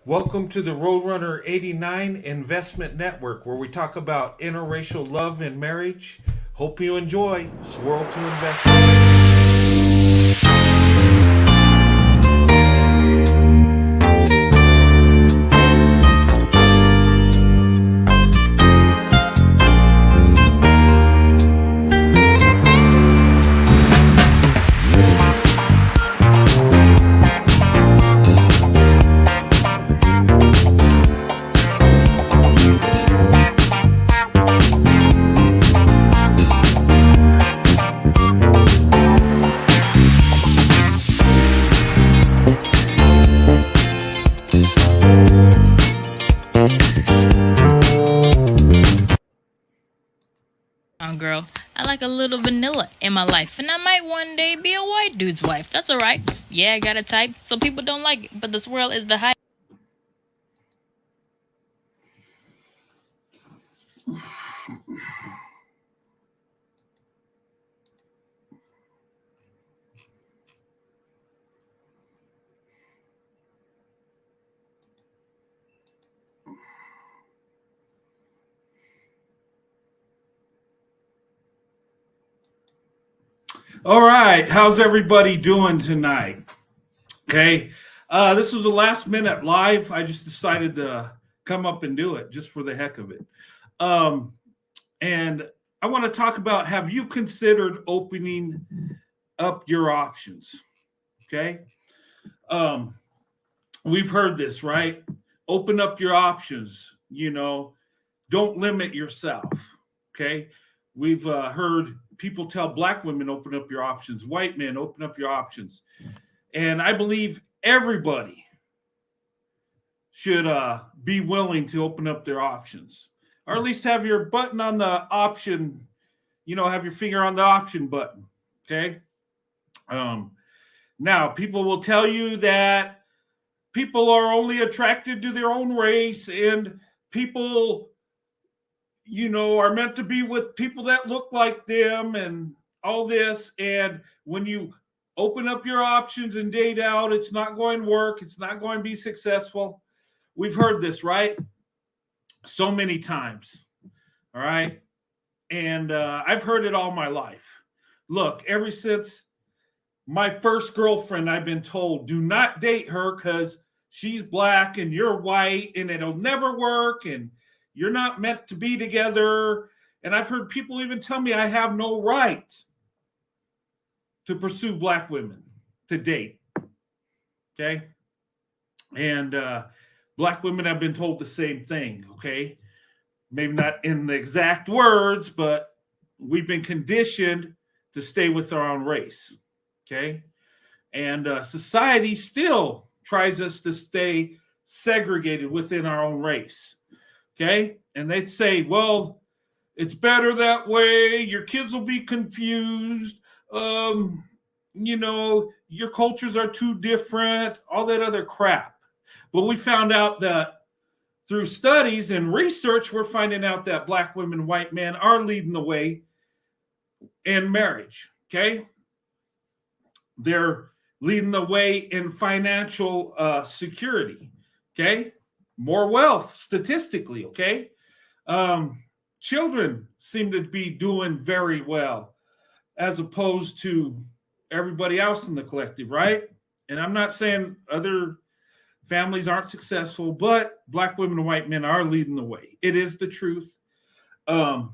Welcome to the Roadrunner 89 Investment Network, where we talk about interracial love and marriage. Hope you enjoy Swirl to Investment. Girl, I like a little vanilla in my life, and I might one day be a white dude's wife. That's alright. Yeah, I got a type. Some people don't like it, but the swirl is the hype. All right, how's everybody doing tonight? Okay, this was a last minute live. I just decided to come up and do it just for the heck of it. And I want to talk about, have you considered opening up your options? Okay. We've heard this, right? Open up your options, don't limit yourself. Okay. We've heard people tell black women, open up your options, white men, open up your options. And I believe everybody should be willing to open up their options, or at least have your button on the option, have your finger on the option button. Okay. Now, people will tell you that people are only attracted to their own race, and people, are meant to be with people that look like them and all this. And when you open up your options and date out, it's not going to work. It's not going to be successful. We've heard this, right? So many times. All right. And I've heard it all my life. Look, ever since my first girlfriend, I've been told, do not date her because she's black and you're white and it'll never work and you're not meant to be together. And I've heard people even tell me I have no right to pursue black women, to date. Okay. And black women have been told the same thing. Okay. Maybe not in the exact words, but we've been conditioned to stay with our own race. Okay. And society still tries us to stay segregated within our own race. Okay. And they say, well, it's better that way. Your kids will be confused. Your cultures are too different, all that other crap. But we found out that through studies and research, we're finding out that black women, white men are leading the way in marriage. Okay. They're leading the way in financial security. Okay. More wealth statistically. Okay. Children seem to be doing very well as opposed to everybody else in the collective, right? And I'm not saying other families aren't successful, but black women and white men are leading the way. It is the truth. I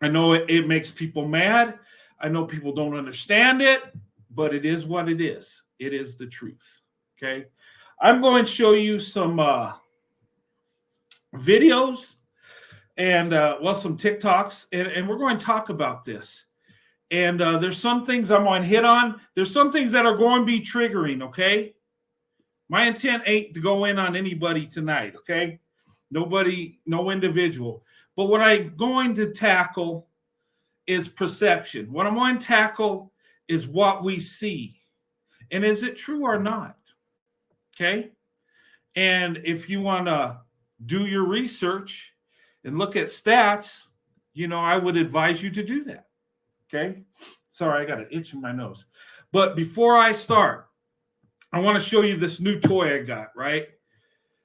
know it makes people mad. I know people don't understand it, but it is what it is. It is the truth. Okay. I'm going to show you some videos and some TikToks, and we're going to talk about this. And there's some things I'm going to hit on. There's some things that are going to be triggering. Okay. My intent ain't to go in on anybody tonight. Okay. Nobody, no individual. But what I'm going to tackle is perception. What I'm going to tackle is what we see. And is it true or not? Okay. And if you want to do your research and look at stats, I would advise you to do that. Okay. Sorry, I got an itch in my nose. But before I start, I want to show you this new toy I got, right?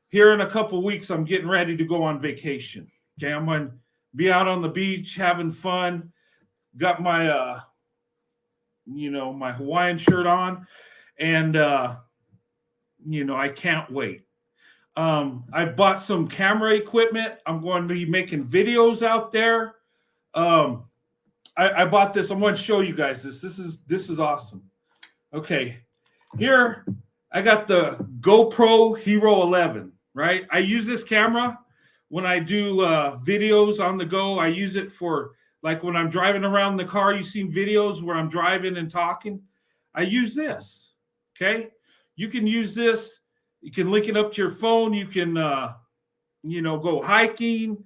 here in a couple weeks, I'm getting ready to go on vacation. Okay, I'm going to be out on the beach having fun. Got my, my Hawaiian shirt on, and I can't wait. I bought some camera equipment. I'm going to be making videos out there. I bought this. I'm going to show you guys this. This is awesome. Okay, here I got the GoPro Hero 11. Right, I use this camera when I do videos on the go. I use it for like when I'm driving around the car. You've seen videos where I'm driving and talking. I use this. Okay, you can use this. You can link it up to your phone. You can, go hiking,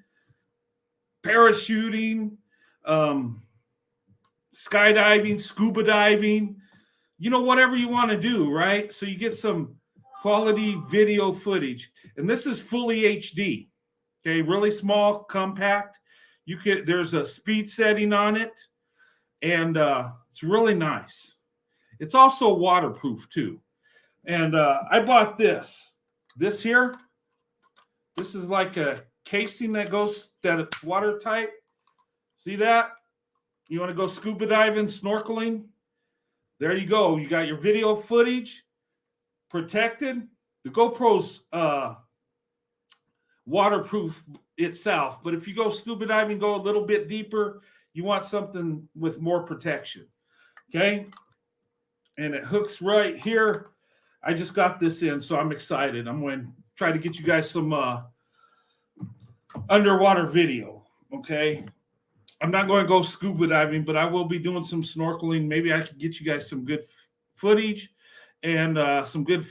parachuting, skydiving, scuba diving, whatever you want to do, right? So you get some quality video footage. And this is fully HD. Okay, really small, compact. There's a speed setting on it, and it's really nice. It's also waterproof too. And I bought this. This here, this is like a casing that's watertight. See that? You want to go scuba diving, snorkeling? There you go. You got your video footage protected. The GoPro's waterproof itself, but if you go scuba diving, go a little bit deeper, you want something with more protection. Okay, and it hooks right here. I just got this in, so I'm excited. I'm going to try to get you guys some underwater video. Okay, I'm not going to go scuba diving, but I will be doing some snorkeling. Maybe I can get you guys some good footage and some good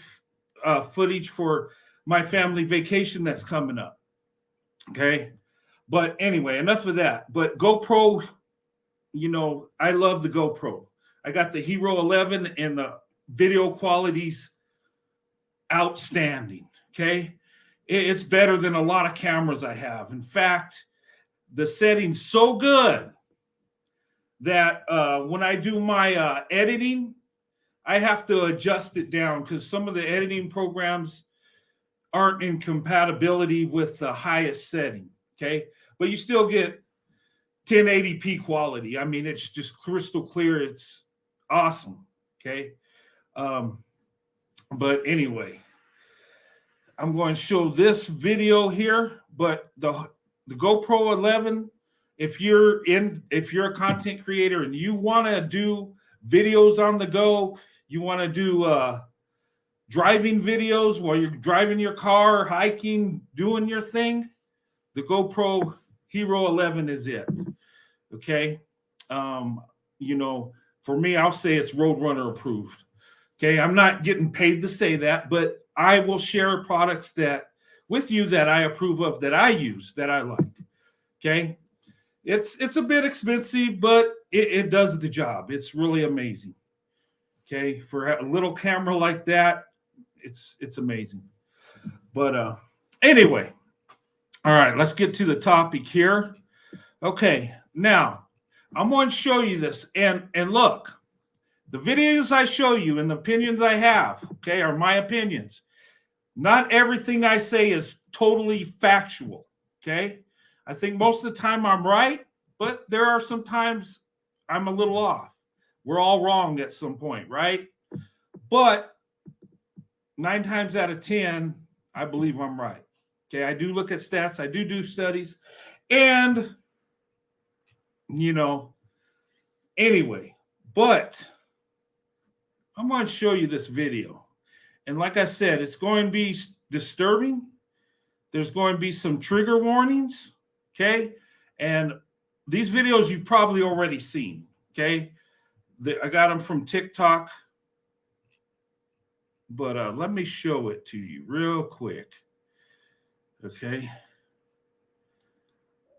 footage for my family vacation that's coming up. Okay, but anyway, enough of that. But GoPro, I love the GoPro. I got the Hero 11, and the video quality's outstanding. Okay, it's better than a lot of cameras I have. In fact, the setting's so good that when I do my editing, I have to adjust it down because some of the editing programs aren't in compatibility with the highest setting. Okay, but you still get 1080p quality. I mean, it's just crystal clear. It's awesome. Okay, but anyway, I'm going to show this video here. But the GoPro 11, if you're a content creator and you want to do videos on the go, you want to do driving videos while you're driving your car, hiking, doing your thing, the GoPro Hero 11 is it. Okay. For me, I'll say it's Roadrunner approved. Okay. I'm not getting paid to say that, but I will share products with you that I approve of, that I use, that I like. Okay. It's a bit expensive, but it does the job. It's really amazing. Okay. For a little camera like that, it's amazing. But anyway, all right, let's get to the topic here. Okay, now I'm going to show you this, and look, the videos I show you and the opinions I have, okay, are my opinions. Not everything I say is totally factual. Okay, I think most of the time I'm right, but there are some times I'm a little off. We're all wrong at some point, right? But 9 times out of 10, I believe I'm right. Okay, I do look at stats. I do studies. And, anyway, but I'm going to show you this video. And like I said, it's going to be disturbing. There's going to be some trigger warnings. Okay, and these videos you've probably already seen. Okay, I got them from TikTok. But let me show it to you real quick. Okay.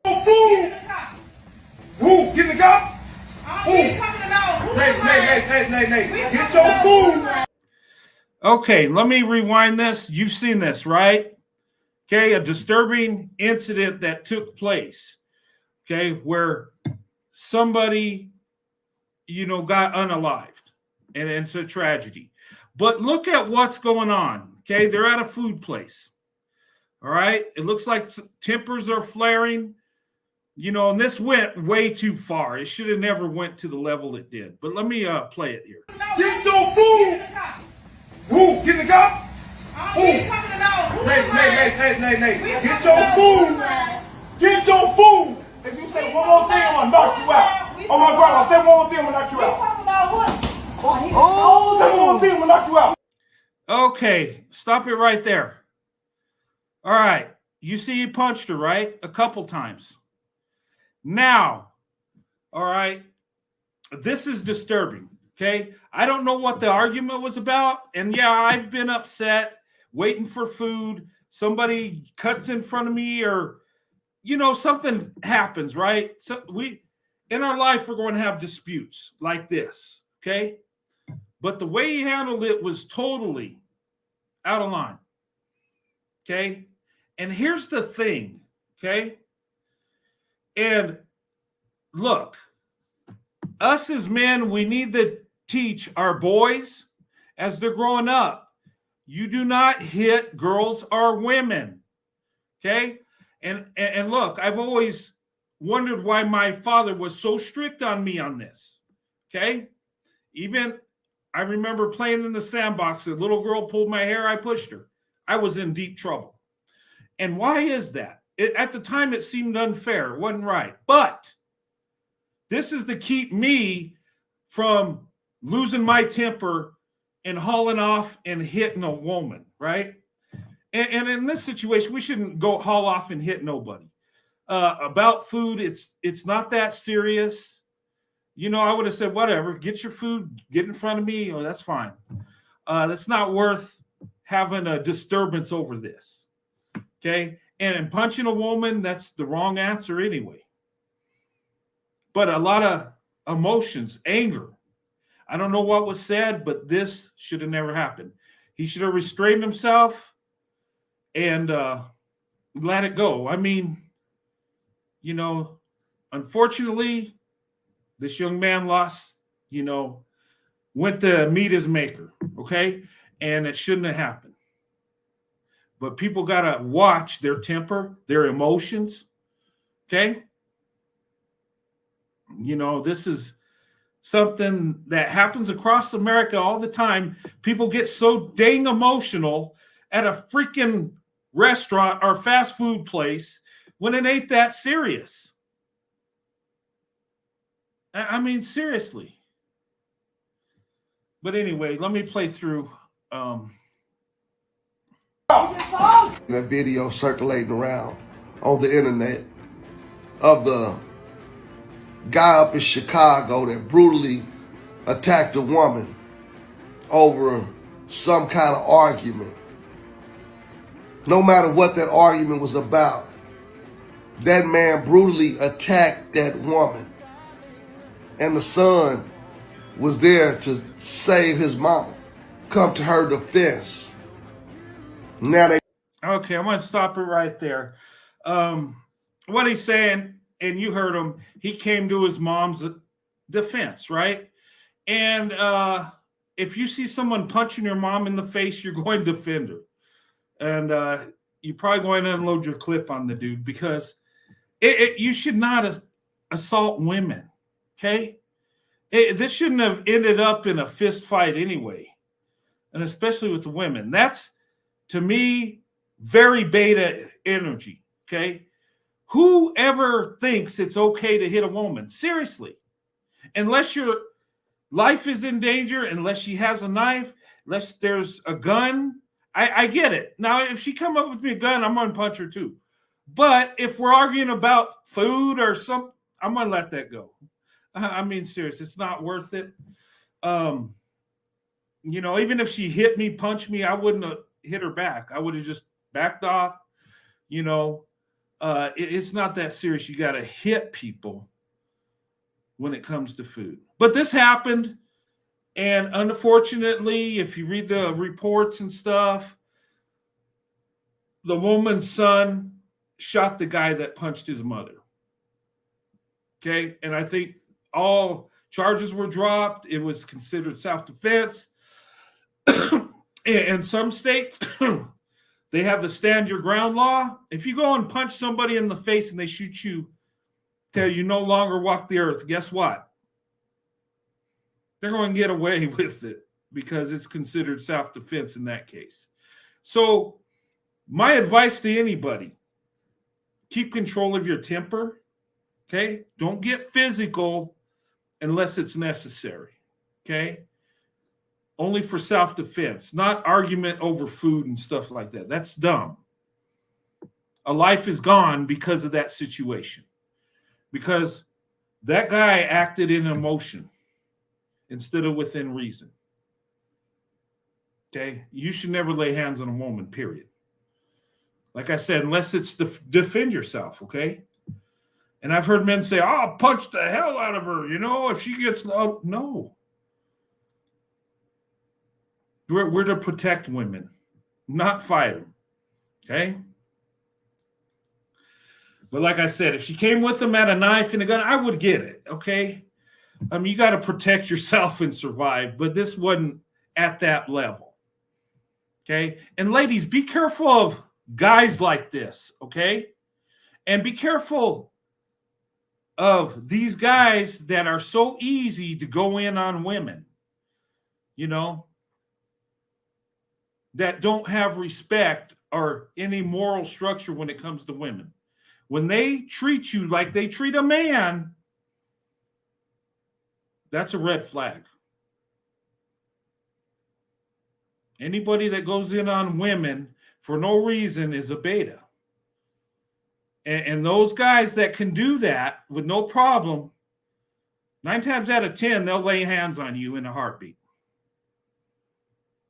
Fool! Who? Get in the car? Hey, get your food! Okay, let me rewind this. You've seen this, right? Okay, a disturbing incident that took place. Okay, where somebody, got unalived. And it's a tragedy. But look at what's going on. Okay, they're at a food place. All right. It looks like tempers are flaring, and this went way too far. It should have never went to the level it did. But let me play it here. Get your food. Who? Get the cop? Who? Nay. Get your food. Get your food. If you say one more thing, I'm gonna knock you out. Oh my grandma, say one more thing, I'm gonna knock you out. Oh, say one more thing, I'm gonna knock you out. Okay, stop it right there. All right, you see he punched her, right? A couple times. Now, all right, this is disturbing, okay? I don't know what the argument was about. And yeah, I've been upset, waiting for food. Somebody cuts in front of me or, something happens, right? So in our life, we're going to have disputes like this, okay? But the way he handled it was totally out of line, okay? And here's the thing, okay? And look, us as men, we need to teach our boys as they're growing up. You do not hit girls or women, okay? And look, I've always wondered why my father was so strict on me on this, okay? Even I remember playing in the sandbox. A little girl pulled my hair. I pushed her. I was in deep trouble. And why is that? At the time, it seemed unfair. It wasn't right. But this is to keep me from losing my temper and hauling off and hitting a woman, right? And in this situation, we shouldn't go haul off and hit nobody. About food, it's not that serious. I would have said, whatever, get your food, get in front of me. Oh, that's fine. That's not worth having a disturbance over this. Okay. And in punching a woman, that's the wrong answer anyway. But a lot of emotions, anger. I don't know what was said, but this should have never happened. He should have restrained himself and let it go. I mean, unfortunately, this young man went to meet his maker, okay? And it shouldn't have happened. But people got to watch their temper, their emotions, okay? This is something that happens across America all the time. People get so dang emotional at a freaking restaurant or fast food place when it ain't that serious. I mean, seriously. But anyway, let me play through. That video circulating around on the internet of the guy up in Chicago that brutally attacked a woman over some kind of argument. No matter what that argument was about, that man brutally attacked that woman. And the son was there to save his mama, come to her defense. Now they... Okay, I'm going to stop it right there. What he's saying, and you heard him, he came to his mom's defense, right? And if you see someone punching your mom in the face, you're going to defend her. And you're probably going to unload your clip on the dude because you should not assault women, okay? This shouldn't have ended up in a fist fight anyway, and especially with the women. That's, to me, very beta energy, okay? Whoever thinks it's okay to hit a woman, seriously, unless your life is in danger, unless she has a knife, unless there's a gun, I get it. Now, if she come up with me a gun, I'm going to punch her too. But if we're arguing about food or something, I'm going to let that go. I mean, serious, it's not worth it. Even if she hit me, punched me, I wouldn't have hit her back. I would have just backed off. It's not that serious. You got to hit people when it comes to food. But this happened. And unfortunately, if you read the reports and stuff, the woman's son shot the guy that punched his mother. Okay. And I think all charges were dropped. It was considered self-defense. In some states, They have the stand your ground law. If you go and punch somebody in the face and they shoot you till you no longer walk the earth, guess what? They're going to get away with it because it's considered self-defense in that case. So my advice to anybody, keep control of your temper, okay? Don't get physical unless it's necessary, okay? Only for self-defense, not argument over food and stuff like that. That's dumb. A life is gone because of that situation. Because that guy acted in emotion instead of within reason. Okay? You should never lay hands on a woman, period. Like I said, unless it's to defend yourself, okay? And I've heard men say, I'll punch the hell out of her, if she gets low. No. We're to protect women, not fight them, okay? But like I said, if she came with them at a knife and a gun, I would get it, okay? You got to protect yourself and survive, but this wasn't at that level, okay? And ladies, be careful of guys like this, okay? And be careful of these guys that are so easy to go in on women, that don't have respect or any moral structure when it comes to women. When they treat you like they treat a man, that's a red flag. Anybody that goes in on women for no reason is a beta. And those guys that can do that with no problem, 9 times out of 10, they'll lay hands on you in a heartbeat.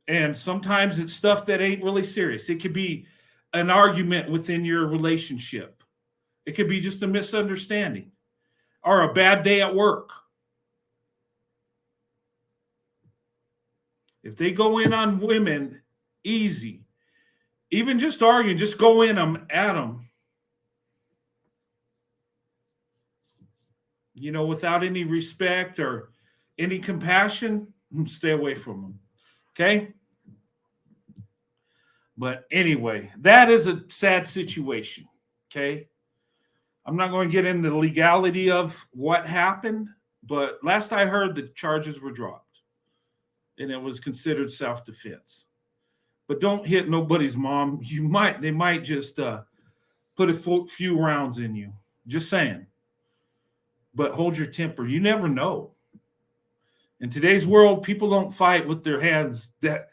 And sometimes it's stuff that ain't really serious. It could be an argument within your relationship. It could be just a misunderstanding or a bad day at work. If they go in on women easy, even just arguing, just go in at them, without any respect or any compassion, stay away from them. Okay? But anyway, that is a sad situation. Okay? I'm not going to get into the legality of what happened, but last I heard, the charges were dropped and it was considered self-defense. But don't hit nobody's mom. They might just put a few rounds in you. Just saying. But hold your temper. You never know. In today's world, people don't fight with their hands that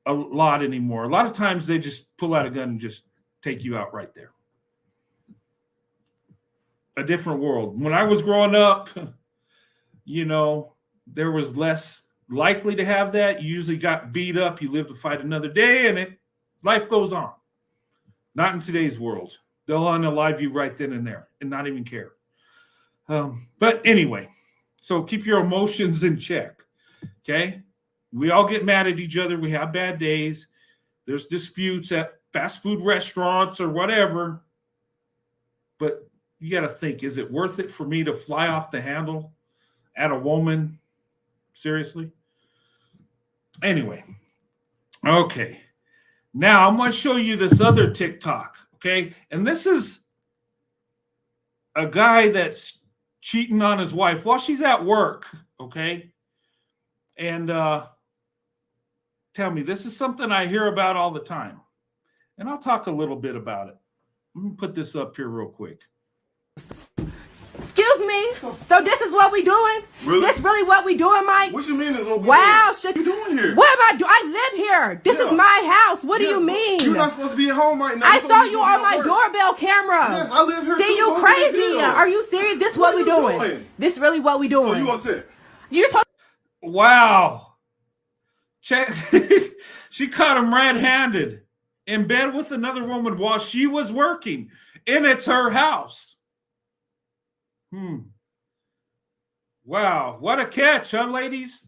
a lot anymore. A lot of times they just pull out a gun and just take you out right there. A different world. When I was growing up, there was less likely to have that. You usually got beat up. You live to fight another day, and life goes on. Not in today's world. They'll unalive you right then and there and not even care. But anyway, so keep your emotions in check, okay? We all get mad at each other. We have bad days. There's disputes at fast food restaurants or whatever. But you got to think, is it worth it for me to fly off the handle at a woman? Seriously? Anyway, okay. Now I'm going to show you this other TikTok, okay? And this is a guy that's cheating on his wife while she's at work, okay? And tell me, this is something I hear about all the time. And I'll talk a little bit about it. Let me put this up here real quick. Excuse me. So this is what we doing? Really? This really what we doing, Mike? What you mean is what we Wow, doing? What you doing here? What am I doing? I live here. This is my house. What do you mean? You're not supposed to be at home right now. I saw you on my doorbell camera. Yes, I live here too. See, you so crazy. Are you serious? This what we doing? This really what we doing? So you upset? You're supposed Wow. Check. She caught him red-handed in bed with another woman while she was working. And it's her house. Wow. What a catch, huh, ladies?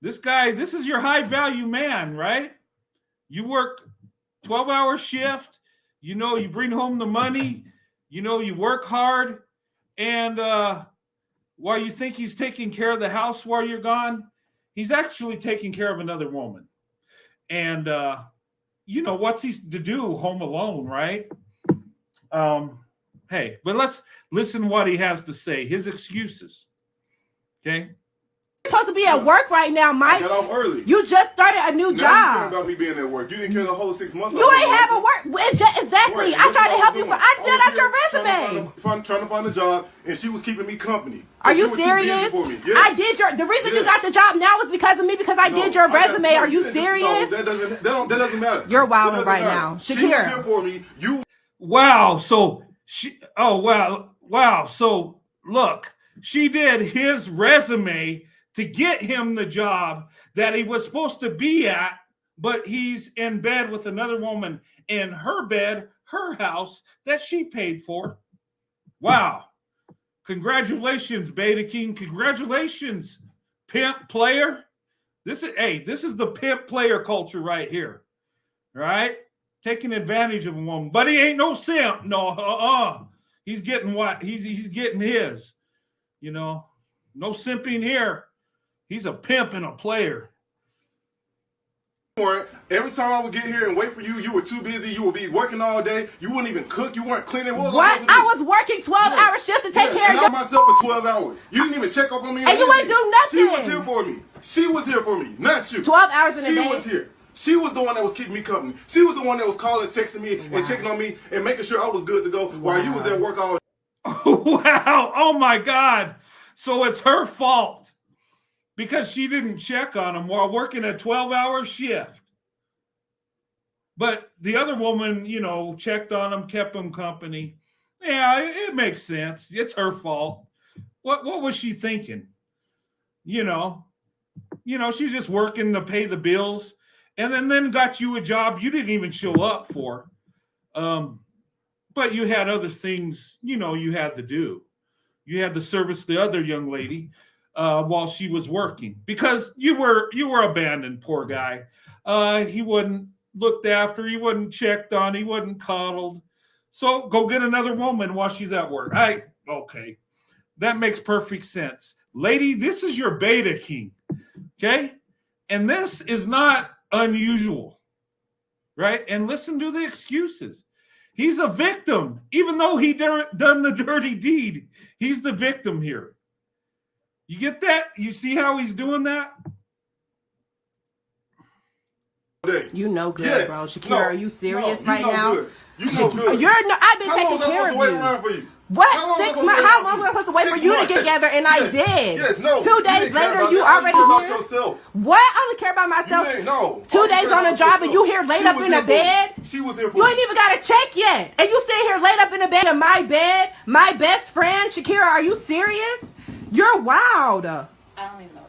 This guy, this is your high-value man, right? You work 12-hour shift. You bring home the money. You work hard. And while you think he's taking care of the house while you're gone, he's actually taking care of another woman. And what's he to do home alone, right? Hey, but let's listen what he has to say, his excuses. Okay. Supposed to be at work right now, Mike. I got off early. You just started a new Now job. you care about me being at work. You didn't care the whole 6 months. You ain't have a work. Exactly. Right. I tried to help you, doing. but I filled out your resume. Trying to find a job, and she was keeping me company. Are you She was too busy serious? for me. Yes. I did the reason you got the job now was because of me, because I did your resume. Are you serious? No, that doesn't matter. You're wilding right now. She Shakira. was here for me. Wow. So wow. So look, she did his resume to get him the job that he was supposed to be at, but he's in bed with another woman in her bed, her house that she paid for. Wow. Congratulations, Beta King. Congratulations, pimp player. This is the pimp player culture right here. Right? Taking advantage of a woman. But he ain't no simp. No, he's getting what? He's getting his. No simping here. He's a pimp and a player. Every time I would get here and wait for you, you were too busy. You would be working all day. You wouldn't even cook. You weren't cleaning. What? I was working 12-hour shifts to take care of you. Myself for 12 hours. You didn't even check up on me. And you ain't do nothing. She was here for me. She was here for me, not you. 12 hours in a day. She was here. She was the one that was keeping me company. She was the one that was calling, texting me, and checking on me and making sure I was good to go while you was at work all day. Wow. Oh, my God. So it's her fault because she didn't check on him while working a 12-hour shift. But the other woman, checked on him, kept him company. Yeah, it makes sense. It's her fault. What was she thinking? She's just working to pay the bills, and then got you a job you didn't even show up for. But you had other things, you had to do. You had to service the other young lady while she was working because you were abandoned, poor guy. He wasn't looked after, he wasn't checked on, he wasn't coddled. So go get another woman while she's at work. Okay. That makes perfect sense. Lady, this is your Beta King. Okay? And this is not unusual. Right? And listen to the excuses. He's a victim. Even though he done the dirty deed, he's the victim here. You get that? You see how he's doing that? You know good, bro. Shakira, are you serious right now? Good. You know good. I've been taking care of you. What? 6 months? How long was I supposed to wait for you to get together? And I did. Yes, no. 2 days later, you already here. Yourself. What? I only care about myself. No. 2 days on the job and you here laid up in a bed? She was here for You ain't even got a check yet. And you sitting here laid up in a bed in my bed? My best friend? Shakira, are you serious? You're wild. I don't even know.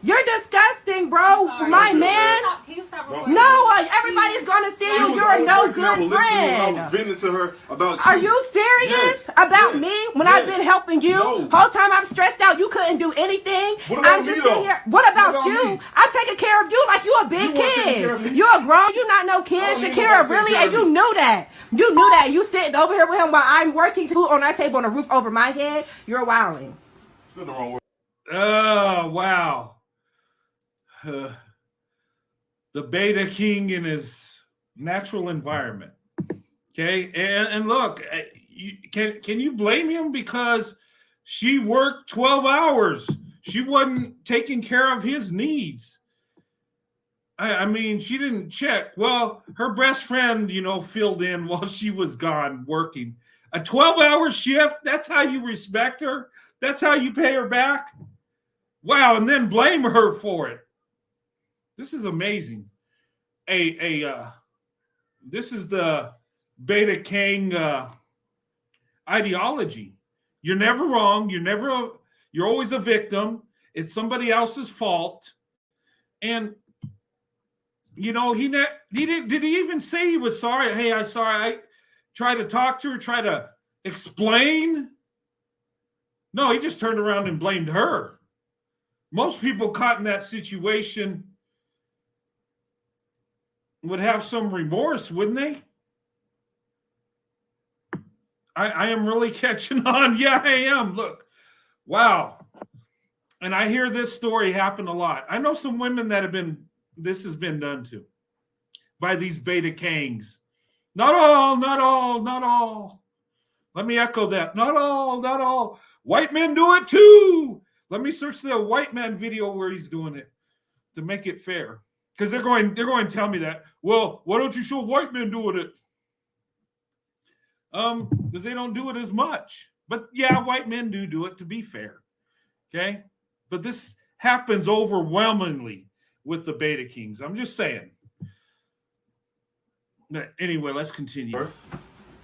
You're disgusting, bro. My man. Can you stop recording? No, everybody's gonna see you. You're a no good friend. I was venting to her about Are you serious about me when I've been helping you? Whole time I'm stressed out. You couldn't do anything. What about I'm just me, sitting though? here. What about you? me? I'm taking care of you like you a big kid. You a grown. You not no kid. Shakira, really, and you knew that. You knew that. You sitting over here with him while I'm working food on our table on a roof over my head. You're wilding. Said the wrong word. Oh, wow. The Beta King in his natural environment. Okay. And look, can you blame him because she worked 12 hours? She wasn't taking care of his needs. I mean, she didn't check. Well, her best friend, filled in while she was gone working. A 12-hour shift, that's how you respect her? That's how you pay her back? Wow, and then blame her for it. This is amazing. This is the Beta King ideology. You're never wrong. You're always a victim. It's somebody else's fault. And he didn't. Did he even say he was sorry? Hey, I'm sorry. I tried to talk to her, try to explain. No, he just turned around and blamed her. Most people caught in that situation would have some remorse, wouldn't they? I am really catching on. Yeah, I am. Look, wow. And I hear this story happen a lot. I know some women that this has been done to. by these beta kangs. Not all, not all, not all. Let me echo that. Not all, not all. White men do it too. Let me search the white man video where he's doing it to make it fair. Because they're going to tell me that. Well, why don't you show white men doing it? Because they don't do it as much. But yeah, white men do it, to be fair. Okay? But this happens overwhelmingly with the beta kings. I'm just saying. Anyway, let's continue.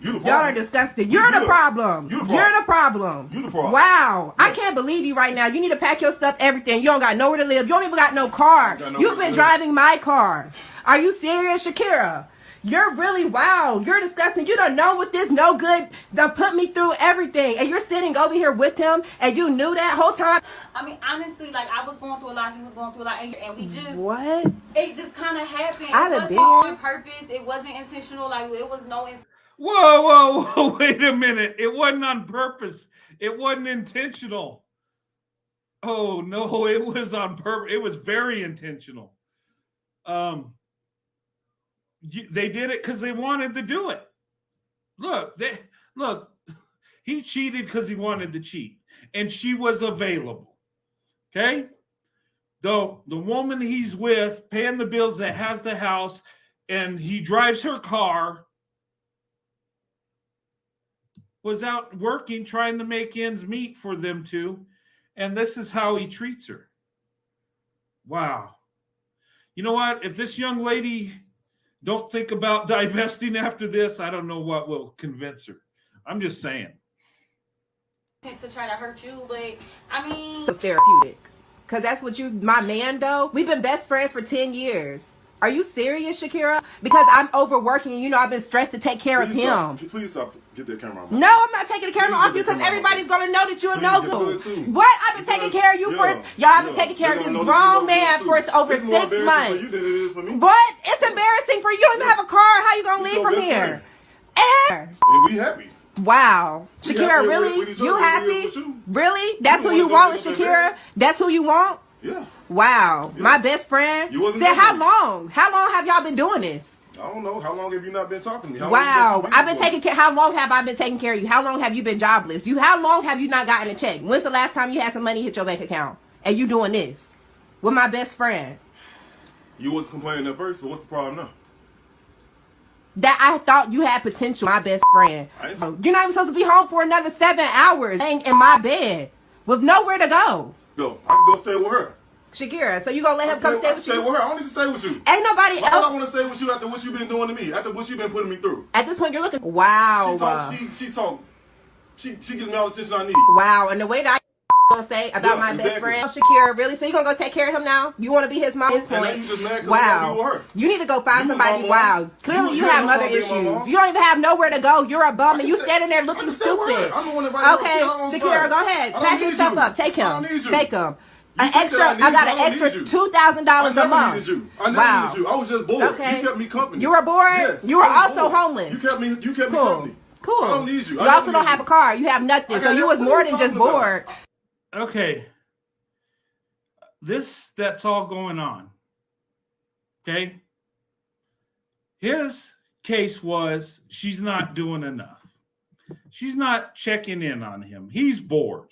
Y'all are disgusting. You're the problem. You're the problem. Wow. I can't believe you right now. You need to pack your stuff, everything. You don't got nowhere to live. You don't even got no car. You've been driving my car. Are you serious, Shakira? You're really, wow. You're disgusting. You don't know what this no good that put me through everything. And you're sitting over here with him and you knew that whole time. I mean, honestly, like, I was going through a lot. He was going through a lot. And we just... What? It just kind of happened. It wasn't on purpose. It wasn't intentional. Like, it was no... Whoa, wait a minute. It wasn't on purpose. It wasn't intentional. Oh, no, it was on purpose. It was very intentional. They did it because they wanted to do it. Look, he cheated because he wanted to cheat. And she was available. Okay? The woman he's with, paying the bills, that has the house, and he drives her car, was out working, trying to make ends meet for them two. And this is how he treats her. Wow. You know what? If this young lady don't think about divesting after this, I don't know what will convince her. I'm just saying. To try to hurt you, but I mean... It's therapeutic. Because that's what you, my man, though. We've been best friends for 10 years. Are you serious, Shakira? Because I'm overworking and I've been stressed to take care of him. Please stop. Get that camera off. No, I'm not taking the camera off you because everybody's going to know that you're no good. What? I've been taking care of you for... Y'all, I've been taking care of this grown man for over 6 months. What? It's embarrassing for you. You don't even have a car. How you going to leave from here? And we happy. Wow. Shakira, really? You happy? Really? That's who you want with Shakira? That's who you want? Yeah. Wow. Yeah. My best friend said, how long? How long have y'all been doing this? I don't know. How long have you not been talking to me? Wow. I've been taking care. How long have I been taking care of you? How long have you been jobless? How long have you not gotten a check? When's the last time you had some money hit your bank account? And you doing this with my best friend? You was complaining at first, so what's the problem now? That I thought you had potential, my best friend. You're not even supposed to be home for another 7 hours, laying in my bed with nowhere to go. Go. I can go stay with her. Shakira, so you gonna let him come stay with you? Stay with her. I don't need to stay with you. Ain't nobody else. I want to stay with you after what you've been doing to me, after what you've been putting me through. At this point, you're looking. Wow. She gives me all the attention I need. Wow, and the way that I gonna say about my best friend, Shakira, really? So you gonna go take care of him now? You want to be his mom? At this point, and you just mad 'cause wow. I'm with her. You need to go find somebody. Wow, clearly you have mother issues. You don't even have nowhere to go. You're a bum, and you standing there looking stupid. Okay, Shakira, go ahead, pack your stuff up. Take him. Take him. I got an extra $2,000 a month. I never needed you. I was just bored. Okay. You kept me company. You were bored? Yes. You were also homeless. You kept me cool. company. Cool. I don't need you. You also don't have a car. You have nothing. So you was more than just bored. Okay. That's all going on. Okay. His case was she's not doing enough. She's not checking in on him. He's bored.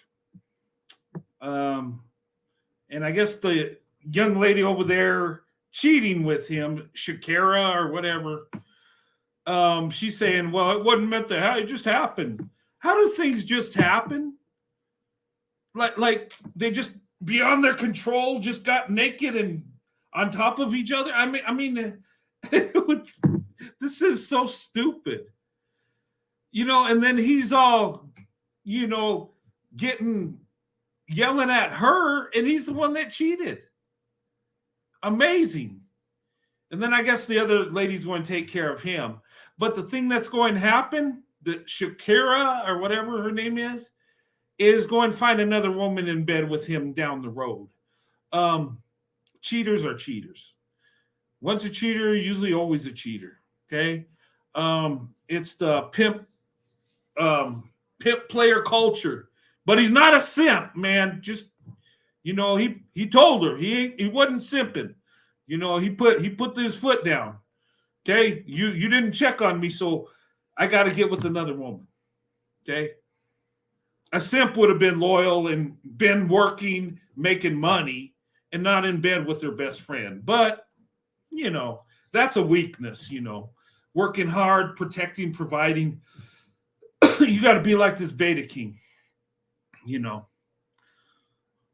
And I guess the young lady over there cheating with him, Shakira or whatever, she's saying, well, it wasn't meant to happen. It just happened. How do things just happen? Like they just beyond their control, just got naked and on top of each other? I mean, this is so stupid. And then he's all, yelling at her, and he's the one that cheated. Amazing. And then I guess the other lady's going to take care of him. But the thing that's going to happen, that Shakira, or whatever her name is going to find another woman in bed with him down the road. Cheaters are cheaters. Once a cheater, usually always a cheater. Okay? It's the pimp player culture. But he's not a simp, man. Just, he told her he wasn't simping. He put his foot down. Okay, you didn't check on me, so I got to get with another woman. Okay, a simp would have been loyal and been working, making money, and not in bed with their best friend. But that's a weakness. Working hard, protecting, providing. You got to be like this beta king.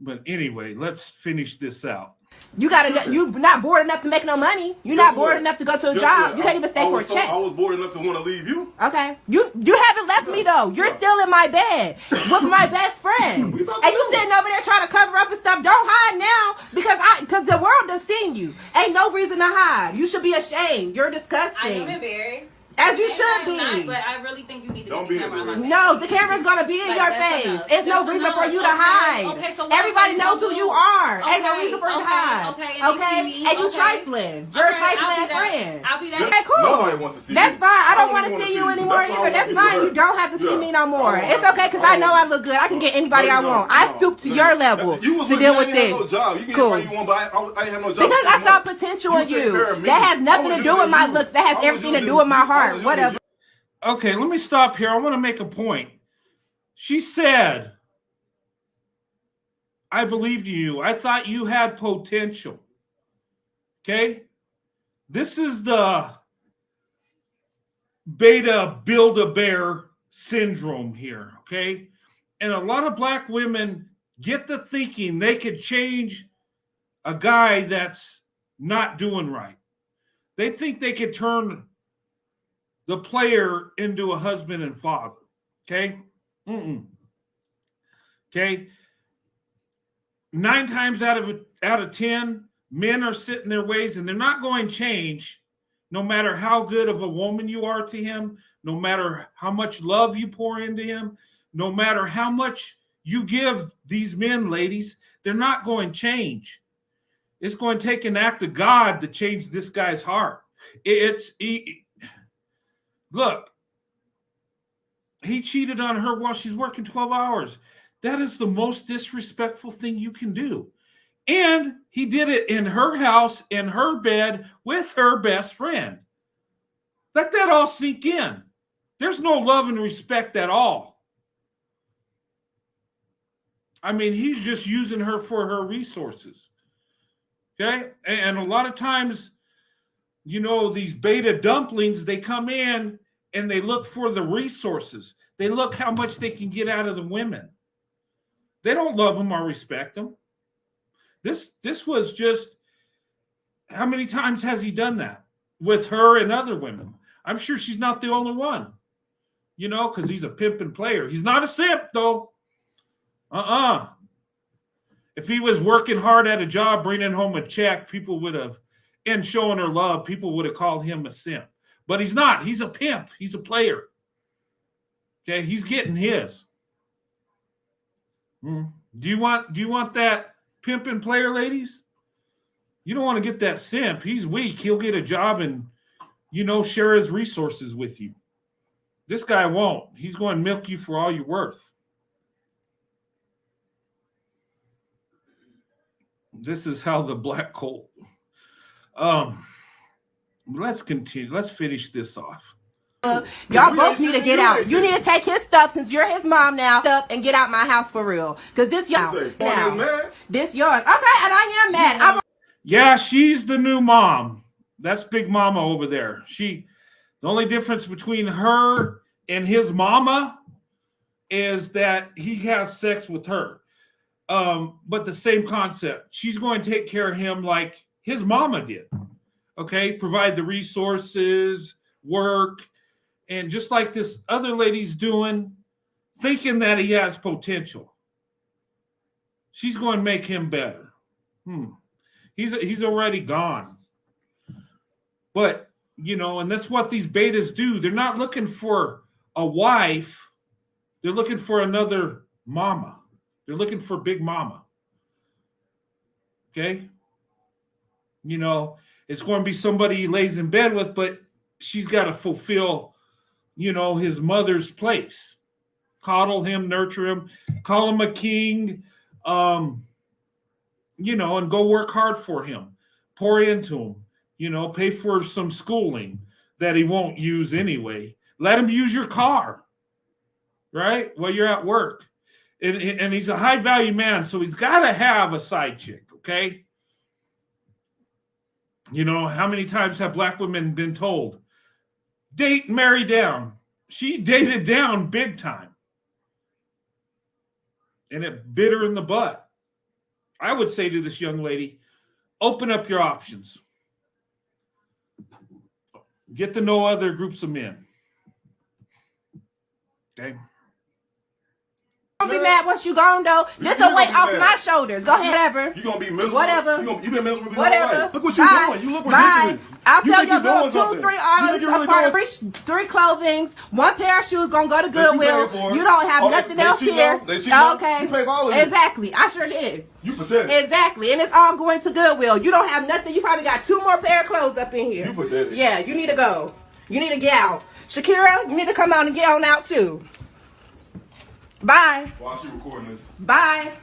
But anyway, let's finish this out. You not bored enough to make no money. You're not bored enough to go to a job. You can't even stay for a check. I was bored enough to want to leave you. Okay. You haven't left me though. You're still in my bed with my best friend. And you sitting over there trying to cover up and stuff. Don't hide now because the world has seen you. Ain't no reason to hide. You should be ashamed. You're disgusting. I am embarrassed. As you should be. But I really think you need to get the camera on my face. No, the camera's gonna be in your face. It's no reason for you to hide. Okay, so everybody knows who you are. Ain't no Okay, reason for you to okay, hide. okay, And you trifling. You're a trifling friend. I'll be that. Okay, cool. Nobody wants to see That's you. fine. I don't I want to wanna see see you you. anymore That's why I either. That's want to fine. see You don't have to see her. me no more. I It's okay because I know I look good. I can get anybody I want. I stoop to your level to deal with this. Cool. I didn't have no job. Because I saw potential in you. That has nothing to do with my looks. That has everything to do with my heart. Whatever. Okay, let me stop here. I want to make a point. She said, I believed you. I thought you had potential. Okay? This is the beta Build-A-Bear syndrome here. Okay? And a lot of black women get to thinking they could change a guy that's not doing right. They think they could turn the player into a husband and father. Okay? Okay? 9 times out of 10, men are set in their ways and they're not going to change no matter how good of a woman you are to him, no matter how much love you pour into him, no matter how much you give these men, ladies, they're not going to change. It's going to take an act of God to change this guy's heart. Look, he cheated on her while she's working 12 hours. That is the most disrespectful thing you can do. And he did it in her house, in her bed, with her best friend. Let that all sink in. There's no love and respect at all. I mean, he's just using her for her resources. Okay? And a lot of times, these beta dumplings, they come in and they look for the resources. They look how much they can get out of the women. They don't love them or respect them. This was just, how many times has he done that with her and other women? I'm sure she's not the only one, because he's a pimp and player. He's not a simp, though. If he was working hard at a job, bringing home a check, people would have, and showing her love, people would have called him a simp. But he's not. He's a pimp. He's a player. Okay, he's getting his. Do you want that pimp and player, ladies? You don't want to get that simp. He's weak. He'll get a job and, share his resources with you. This guy won't. He's going to milk you for all you're worth. This is how the black colt. Let's continue. Let's finish this off. Y'all both need to get out. You need to take his stuff since you're his mom now and get out my house for real. Because this yours now. This yours. Okay, and I am mad. Yeah, she's the new mom. That's Big Mama over there. The only difference between her and his mama is that he has sex with her. But the same concept. She's going to take care of him like his mama did. Okay, provide the resources, work, and just like this other lady's doing, thinking that he has potential. She's going to make him better. He's already gone. But, and that's what these betas do. They're not looking for a wife. They're looking for another mama. They're looking for Big Mama. Okay? It's going to be somebody he lays in bed with, but she's got to fulfill, his mother's place. Coddle him, nurture him, call him a king, and go work hard for him. Pour into him, pay for some schooling, that he won't use anyway. Let him use your car, right? While you're at work. And he's a high value man, so he's got to have a side chick, okay? You know, how many times have black women been told, date, marry down? She dated down big time. And it bit her in the butt. I would say to this young lady, open up your options. Get to know other groups of men. Okay? Don't be mad what you gonna do. This a weight off my shoulders. Go ahead, whatever. You gonna be miserable. Whatever. You been miserable. Whatever. Look what you doing. You look ridiculous. I'll You sell think your you girl doing 2-3 something. items, a part, three clothings, one pair of shoes gonna go to Goodwill. You don't have nothing else here. Okay. You paid for all of this. Exactly. I sure did. You pathetic. Exactly. And it's all going to Goodwill. You don't have nothing. You probably got 2 more pair of clothes up in here. You pathetic. Yeah, you need to go. You need to get out. Shakira, you need to come out and get on out too. Bye. While she recording this. Bye.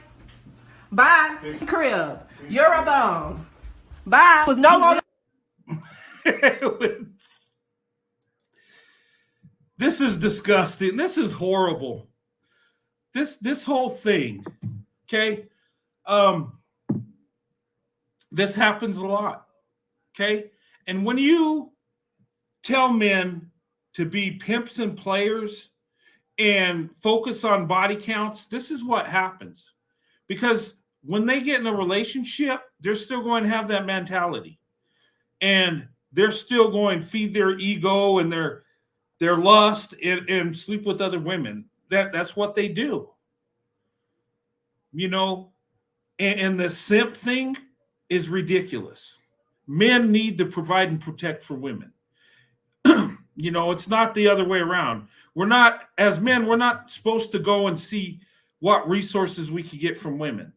Bye. Crib. You're a bum. Bye. Was no longer. This is disgusting. This is horrible. This whole thing. Okay. This happens a lot. Okay. And when you tell men to be pimps and players and focus on body counts, this is what happens. Because when they get in a relationship, they're still going to have that mentality. And they're still going to feed their ego and their lust and sleep with other women. That's what they do. You know, and the simp thing is ridiculous. Men need to provide and protect for women. You know, it's not the other way around. We're not, as men, we're not supposed to go and see what resources we could get from women.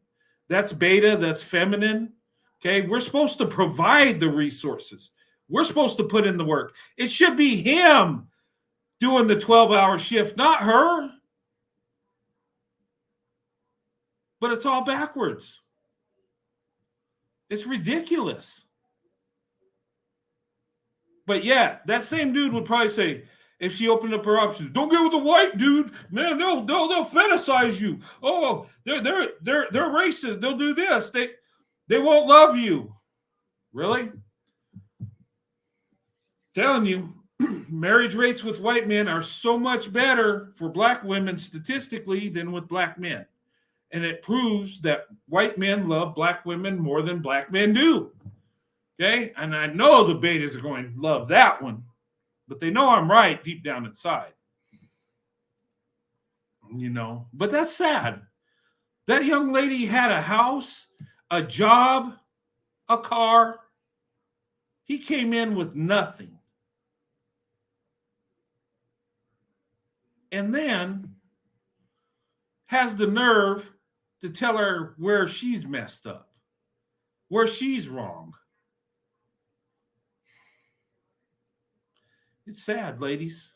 That's beta, that's feminine. Okay, we're supposed to provide the resources. We're supposed to put in the work. It should be him doing the 12-hour shift, not her. But it's all backwards. It's ridiculous. But yeah, that same dude would probably say, if she opened up her options, don't get with a white dude, man. They'll fetishize you. Oh, they're racist. They'll do this. They won't love you. Really? Telling you, marriage rates with white men are so much better for black women statistically than with black men. And it proves that white men love black women more than black men do. Okay? And I know the betas are going to love that one, but they know I'm right deep down inside. You know, but that's sad. That young lady had a house, a job, a car. He came in with nothing. And then has the nerve to tell her where she's messed up, where she's wrong. It's sad, ladies.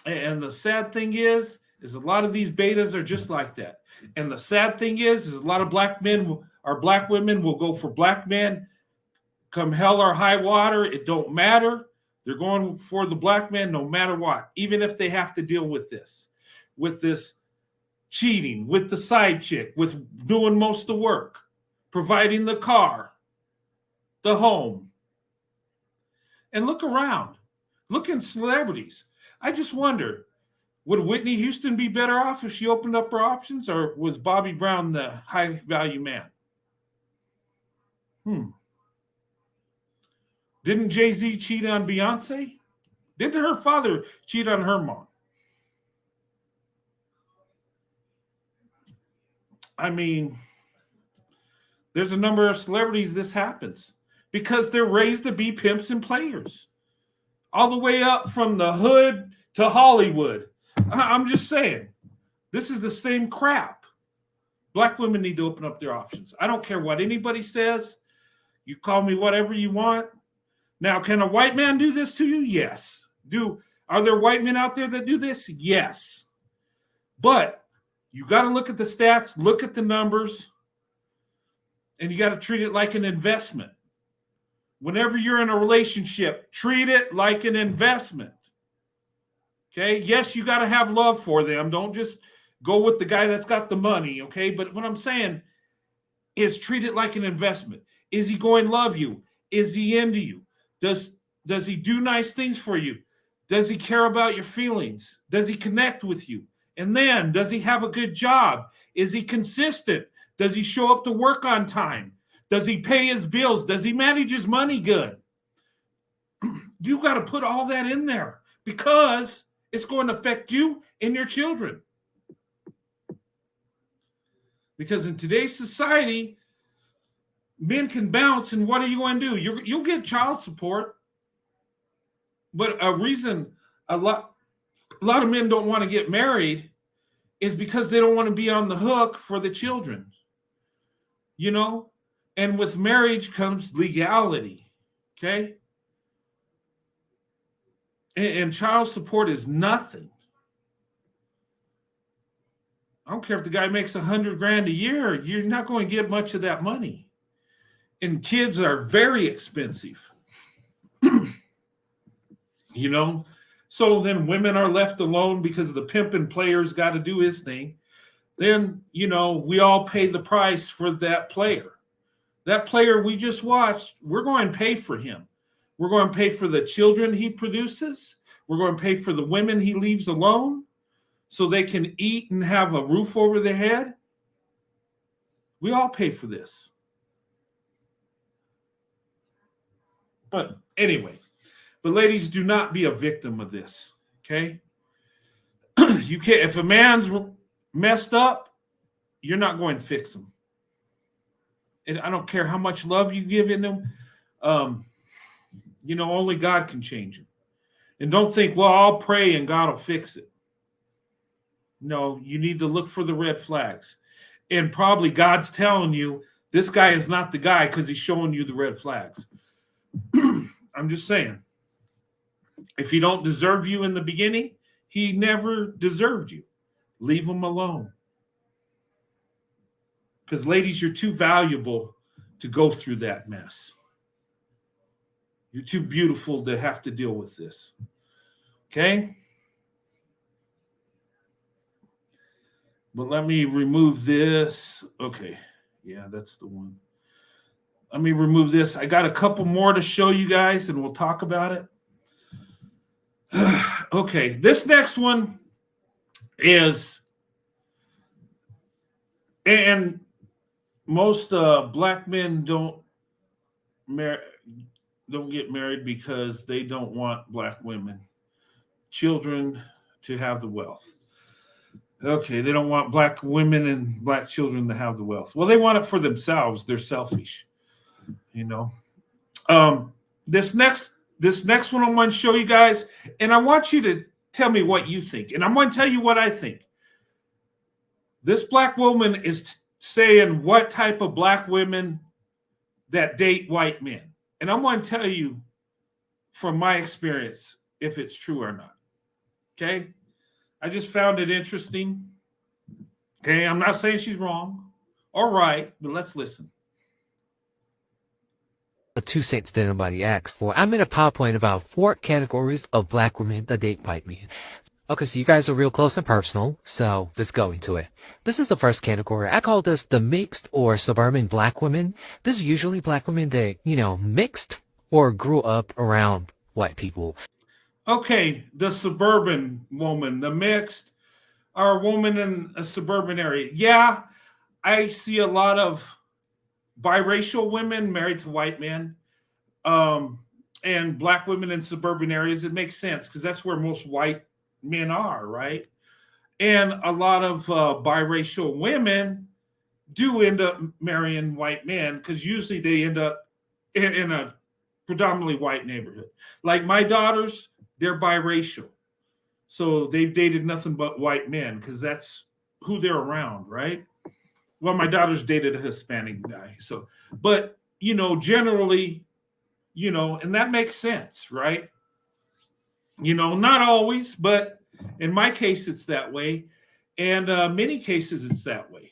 And the sad thing is a lot of these betas are just like that. And the sad thing is a lot of black men or black women will go for black men. Come hell or high water, it don't matter. They're going for the black man no matter what, even if they have to deal with this cheating, with the side chick, with doing most of the work, providing the car, the home. And look around. Look in celebrities. I just wonder, would Whitney Houston be better off if she opened up her options, or was Bobby Brown the high-value man? Didn't Jay-Z cheat on Beyonce? Didn't her father cheat on her mom? I mean, there's a number of celebrities this happens because they're raised to be pimps and players. All the way up from the hood to Hollywood. I'm just saying, this is the same crap. Black women need to open up their options. I don't care what anybody says. You call me whatever you want. Now, can a white man do this to you? Yes. Are there white men out there that do this? Yes. But you got to look at the stats, look at the numbers, and you got to treat it like an investment. whenever you're in a relationship, treat it like an investment. Okay? Yes, you got to have love for them. Don't just go with the guy that's got the money, okay? But what I'm saying is treat it like an investment. Is he going to love you? Is he into you? Does he do nice things for you? Does he care about your feelings? Does he connect with you? And then, does he have a good job? Is he consistent? Does he show up to work on time? Does he pay his bills? Does he manage his money good? You got to put all that in there because it's going to affect you and your children. Because in today's society, men can bounce, and what are you going to do? You'll get child support. But a reason a lot of men don't want to get married is because they don't want to be on the hook for the children. You know? And with marriage comes legality. Okay? And child support is nothing. I don't care if the guy makes $100,000 a year, you're not going to get much of that money. And kids are very expensive. You know? So then women are left alone because the pimp and player's got to do his thing. Then, you know, we all pay the price for that player. That player we just watched, we're going to pay for him. We're going to pay for the children he produces. We're going to pay for the women he leaves alone so they can eat and have a roof over their head. We all pay for this. But anyway, but ladies, do not be a victim of this, okay? You can't, if a man's messed up, you're not going to fix him. And I don't care how much love you give in him. You know, only God can change him. And don't think, well, I'll pray and God will fix it. No, you need to look for the red flags. And probably God's telling you this guy is not the guy because he's showing you the red flags. I'm just saying. If he don't deserve you in the beginning, he never deserved you. Leave him alone. Because ladies, you're too valuable to go through that mess. You're too beautiful to have to deal with this. Okay? But let me remove this. Okay. Yeah, that's the one. Let me remove this. I got a couple more to show you guys, and we'll talk about it. Okay, this next one is, and most black men don't get married because they don't want black women, children to have the wealth. Okay, they don't want black women and black children to have the wealth. Well, they want it for themselves. They're selfish, you know. This next one I'm going to show you guys, and I want you to tell me what you think. And I'm going to tell you what I think. This black woman is saying what type of black women that date white men. And I'm going to tell you from my experience if it's true or not. Okay? I just found it interesting. Okay? I'm not saying she's wrong or right, but let's listen. The 2 cents that nobody asked for. I made a PowerPoint about 4 categories of black women that date white men. Okay, so you guys are real close and personal, so let's go into it. This is the first category. I call this the mixed or suburban black women. This is usually black women that, you know, mixed or grew up around white people. Okay, the suburban woman, the mixed, or a woman in a suburban area. Yeah, I see a lot of biracial women married to white men, and black women in suburban areas. It makes sense because that's where most white men are, right? And a lot of biracial women do end up marrying white men because usually they end up in a predominantly white neighborhood. Like my daughters, they're biracial. So they've dated nothing but white men because that's who they're around, right? Well, my daughter's dated a Hispanic guy. So, but, you know, generally, you know, and that makes sense, right? You know, not always, but in my case, it's that way. And many cases, it's that way.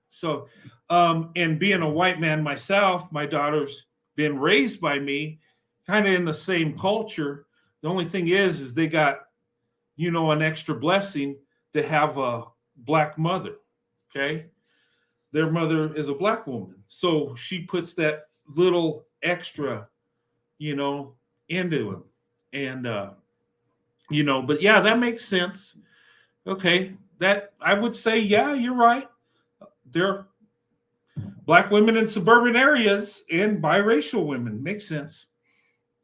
So, and being a white man myself, my daughters been raised by me, kind of in the same culture. The only thing is they got, an extra blessing to have a black mother. Okay. Their mother is a black woman. So she puts that little extra, into him. And, but yeah, that makes sense. Okay. That I would say, yeah, you're right. There are black women in suburban areas and biracial women. Makes sense.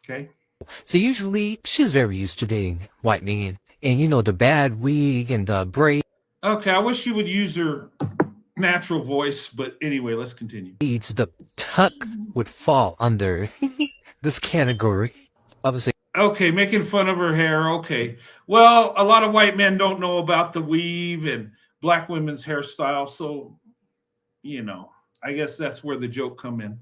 Okay. So usually she's very used to dating white men. And the bad wig and the braid. Okay, I wish you would use her natural voice, but anyway, let's continue. The tuck would fall under this category. Obviously. Okay, making fun of her hair. Okay. Well, a lot of white men don't know about the weave and black women's hairstyle. So, I guess that's where the joke come in.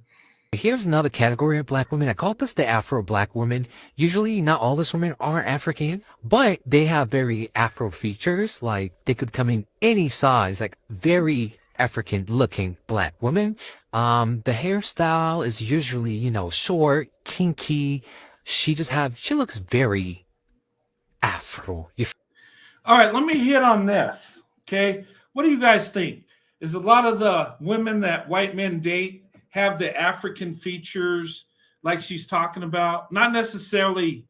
Here's another category of black women. I call this the Afro black woman. Usually not all these women are African, but they have very Afro features. Like they could come in any size, like very African looking black women. The hairstyle is usually, short, kinky. She looks very Afro. All right, let me hit on this. Okay. What do you guys think? Is a lot of the women that white men date have the African features like she's talking about? Not necessarily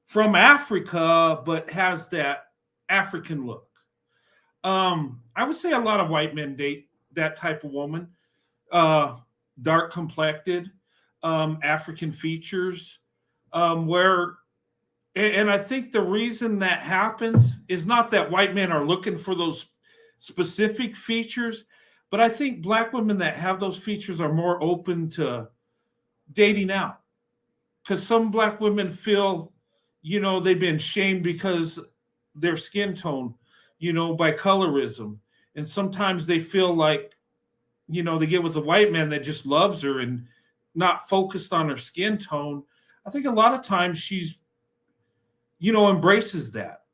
from Africa, but has that African look. I would say a lot of white men date that type of woman. Dark complected, African features, and I think the reason that happens is not that white men are looking for those specific features, but I think black women that have those features are more open to dating out. Because some black women feel, they've been shamed because their skin tone, by colorism. And sometimes they feel like, they get with a white man that just loves her and not focused on her skin tone. I think a lot of times she's, embraces that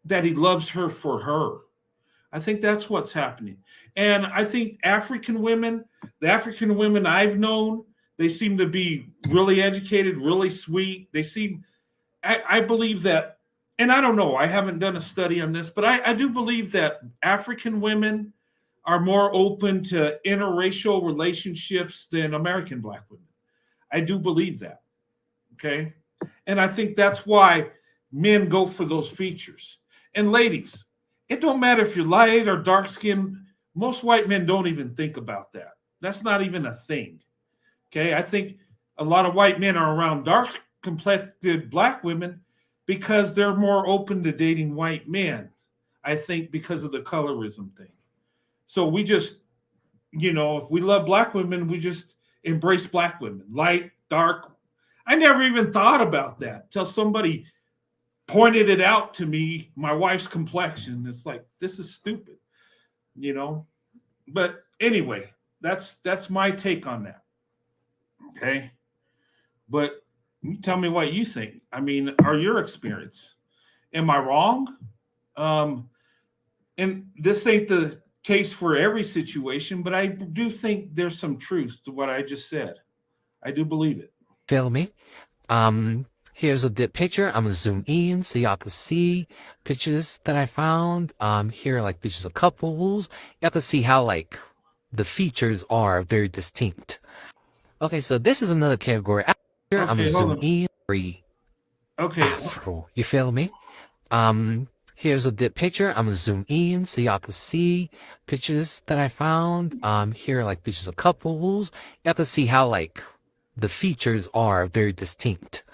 he loves her for her. I think that's what's happening. And I think the African women I've known, they seem to be really educated, really sweet. They seem, I believe that, and I don't know, I haven't done a study on this, but I do believe that African women are more open to interracial relationships than American black women. I do believe that. Okay. And I think that's why men go for those features. And ladies, it don't matter if you're light or dark skinned. Most white men don't even think about that. That's not even a thing. Okay. I think a lot of white men are around dark complected black women because they're more open to dating white men. I think because of the colorism thing. So we just, if we love black women, we just embrace black women, light, dark. I never even thought about that till somebody pointed it out to me, my wife's complexion. It's like, this is stupid, But anyway, that's my take on that. Okay. But you tell me what you think. I mean, are your experience? Am I wrong? And this ain't the case for every situation, but I do think there's some truth to what I just said. I do believe it. Feel me? Here's a good picture. I'm gonna zoom in so y'all can see pictures that I found. Here are like pictures of couples. Y'all can see how like the features are very distinct. Okay, so this is another category. I'm gonna zoom in. Okay. Afro. You feel me? Here's a good picture. I'm gonna zoom in so y'all can see pictures that I found. Here are like pictures of couples. Y'all can see how like the features are very distinct.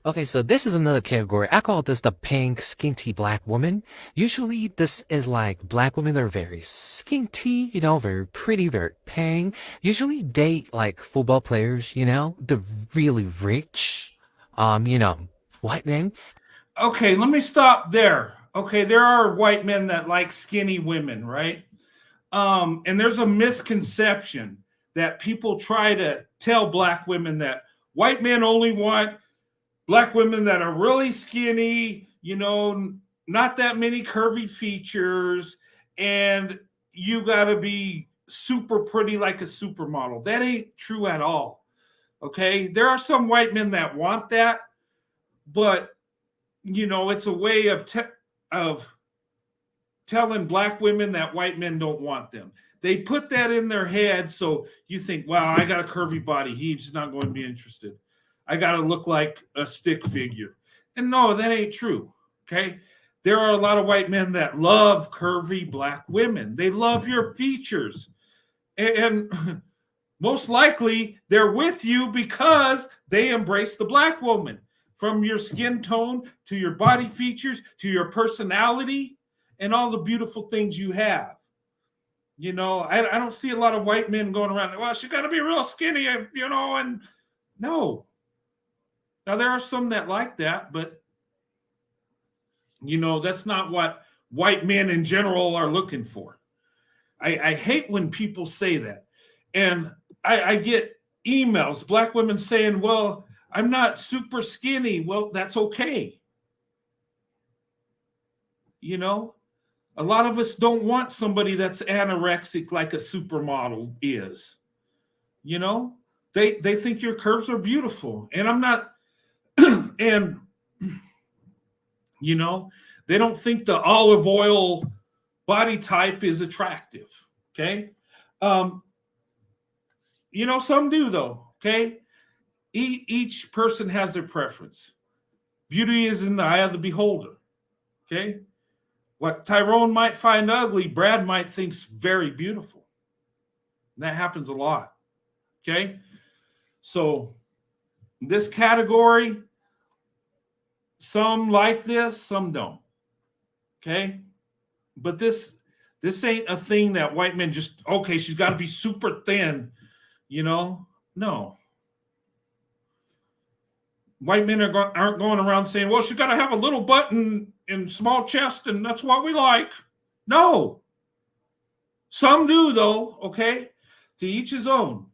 Okay, so this is another category. I call this the pink, skinty black woman. Usually this is like black women that are very skinty, very pretty, very pink. Usually date like football players, the really rich, white men. Okay, let me stop there. Okay, there are white men that like skinny women, right? And there's a misconception that people try to tell black women that white men only want black women that are really skinny, not that many curvy features, and you got to be super pretty like a supermodel. That ain't true at all. Okay, there are some white men that want that, but it's a way of telling black women that white men don't want them. They put that in their head, so you think, wow, I got a curvy body. He's not going to be interested. I got to look like a stick figure. And no, that ain't true, okay? There are a lot of white men that love curvy black women. They love your features. And most likely, they're with you because they embrace the black woman. From your skin tone to your body features to your personality and all the beautiful things you have. I don't see a lot of white men going around, well, she got to be real skinny, and no. Now, there are some that like that, but, that's not what white men in general are looking for. I hate when people say that. And I get emails, black women saying, well, I'm not super skinny. Well, that's okay. A lot of us don't want somebody that's anorexic like a supermodel is. They think your curves are beautiful. And I'm not, and, they don't think the olive oil body type is attractive. Okay. Some do though. Okay. Each person has their preference. Beauty is in the eye of the beholder. Okay. What Tyrone might find ugly, Brad might think's very beautiful. And that happens a lot. Okay. So this category, some like this, some don't. Okay. But this ain't a thing that white men just, okay, she's got to be super thin, No. White men aren't going around saying, well, she's got to have a little butt and small chest, and that's what we like. No. Some do, though, okay? To each his own.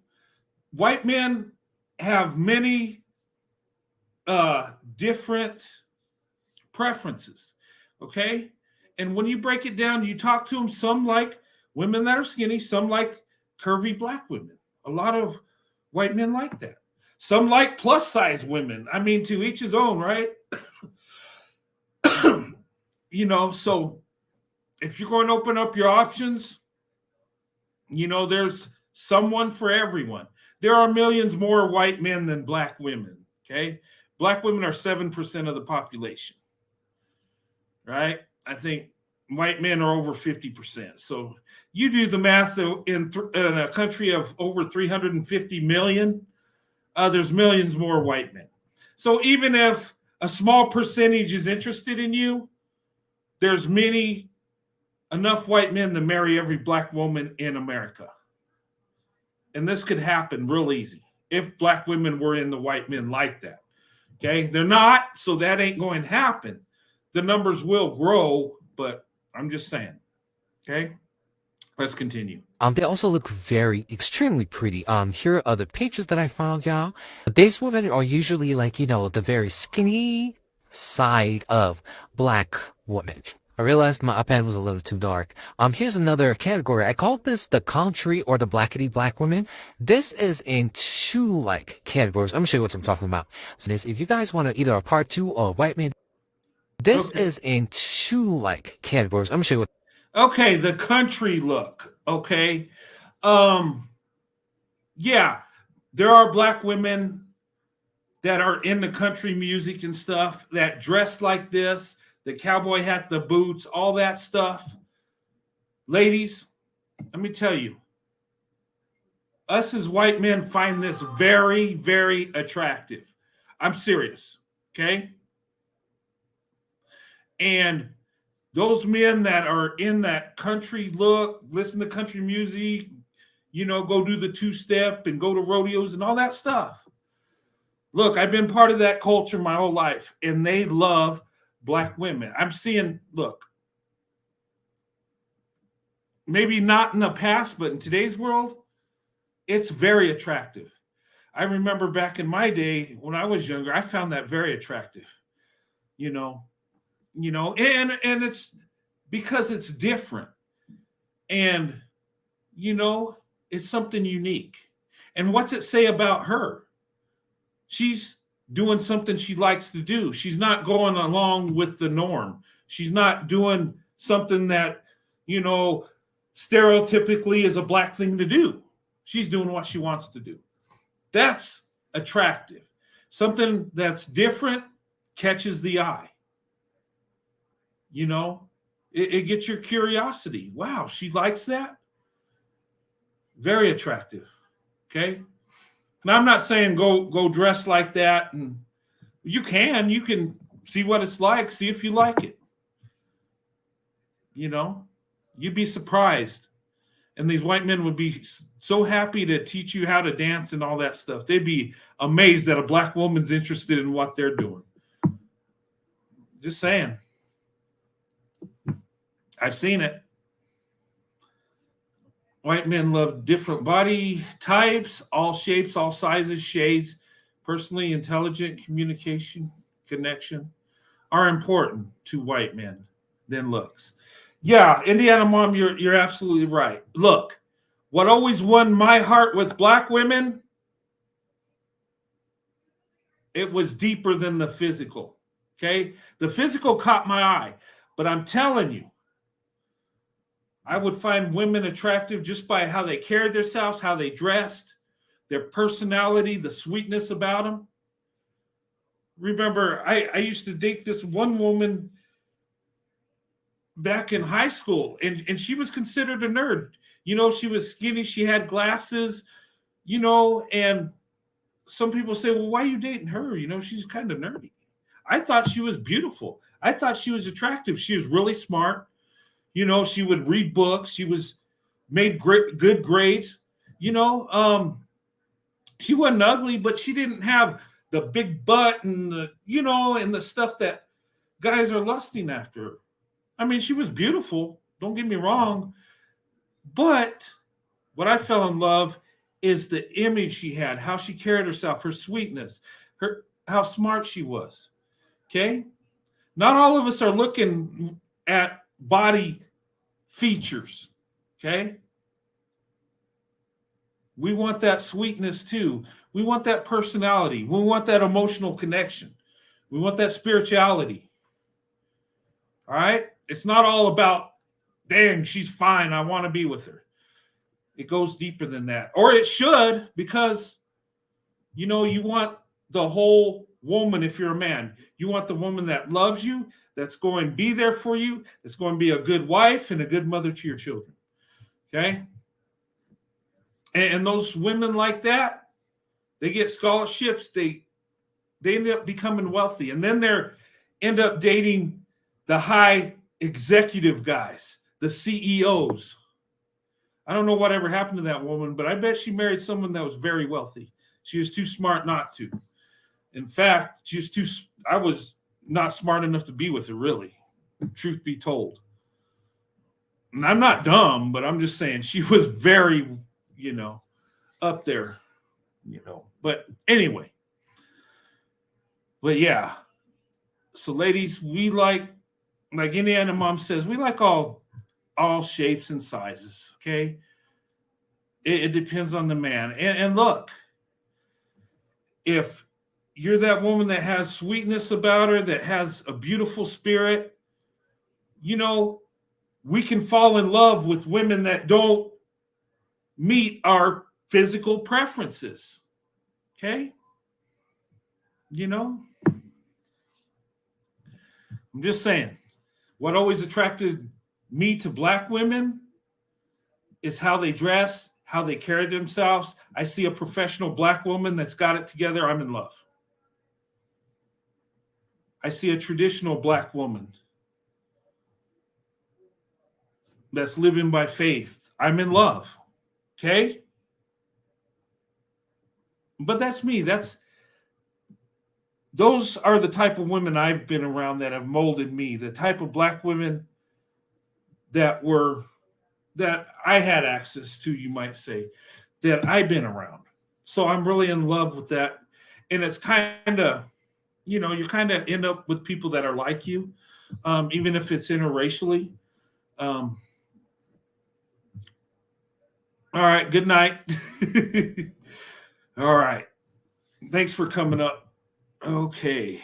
White men have many different preferences, okay? And when you break it down, you talk to them, some like women that are skinny, some like curvy black women. A lot of white men like that. Some like plus size women. I mean, to each his own, right? So if you're going to open up your options, there's someone for everyone. There are millions more white men than black women, okay? Black women are 7% of the population, right? I think white men are over 50%. So you do the math in a country of over 350 million, there's millions more white men. So even if a small percentage is interested in you, there's enough white men to marry every black woman in America. And this could happen real easy if black women were into white men like that. Okay, they're not, so that ain't going to happen. The numbers will grow, but I'm just saying. Okay, let's continue. They also look extremely pretty. Here are other pictures that I found, y'all. These women are usually like, the very skinny side of black women. I realized my pen was a little too dark. Here's another category. I call this the country or the blackity black women. This is in two categories. I'm gonna show you what I'm talking about. So this, if you guys want to either a part 2 or white man, this is in two categories. I'm gonna show you what. Okay, the country look. Okay. Yeah, there are black women that are in the country music and stuff that dress like this, the cowboy hat, the boots, all that stuff. Ladies, let me tell you, us as white men find this very, very attractive. I'm serious, okay? And those men that are in that country look, listen to country music, go do the two-step and go to rodeos and all that stuff. Look, I've been part of that culture my whole life, and they love black women. I'm seeing, look, maybe not in the past, but in today's world, it's very attractive. I remember back in my day when I was younger, I found that very attractive, and it's because it's different, and it's something unique. And what's it say about her? She's doing something she likes to do. She's not going along with the norm. She's not doing something that, stereotypically is a black thing to do. She's doing what she wants to do. That's attractive. Something that's different catches the eye. It gets your curiosity. Wow, she likes that? Very attractive. Okay? Now, I'm not saying go dress like that. And you can see what it's like, see if you like it. You'd be surprised. And these white men would be so happy to teach you how to dance and all that stuff. They'd be amazed that a black woman's interested in what they're doing. Just saying. I've seen it. White men love different body types, all shapes, all sizes, shades. Personally intelligent communication, connection are important to white men than looks. Yeah, Indiana Mom, you're absolutely right. Look, what always won my heart with black women, it was deeper than the physical, okay? The physical caught my eye, but I'm telling you, I would find women attractive just by how they carried themselves, how they dressed, their personality, the sweetness about them. Remember, I used to date this one woman back in high school, and she was considered a nerd. She was skinny, she had glasses, and some people say, well, why are you dating her? She's kind of nerdy. I thought she was beautiful. I thought she was attractive. She was really smart. She would read books. She made good grades. She wasn't ugly, but she didn't have the big butt and and the stuff that guys are lusting after. I mean, she was beautiful. Don't get me wrong. But what I fell in love is the image she had, how she carried herself, her sweetness, how smart she was. Okay? Not all of us are looking at body features. Okay? We want that sweetness too. We want that personality. We want that emotional connection. We want that spirituality. All right? It's not all about, dang, she's fine, I want to be with her. It goes deeper than that. Or it should, because, you want the whole woman if you're a man. You want the woman that loves you, that's going to be there for you, that's going to be a good wife and a good mother to your children. Okay? And those women like that, they get scholarships. They end up becoming wealthy. And then they end up dating the high executive guys, the CEOs. I don't know whatever happened to that woman, but I bet she married someone that was very wealthy. She was too smart not to. In fact, I was not smart enough to be with her, really, truth be told. And I'm not dumb, but I'm just saying she was very, up there, But anyway. But yeah. So ladies, we like Indiana Mom says, we like all shapes and sizes, okay? It depends on the man. And look, if you're that woman that has sweetness about her, that has a beautiful spirit, we can fall in love with women that don't meet our physical preferences, okay? I'm just saying, what always attracted me to black women is how they dress, how they carry themselves. I see a professional black woman that's got it together, I'm in love. I see a traditional black woman that's living by faith, I'm in love. Okay? But that's me. Those are the type of women I've been around that have molded me, the type of black women that I had access to, you might say, that I've been around. So I'm really in love with that. And it's kind of, you kind of end up with people that are like you, even if it's interracially. All right, good night. All right. Thanks for coming up. Okay.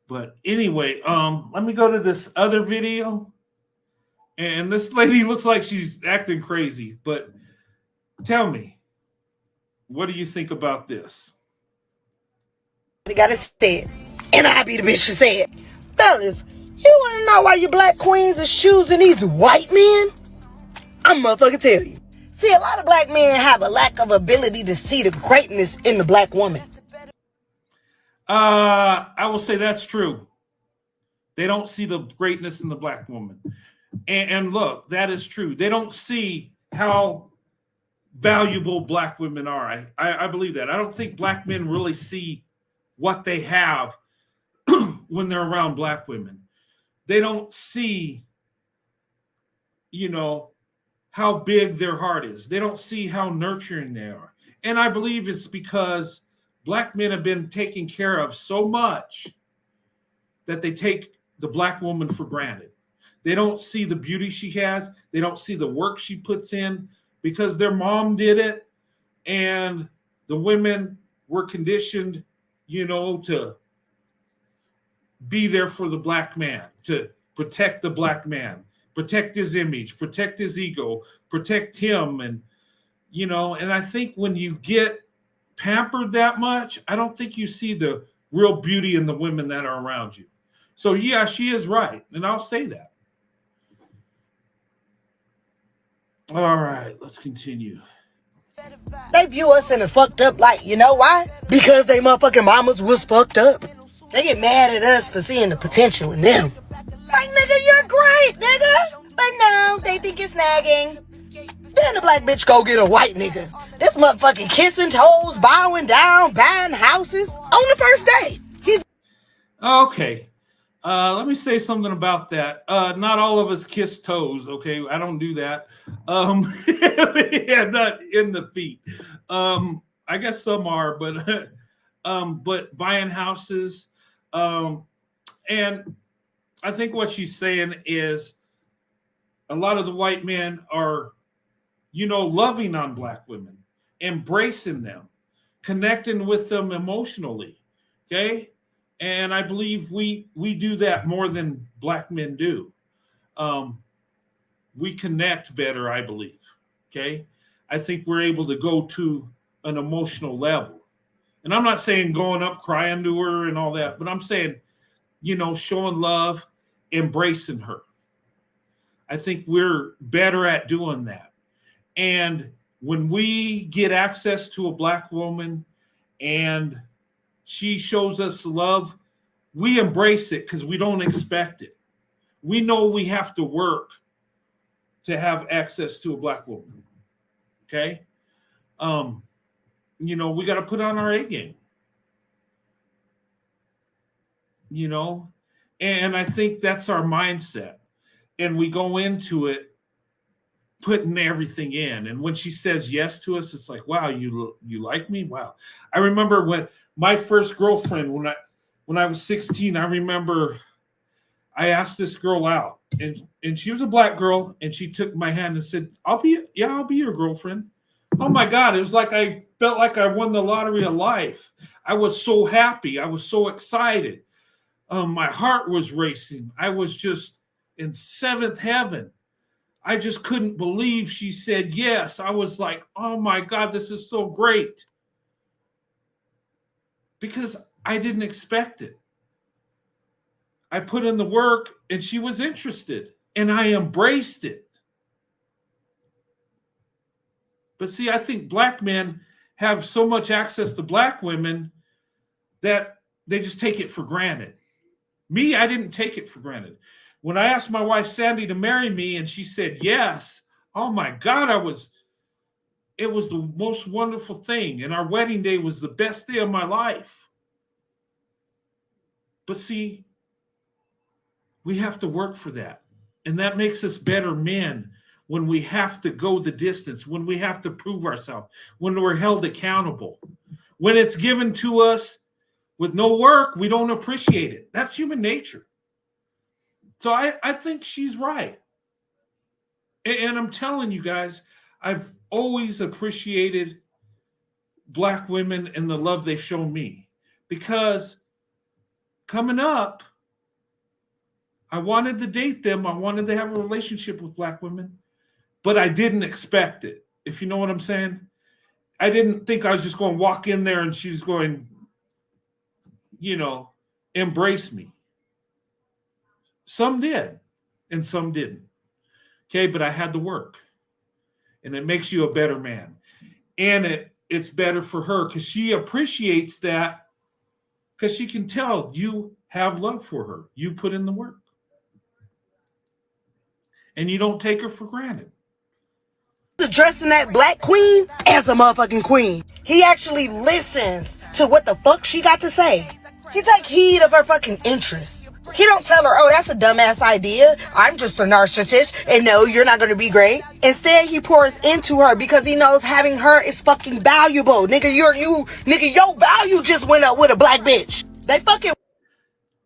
But anyway, let me go to this other video. And this lady looks like she's acting crazy. But tell me, what do you think about this? You gotta say it. And I be the bitch to say it. Fellas, you wanna know why you black queens is choosing these white men? I'm motherfucking tell you. See, a lot of black men have a lack of ability to see the greatness in the black woman. I will say that's true. They don't see the greatness in the black woman. And look, that is true. They don't see how valuable black women are. I believe that. I don't think black men really see what they have when they're around black women. They don't see, how big their heart is. They don't see how nurturing they are. And I believe it's because black men have been taken care of so much that they take the black woman for granted. They don't see the beauty she has. They don't see the work she puts in because their mom did it. And the women were conditioned, to be there for the black man, to protect the black man, protect his image, protect his ego, protect him. And, and I think when you get pampered that much, I don't think you see the real beauty in the women that are around you. So yeah, she is right. And I'll say that. All right, let's continue. They view us in a fucked up light. You know why? Because they motherfucking mamas was fucked up. They get mad at us for seeing the potential in them. Like, nigga, you're great, nigga. But no, they think it's nagging. Then the black bitch go get a white nigga. This motherfucking kissing toes, bowing down, buying houses on the first day. Okay. Let me say something about that. Not all of us kiss toes, okay? I don't do that. Yeah, not in the feet. I guess some are, but buying houses. And I think what she's saying is a lot of the white men are, loving on black women, embracing them, connecting with them emotionally, okay? And I believe we do that more than black men do. We connect better, I believe. Okay. I think we're able to go to an emotional level. And I'm not saying going up, crying to her and all that, but I'm saying, showing love, embracing her. I think we're better at doing that. And when we get access to a black woman and she shows us love, we embrace it because we don't expect it. We know we have to work to have access to a black woman. Okay? We got to put on our A game. And I think that's our mindset. And we go into it putting everything in. And when she says yes to us, it's like, wow, you like me? Wow. I remember when my first girlfriend, when I was 16, I remember I asked this girl out, and she was a black girl, and she took my hand and said, I'll be your girlfriend. Oh my God, it was like I felt like I won the lottery of life. I was so happy. I was so excited. My heart was racing. I was just in seventh heaven. I just couldn't believe she said yes. I was like, oh my God, this is so great. Because I didn't expect it. I put in the work and she was interested and I embraced it. But see, I think black men have so much access to black women that they just take it for granted. Me, I didn't take it for granted. When I asked my wife, Sandy, to marry me and she said yes, oh my God, it was the most wonderful thing. And our wedding day was the best day of my life. But see, we have to work for that. And that makes us better men when we have to go the distance, when we have to prove ourselves, when we're held accountable. When it's given to us with no work, we don't appreciate it. That's human nature. So I think she's right. And I'm telling you guys, I've always appreciated black women and the love they've shown me. Because coming up, I wanted to date them. I wanted to have a relationship with black women, but I didn't expect it, if you know what I'm saying. I didn't think I was just going to walk in there and she's going, embrace me. Some did, and some didn't. Okay, but I had to work. And it makes you a better man. And it's better for her because she appreciates that, because she can tell you have love for her. You put in the work. And you don't take her for granted. Addressing that black queen as a motherfucking queen. He actually listens to what the fuck she got to say. He take heed of her fucking interests. He don't tell her, oh, that's a dumbass idea. I'm just a narcissist, and no, you're not gonna be great. Instead, he pours into her because he knows having her is fucking valuable. Nigga, your value just went up with a black bitch. They fucking...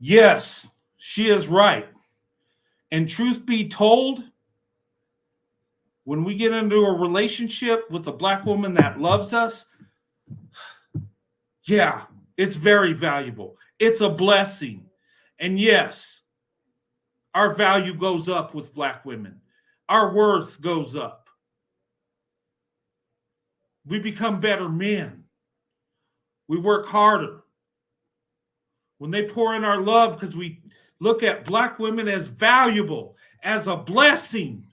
Yes, she is right. And truth be told, when we get into a relationship with a black woman that loves us, yeah, it's very valuable. It's a blessing. And yes, our value goes up with black women. Our worth goes up. We become better men. We work harder. When they pour in our love, because we look at black women as valuable, as a blessing.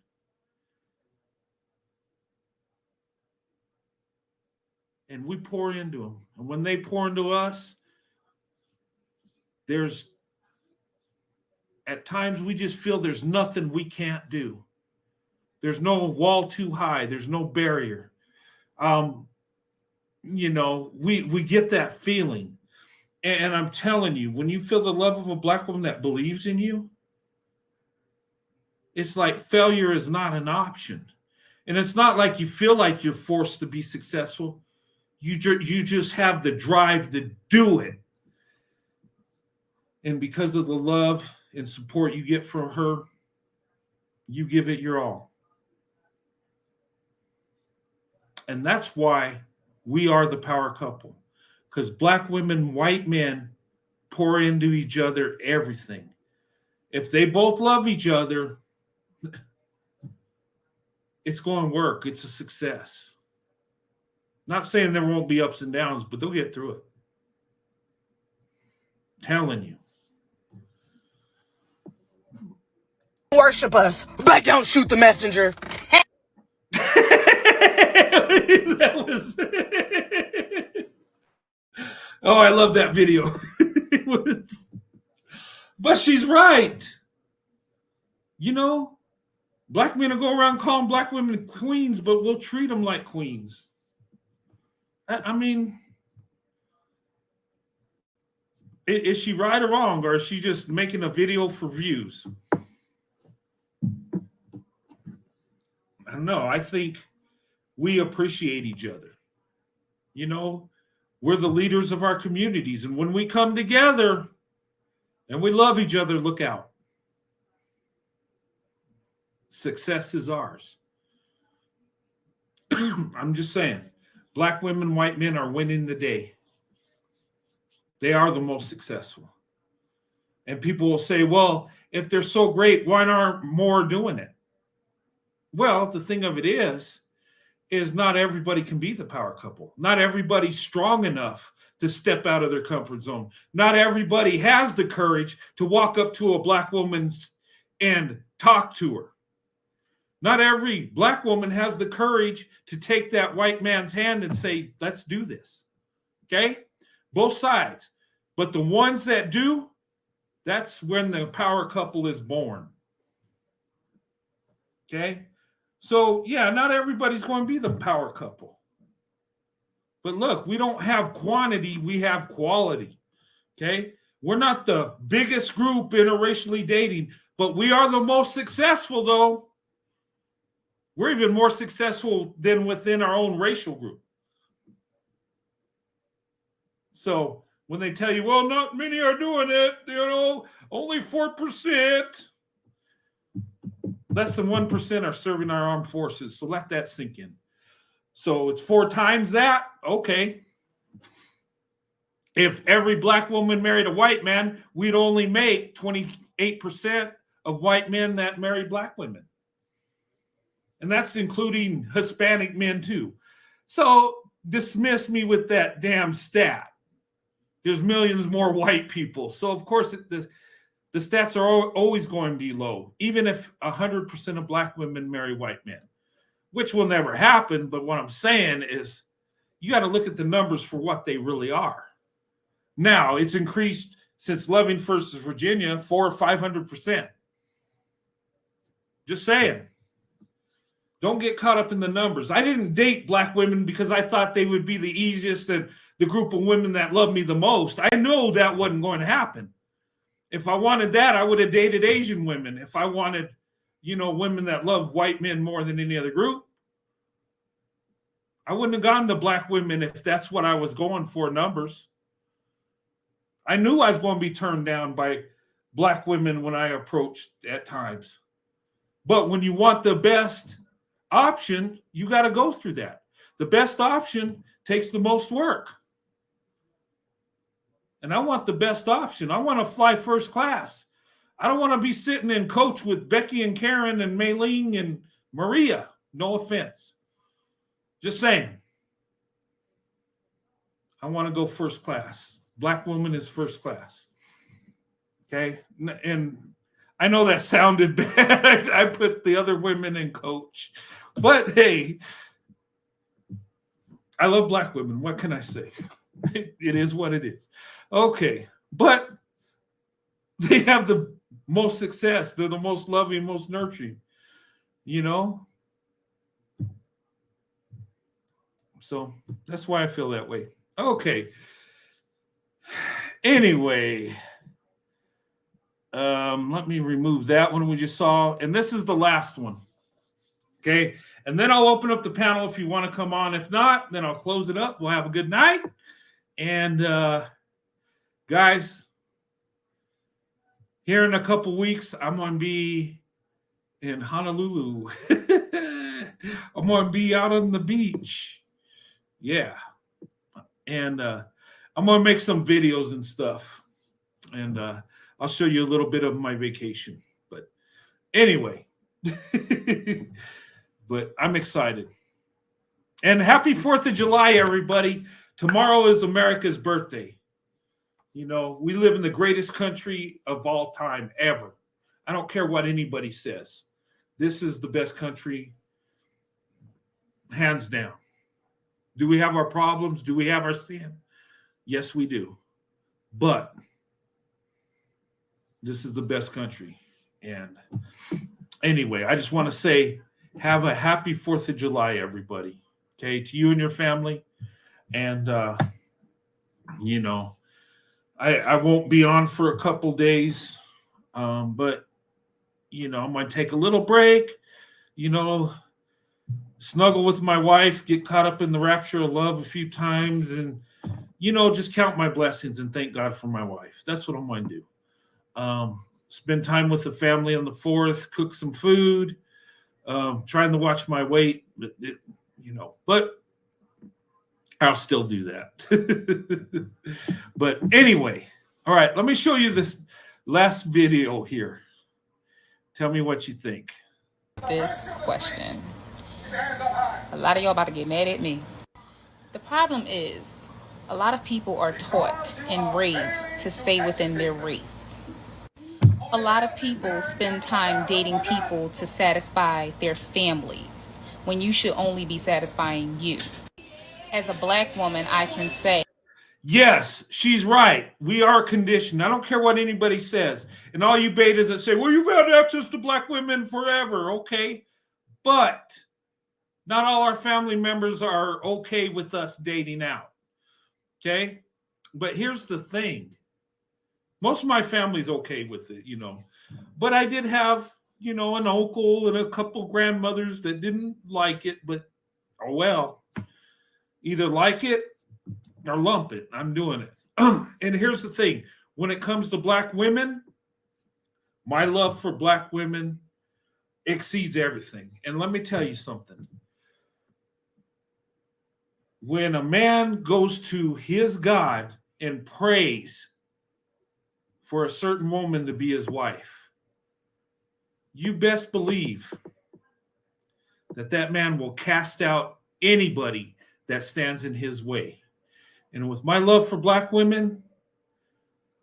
And we pour into them. And when they pour into us, at times we just feel there's nothing we can't do. There's no wall too high. There's no barrier. We get that feeling. And I'm telling you, when you feel the love of a black woman that believes in you, it's like failure is not an option. And it's not like you feel like you're forced to be successful. You just have the drive to do it. And because of the love and support you get from her, you give it your all. And that's why we are the power couple. Because black women, white men pour into each other everything. If they both love each other, it's going to work. It's a success. Not saying there won't be ups and downs, but they'll get through it. Telling you. Worship us, but don't shoot the messenger. That was... Oh, I love that video. But she's right. Black men will go around calling black women queens, but we'll treat them like queens. I mean, is she right or wrong? Or is she just making a video for views? I don't know. I think we appreciate each other. We're the leaders of our communities. And when we come together and we love each other, look out. Success is ours. I'm just saying, black women, white men are winning the day. They are the most successful. And people will say, well, if they're so great, why aren't more doing it? Well, the thing of it is not everybody can be the power couple. Not everybody's strong enough to step out of their comfort zone. Not everybody has the courage to walk up to a black woman and talk to her. Not every black woman has the courage to take that white man's hand and say, let's do this. Okay? Both sides. But the ones that do, that's when the power couple is born. Okay? So, yeah, not everybody's going to be the power couple. But look, we don't have quantity, we have quality. Okay? We're not the biggest group interracially dating, but we are the most successful, though. We're even more successful than within our own racial group. So when they tell you, well, not many are doing it, only 4%. Less than 1% are serving our armed forces. So let that sink in. So it's 4 times that. Okay. If every black woman married a white man, we'd only make 28% of white men that marry black women. And that's including Hispanic men too. So dismiss me with that damn stat. There's millions more white people. So of course the stats are always going to be low, even if 100% of black women marry white men, which will never happen. But what I'm saying is you got to look at the numbers for what they really are. Now, it's increased since Loving versus Virginia 400% or 500%. Just saying. Don't get caught up in the numbers. I didn't date black women because I thought they would be the easiest and the group of women that love me the most. I know that wasn't going to happen. If I wanted that, I would have dated Asian women. If I wanted, women that love white men more than any other group, I wouldn't have gone to black women if that's what I was going for, numbers. I knew I was going to be turned down by black women when I approached at times. But when you want the best option, you got to go through that. The best option takes the most work. And I want the best option. I want to fly first class. I don't want to be sitting in coach with Becky and Karen and Maylene and Maria. No offense. Just saying. I want to go first class. Black woman is first class. Okay? And I know that sounded bad. I put the other women in coach. But hey, I love black women. What can I say? It is what it is. Okay. But they have the most success. They're the most loving, most nurturing. So that's why I feel that way. Okay. Anyway, let me remove that one we just saw. And this is the last one. Okay. And then I'll open up the panel if you want to come on. If not, then I'll close it up. We'll have a good night. And guys, here in a couple weeks, I'm going to be in Honolulu. I'm going to be out on the beach. Yeah. And I'm going to make some videos and stuff. And I'll show you a little bit of my vacation. But anyway, but I'm excited. And happy 4th of July, everybody. Tomorrow is America's birthday. We live in the greatest country of all time, ever. I don't care what anybody says. This is the best country, hands down. Do we have our problems? Do we have our sin? Yes, we do. But this is the best country. And anyway, I just want to say, have a happy 4th of July, everybody. Okay, to you and your family. And, I won't be on for a couple days. But, I'm going to take a little break, snuggle with my wife, get caught up in the rapture of love a few times, and, just count my blessings and thank God for my wife. That's what I'm going to do. Spend time with the family on the 4th, cook some food, trying to watch my weight, but I'll still do that. But anyway, all right, let me show you this last video here. Tell me what you think. This question. A lot of y'all about to get mad at me. The problem is, a lot of people are taught and raised to stay within their race. A lot of people spend time dating people to satisfy their families, when you should only be satisfying you. As a black woman, I can say, yes, she's right. We are conditioned. I don't care what anybody says. And all you betas that say, well, you've had access to black women forever. Okay. But not all our family members are okay with us dating out. Okay. But here's the thing. Most of my family's okay with it, But I did have, an uncle and a couple grandmothers that didn't like it. But, oh well. Either like it or lump it. I'm doing it. And here's the thing. When it comes to black women, my love for black women exceeds everything. And let me tell you something. When a man goes to his God and prays for a certain woman to be his wife, you best believe that that man will cast out anybody that stands in his way. And with my love for black women,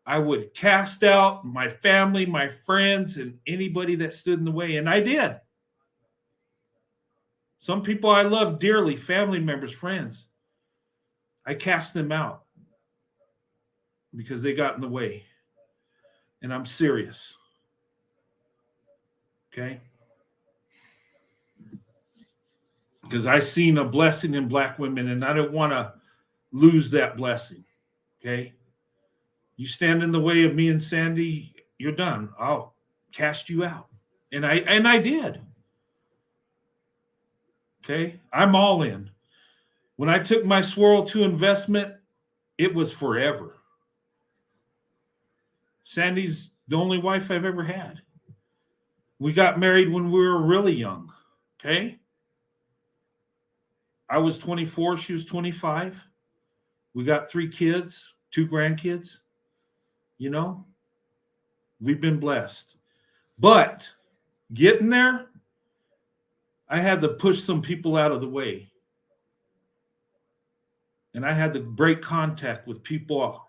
I would cast out my family, my friends, and anybody that stood in the way. And I did. Some people I love dearly, family members, friends, I cast them out because they got in the way. And I'm serious. Okay? Because I seen a blessing in black women, and I don't want to lose that blessing. Okay? You stand in the way of me and Sandy, you're done. I'll cast you out. And I did. Okay? I'm all in. When I took my Swirl 2 investment, it was forever. Sandy's the only wife I've ever had. We got married when we were really young. Okay? I was 24, she was 25. We got 3 kids, 2 grandkids. You know, we've been blessed. But getting there, I had to push some people out of the way. And I had to break contact with people,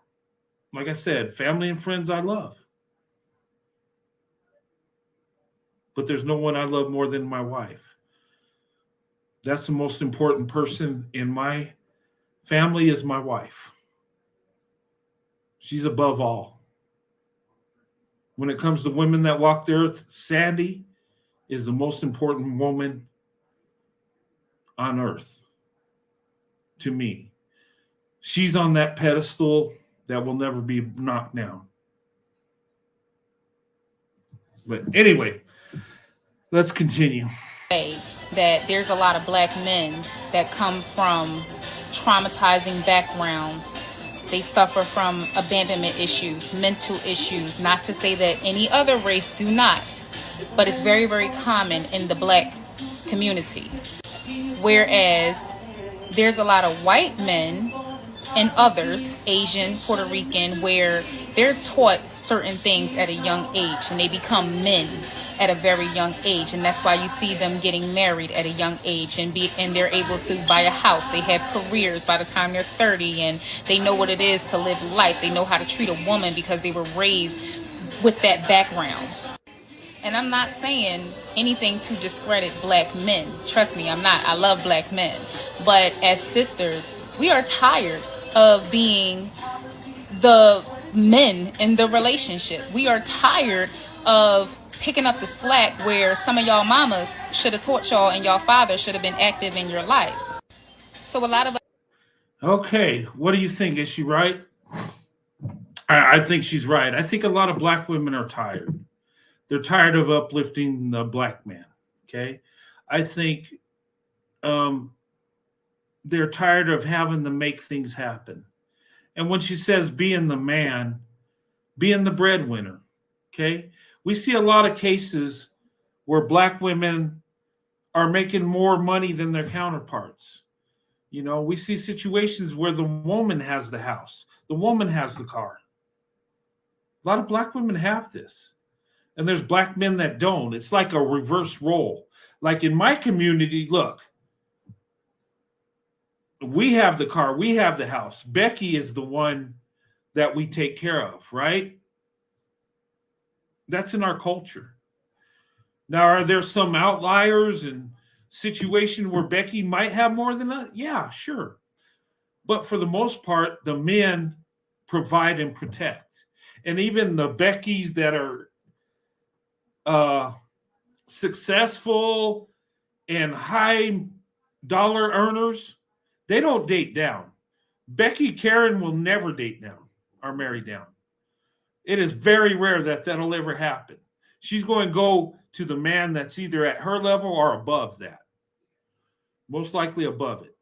like I said, family and friends I love. But there's no one I love more than my wife. That's the most important person in my family is my wife. She's above all. When it comes to women that walk the earth, Sandy is the most important woman on earth to me. She's on that pedestal that will never be knocked down. But anyway, let's continue. That there's a lot of black men that come from traumatizing backgrounds. They suffer from abandonment issues, mental issues, not to say that any other race do not, but it's very, very common in the black community. Whereas there's a lot of white men and others, Asian, Puerto Rican, where they're taught certain things at a young age and they become men at a very young age, and that's why you see them getting married at a young age and they're able to buy a house. They have careers by the time they're 30 and they know what it is to live life. They know how to treat a woman because they were raised with that background. And I'm not saying anything to discredit black men. Trust me, I'm not. I love black men. But as sisters, we are tired of being the men in the relationship. We are tired of picking up the slack where some of y'all mamas should have taught y'all and y'all father should have been active in your lives. So a lot of... Okay, what do you think? Is she right? I think she's right. I think a lot of black women are tired. They're tired of uplifting the black man. Okay, I think they're tired of having to make things happen. And when she says being the man, being the breadwinner, okay, we see a lot of cases where black women are making more money than their counterparts. You know, we see situations where the woman has the house, the woman has the car. A lot of black women have this. And there's black men that don't. It's like a reverse role. Like in my community, look, we have the car, we have the house. Becky is the one that we take care of, right? That's in our culture. Now, are there some outliers and situation where Becky might have more than us? Yeah, sure. But for the most part, the men provide and protect. And even the Beckys that are successful and high dollar earners, they don't date down. Becky Karen will never date down or marry down. It is very rare that that'll ever happen. She's going to go to the man that's either at her level or above that. Most likely above it.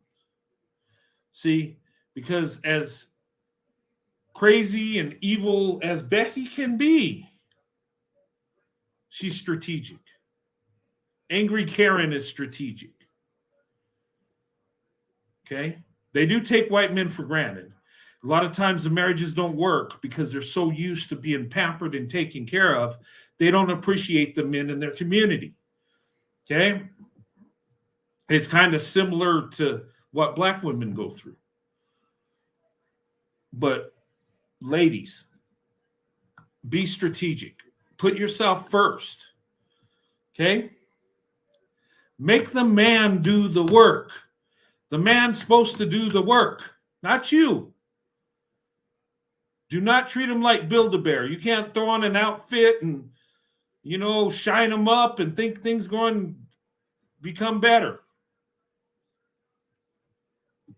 See, because as crazy and evil as Becky can be, she's strategic. Angry Karen is strategic. Okay? They do take white men for granted. A lot of times the marriages don't work because they're so used to being pampered and taken care of, they don't appreciate the men in their community. Okay? It's kind of similar to what black women go through. But ladies, be strategic. Put yourself first. Okay? Make the man do the work. The man's supposed to do the work, not you. Do not treat him like Build-A-Bear. You can't throw on an outfit and, shine him up and think things going to become better.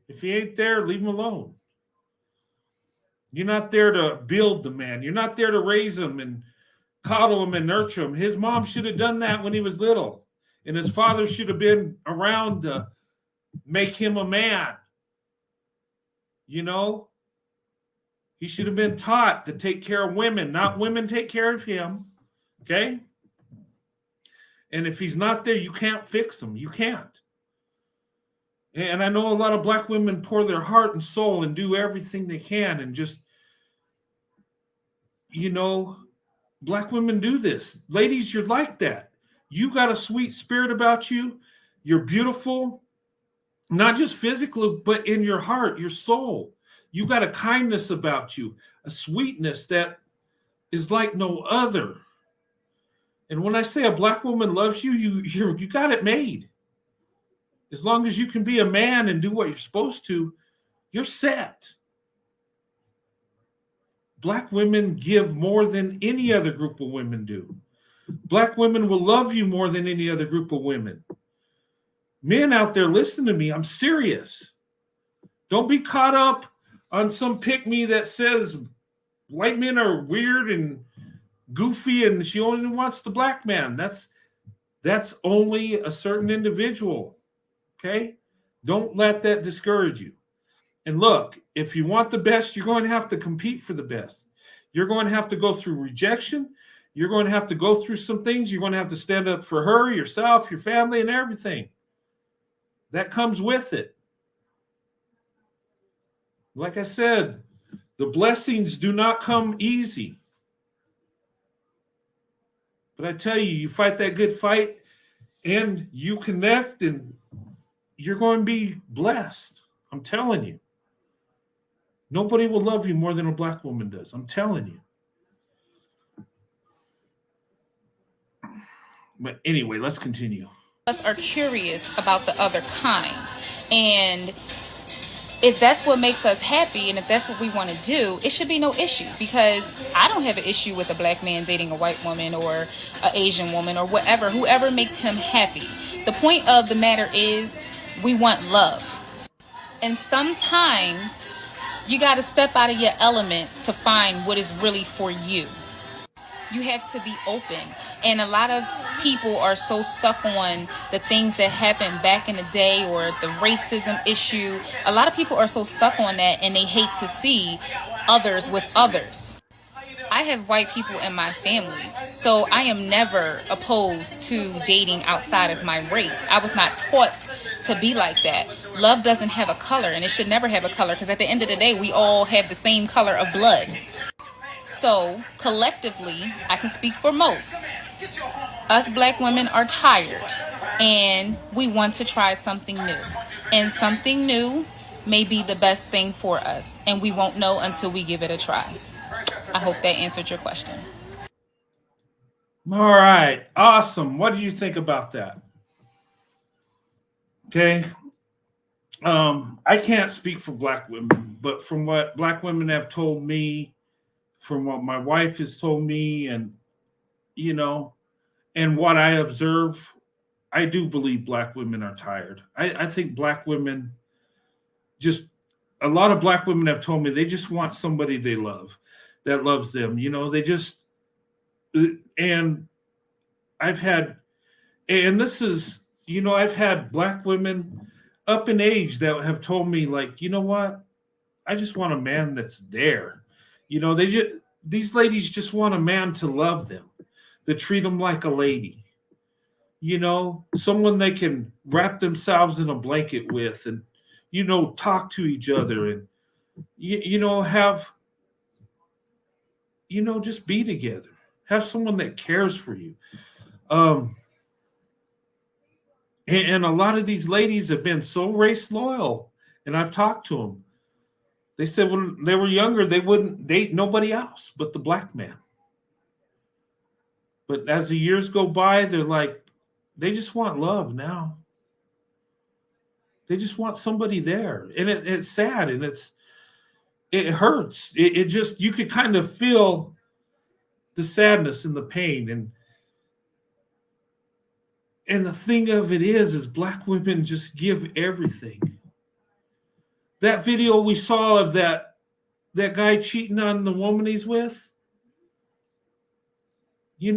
If he ain't there, leave him alone. You're not there to build the man. You're not there to raise him and coddle him and nurture him. His mom should have done that when he was little. And his father should have been around to make him a man. He should have been taught to take care of women, not women take care of him. Okay? And if he's not there, you can't fix him. You can't. And I know a lot of black women pour their heart and soul and do everything they can and just, black women do this. Ladies, you're like that. You got a sweet spirit about you. You're beautiful, not just physically, but in your heart, your soul. You got a kindness about you, a sweetness that is like no other. And when I say a black woman loves you, you got it made. As long as you can be a man and do what you're supposed to, you're set. Black women give more than any other group of women do. Black women will love you more than any other group of women. Men out there, listen to me. I'm serious. Don't be caught up on some pick-me that says white men are weird and goofy and she only wants the black man. That's only a certain individual. Okay? Don't let that discourage you. And look, if you want the best, you're going to have to compete for the best. You're going to have to go through rejection. You're going to have to go through some things. You're going to have to stand up for her, yourself, your family, and everything. That comes with it. Like I said, the blessings do not come easy. But I tell you, you fight that good fight and you connect and you're going to be blessed. I'm telling you. Nobody will love you more than a black woman does. I'm telling you. But anyway, let's continue. Us are curious about the other kind. And if that's what makes us happy and if that's what we want to do, it should be no issue, because I don't have an issue with a black man dating a white woman or an Asian woman or whatever, whoever makes him happy. The point of the matter is we want love. And sometimes you got to step out of your element to find what is really for you. You have to be open. And a lot of people are so stuck on the things that happened back in the day or the racism issue. A lot of people are so stuck on that and they hate to see others with others. I have white people in my family, so I am never opposed to dating outside of my race. I was not taught to be like that. Love doesn't have a color, and it should never have a color, because at the end of the day, we all have the same color of blood. So collectively, I can speak for most. Us black women are tired and we want to try something new. And something new may be the best thing for us. And we won't know until we give it a try. I hope that answered your question. All right. Awesome. What did you think about that? Okay. I can't speak for black women, but from what black women have told me, from what my wife has told me, and and what I observe, I do believe black women are tired. I think black women a lot of black women have told me they just want somebody they love, that loves them. They just, and I've had black women up in age that have told me, like, you know what? I just want a man that's there. These ladies just want a man to love them, to treat them like a lady, someone they can wrap themselves in a blanket with and, talk to each other. And have, just be together. Have someone that cares for you. And a lot of these ladies have been so race loyal, and I've talked to them. They said when they were younger, they wouldn't date nobody else but the black man. But as the years go by, they're like, they just want love now. They just want somebody there. And it's sad, and it hurts. It just, you could kind of feel the sadness and the pain. And the thing of it is black women just give everything. That video we saw of that guy cheating on the woman he's with, he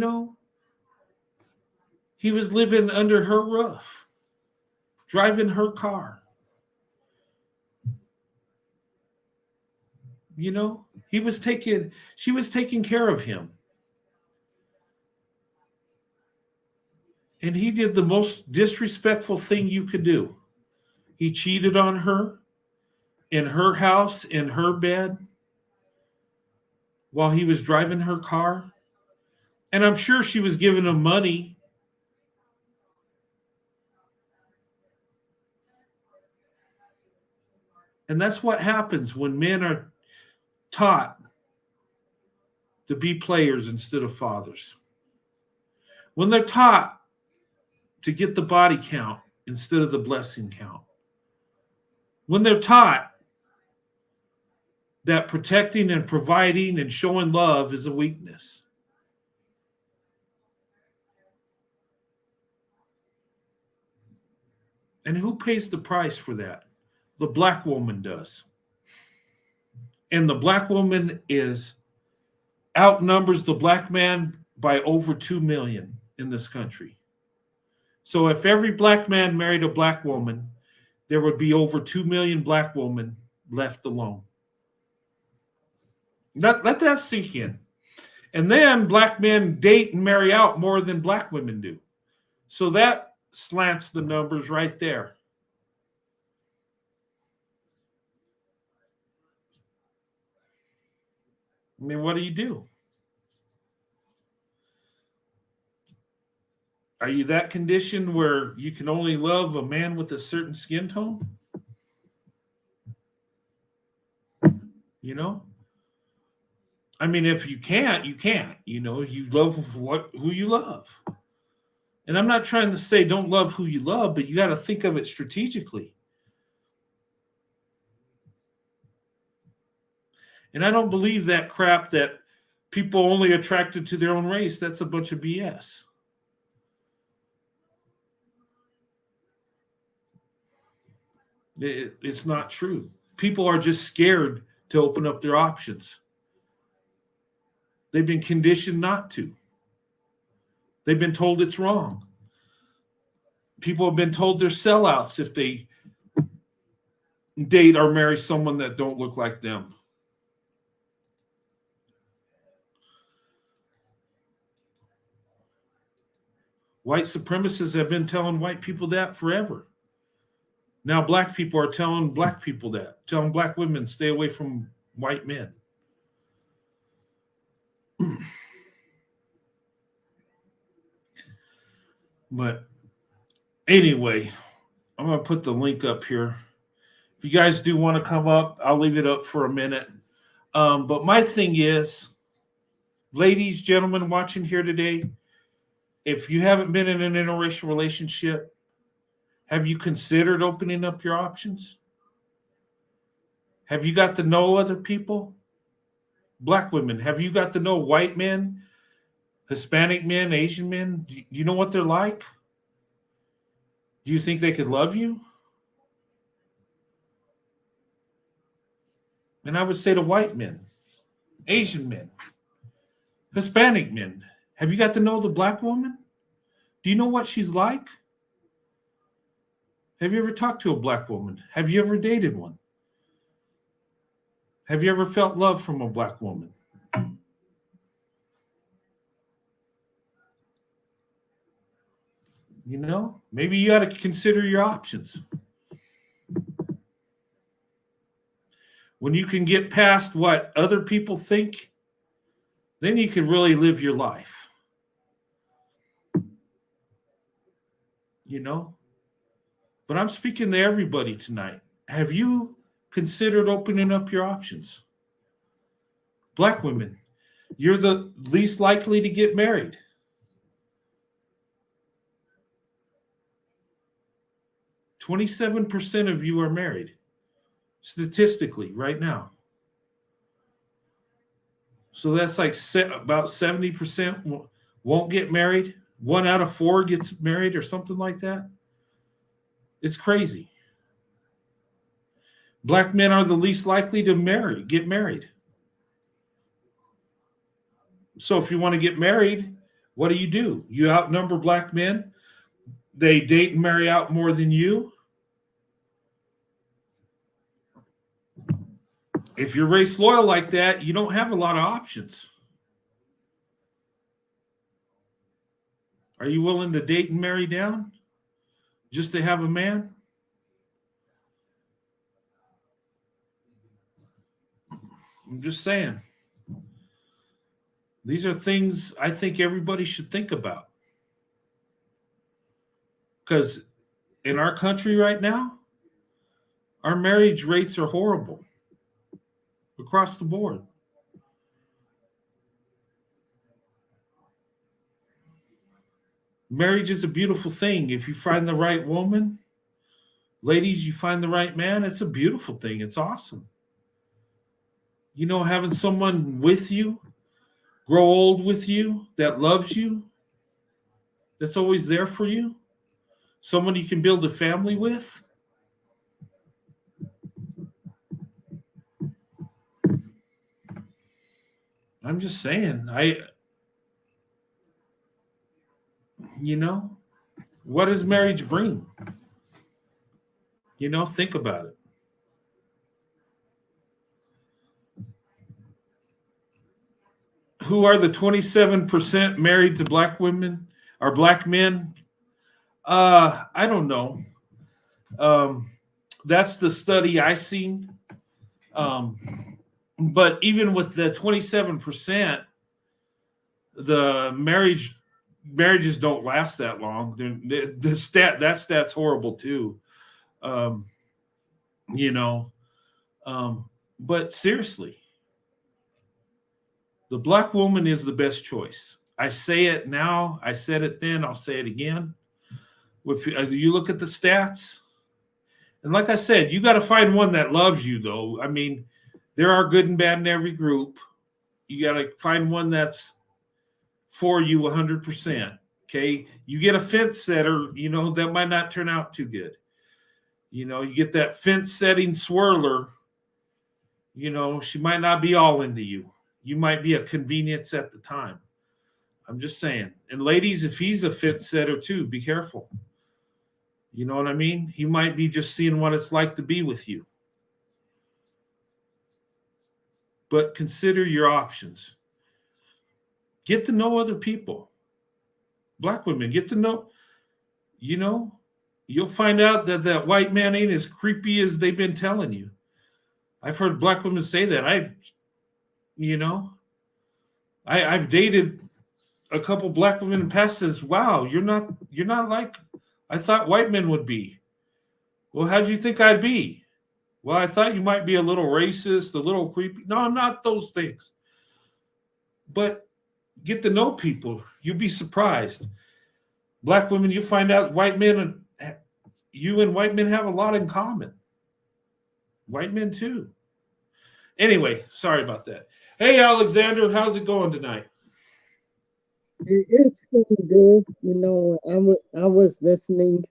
was living under her roof, driving her car. She was taking care of him. And he did the most disrespectful thing you could do. He cheated on her in her house, in her bed, while he was driving her car. And I'm sure she was giving him money. And that's what happens when men are taught to be players instead of fathers. When they're taught to get the body count instead of the blessing count. When they're taught that protecting and providing and showing love is a weakness. And who pays the price for that? The black woman does. And the black woman outnumbers the black man by over 2 million in this country. So if every black man married a black woman, there would be over 2 million black women left alone. Let that sink in. And then black men date and marry out more than black women do. So that slants the numbers right there. I mean, what do? Are you that conditioned where you can only love a man with a certain skin tone? I mean, if you can't, you can't. You love who you love. And I'm not trying to say don't love who you love, but you got to think of it strategically. And I don't believe that crap that people only attracted to their own race. That's a bunch of BS. It's not true. People are just scared to open up their options. They've been conditioned not to. They've been told it's wrong. People have been told they're sellouts if they date or marry someone that don't look like them. White supremacists have been telling white people that forever. Now black people are telling black people that, telling black women stay away from white men. But anyway, I'm going to put the link up here. If you guys do want to come up, I'll leave it up for a minute. But my thing is, ladies, gentlemen watching here today, if you haven't been in an interracial relationship, have you considered opening up your options? Have you got to know other people? Black women, have you got to know white men, Hispanic men, Asian men? Do you know what they're like? Do you think they could love you? And I would say to white men, Asian men, Hispanic men, have you got to know the black woman? Do you know what she's like? Have you ever talked to a black woman? Have you ever dated one? Have you ever felt love from a black woman? Maybe you ought to consider your options. when you can get past what other people think, then you can really live your life. You know? But I'm speaking to everybody tonight. Have you considered opening up your options? Black women, you're the least likely to get married. %27 of you are married, statistically, right now. So that's like about 70% won't get married. 1 out of 4 gets married or something like that. It's crazy. Black men are the least likely to get married. So if you want to get married, what do? You outnumber black men. They date and marry out more than you. If you're race loyal like that, you don't have a lot of options. Are you willing to date and marry down just to have a man? I'm just saying. These are things I think everybody should think about. Because in our country right now, our marriage rates are horrible across the board. Marriage is a beautiful thing. If you find the right woman, ladies, you find the right man, it's a beautiful thing. It's awesome. You know, having someone with you, grow old with you, that loves you, that's always there for you, someone you can build a family with. I'm just saying, what does marriage bring? Think about it. Who are the 27% married to black women or black men? I don't know. That's the study I seen. But even with the 27%, the marriages don't last that long. That stat's horrible too. But seriously, the black woman is the best choice. I say it now. I said it then. I'll say it again. If you look at the stats, and like I said, you got to find one that loves you, though. I mean, there are good and bad in every group. You got to find one that's for you 100%. Okay. You get a fence setter, that might not turn out too good. You get that fence setting swirler, she might not be all into you. You might be a convenience at the time. I'm just saying. And ladies, if he's a fence setter too, be careful. You know what I mean? He might be just seeing what it's like to be with you. But consider your options. Get to know other people. Black women, get to know, you'll find out that that white man ain't as creepy as they've been telling you. I've heard black women say that. I've dated a couple black women in the past. Says, wow, you're not like I thought white men would be. Well, how'd you think I'd be? Well, I thought you might be a little racist, a little creepy. No, I'm not those things. But get to know people. You'll be surprised. Black women, you find out you and white men have a lot in common. White men too. Anyway, sorry about that. Hey, Alexander, how's it going tonight? It's going good. I was listening,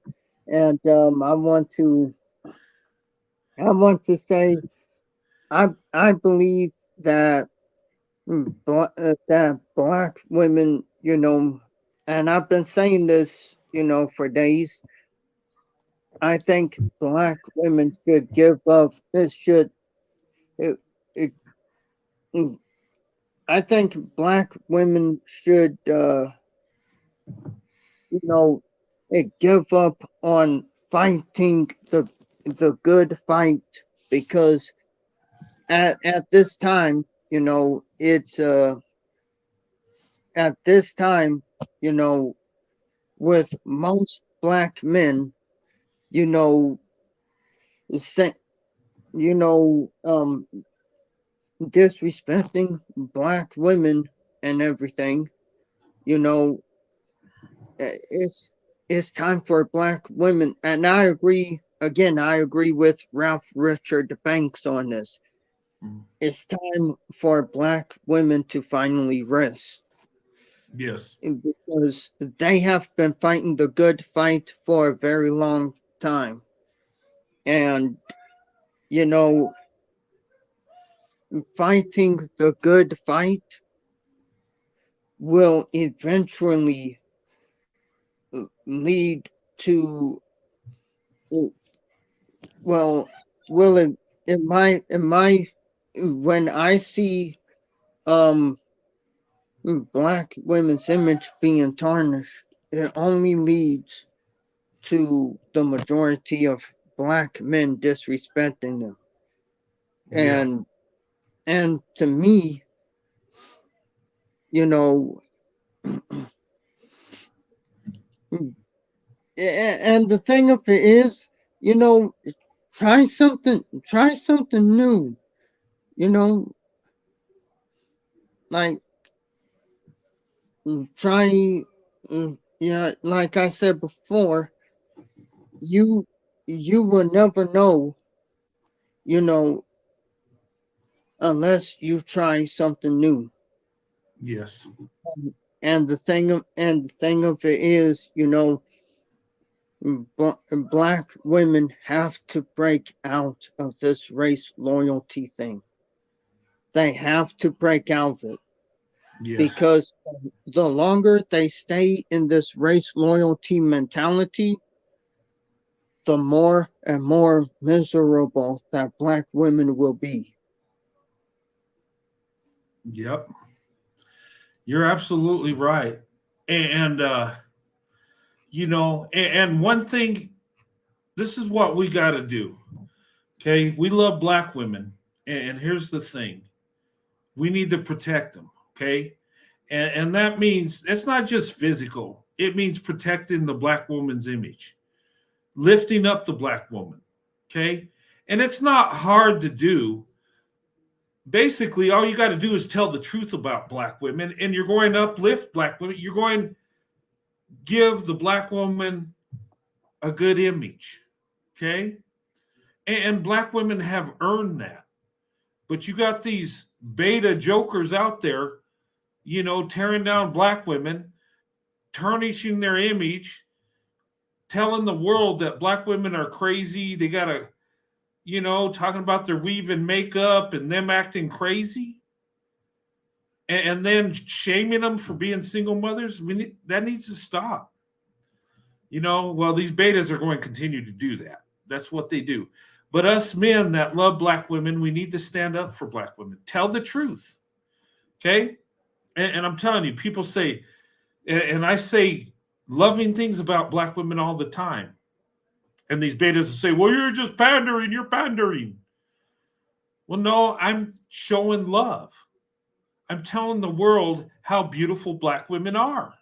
and I want to say, I believe that that black women, and I've been saying this, for days. I think black women should give up. I think black women should, give up on fighting the good fight, because at this time, it's at this time, with most black men, you know, say, disrespecting black women and everything, you know, it's time for black women, and I agree. Again, I agree with Ralph Richard Banks on this. It's time for black women to finally rest. Yes. Because they have been fighting the good fight for a very long time. And, fighting the good fight will eventually lead to, well, when I see black women's image being tarnished, it only leads to the majority of black men disrespecting them. Yeah. And to me, and the thing of it is, try something new, like try, like I said before, you will never know, unless you try something new. Yes. And the thing of it is, black women have to break out of this race loyalty thing. They have to break out of it. Yes. Because the longer they stay in this race loyalty mentality, the more and more miserable that black women will be. Yep. You're absolutely right. And and one thing, this is what we got to do. Okay? We love black women. And here's the thing. We need to protect them, okay? And that means it's not just physical. It means protecting the black woman's image, lifting up the black woman, okay? And it's not hard to do. Basically, all you got to do is tell the truth about black women, and you're going to uplift black women. You're going to give the black woman a good image, okay? And black women have earned that. But you got these beta jokers out there, tearing down black women, tarnishing their image, telling the world that black women are crazy. They got to, talking about their weave and makeup and them acting crazy. And then shaming them for being single mothers. That needs to stop. Well, these betas are going to continue to do that. That's what they do. But us men that love black women, we need to stand up for black women. Tell the truth. Okay? And I'm telling you, people say, and I say loving things about black women all the time. And these betas will say, well, you're just pandering. You're pandering. Well, no, I'm showing love. I'm telling the world how beautiful black women are.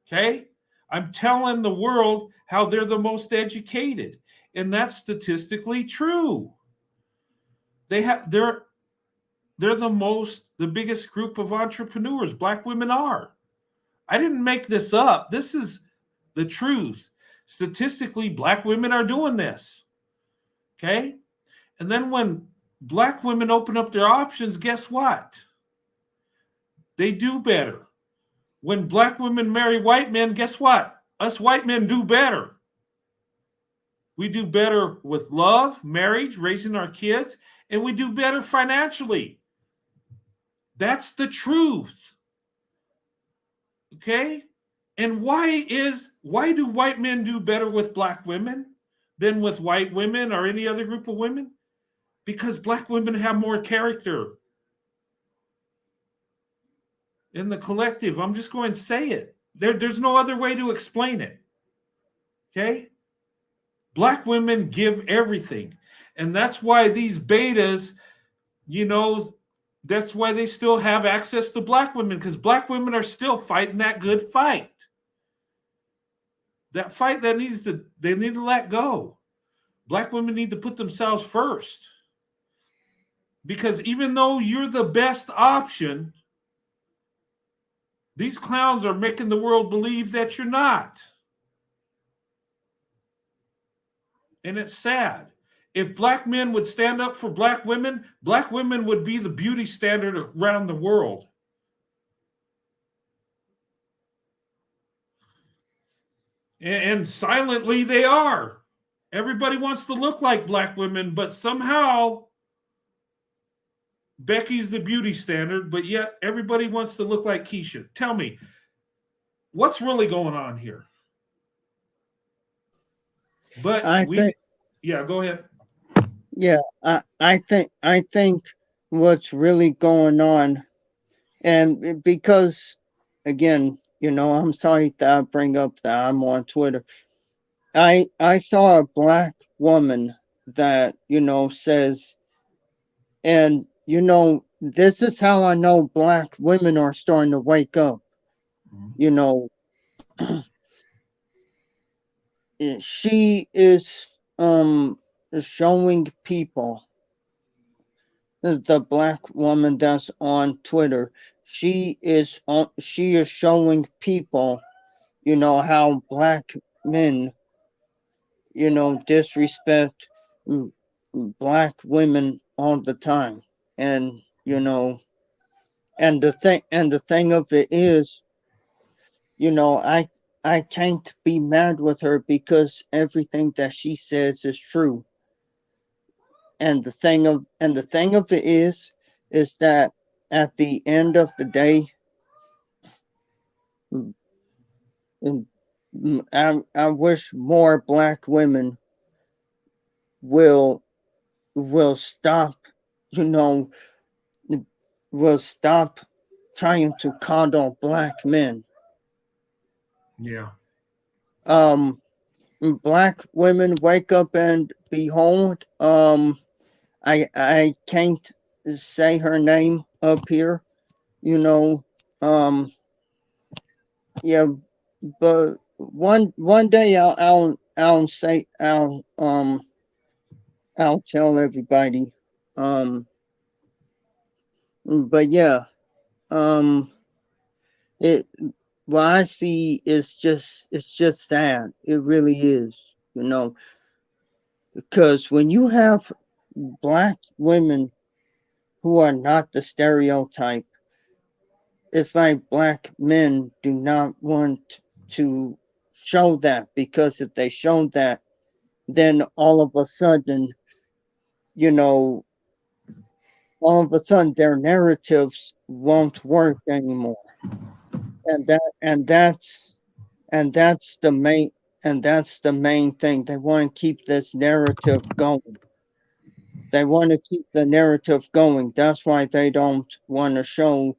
Okay? I'm telling the world how they're the most educated. And that's statistically true. They're the biggest group of entrepreneurs. Black women are. I didn't make this up. This is the truth. Statistically, black women are doing this. Okay? And then when black women open up their options, guess what? They do better. When black women marry white men, guess what? Us white men do better. We do better with love, marriage, raising our kids, and we do better financially. That's the truth. Okay? And why do white men do better with black women than with white women or any other group of women? Because black women have more character. In the collective, I'm just going to say it. There's no other way to explain it. Okay? Black women give everything. And that's why these betas, you know, that's why they still have access to black women, because black women are still fighting that good fight. That fight that they need to let go. Black women need to put themselves first. Because even though you're the best option, these clowns are making the world believe that you're not. And it's sad. If black men would stand up for black women would be the beauty standard around the world. And silently they are. Everybody wants to look like black women, but somehow Becky's the beauty standard, but yet everybody wants to look like Keisha. Tell me, what's really going on here? But yeah, go ahead. Yeah, I think what's really going on, and because again, I'm sorry that I bring up that I'm on Twitter. I saw a black woman that says, and this is how I know black women are starting to wake up. She is showing people, the black woman that's on Twitter, she is showing people, how black men, disrespect black women all the time. And the thing of it is, I can't be mad with her because everything that she says is true. And the thing of it is that at the end of the day, I wish more black women will stop, will stop trying to coddle black men. Yeah. Black women wake up and behold, I can't say her name up here, yeah, but one day I'll tell everybody, but yeah, it what I see is it's just sad. It really is, because when you have black women who are not the stereotype, it's like black men do not want to show that, because if they show that, then all of a sudden their narratives won't work anymore. And that's the main thing. They want to keep this narrative going. They want to keep the narrative going. That's why they don't want to show,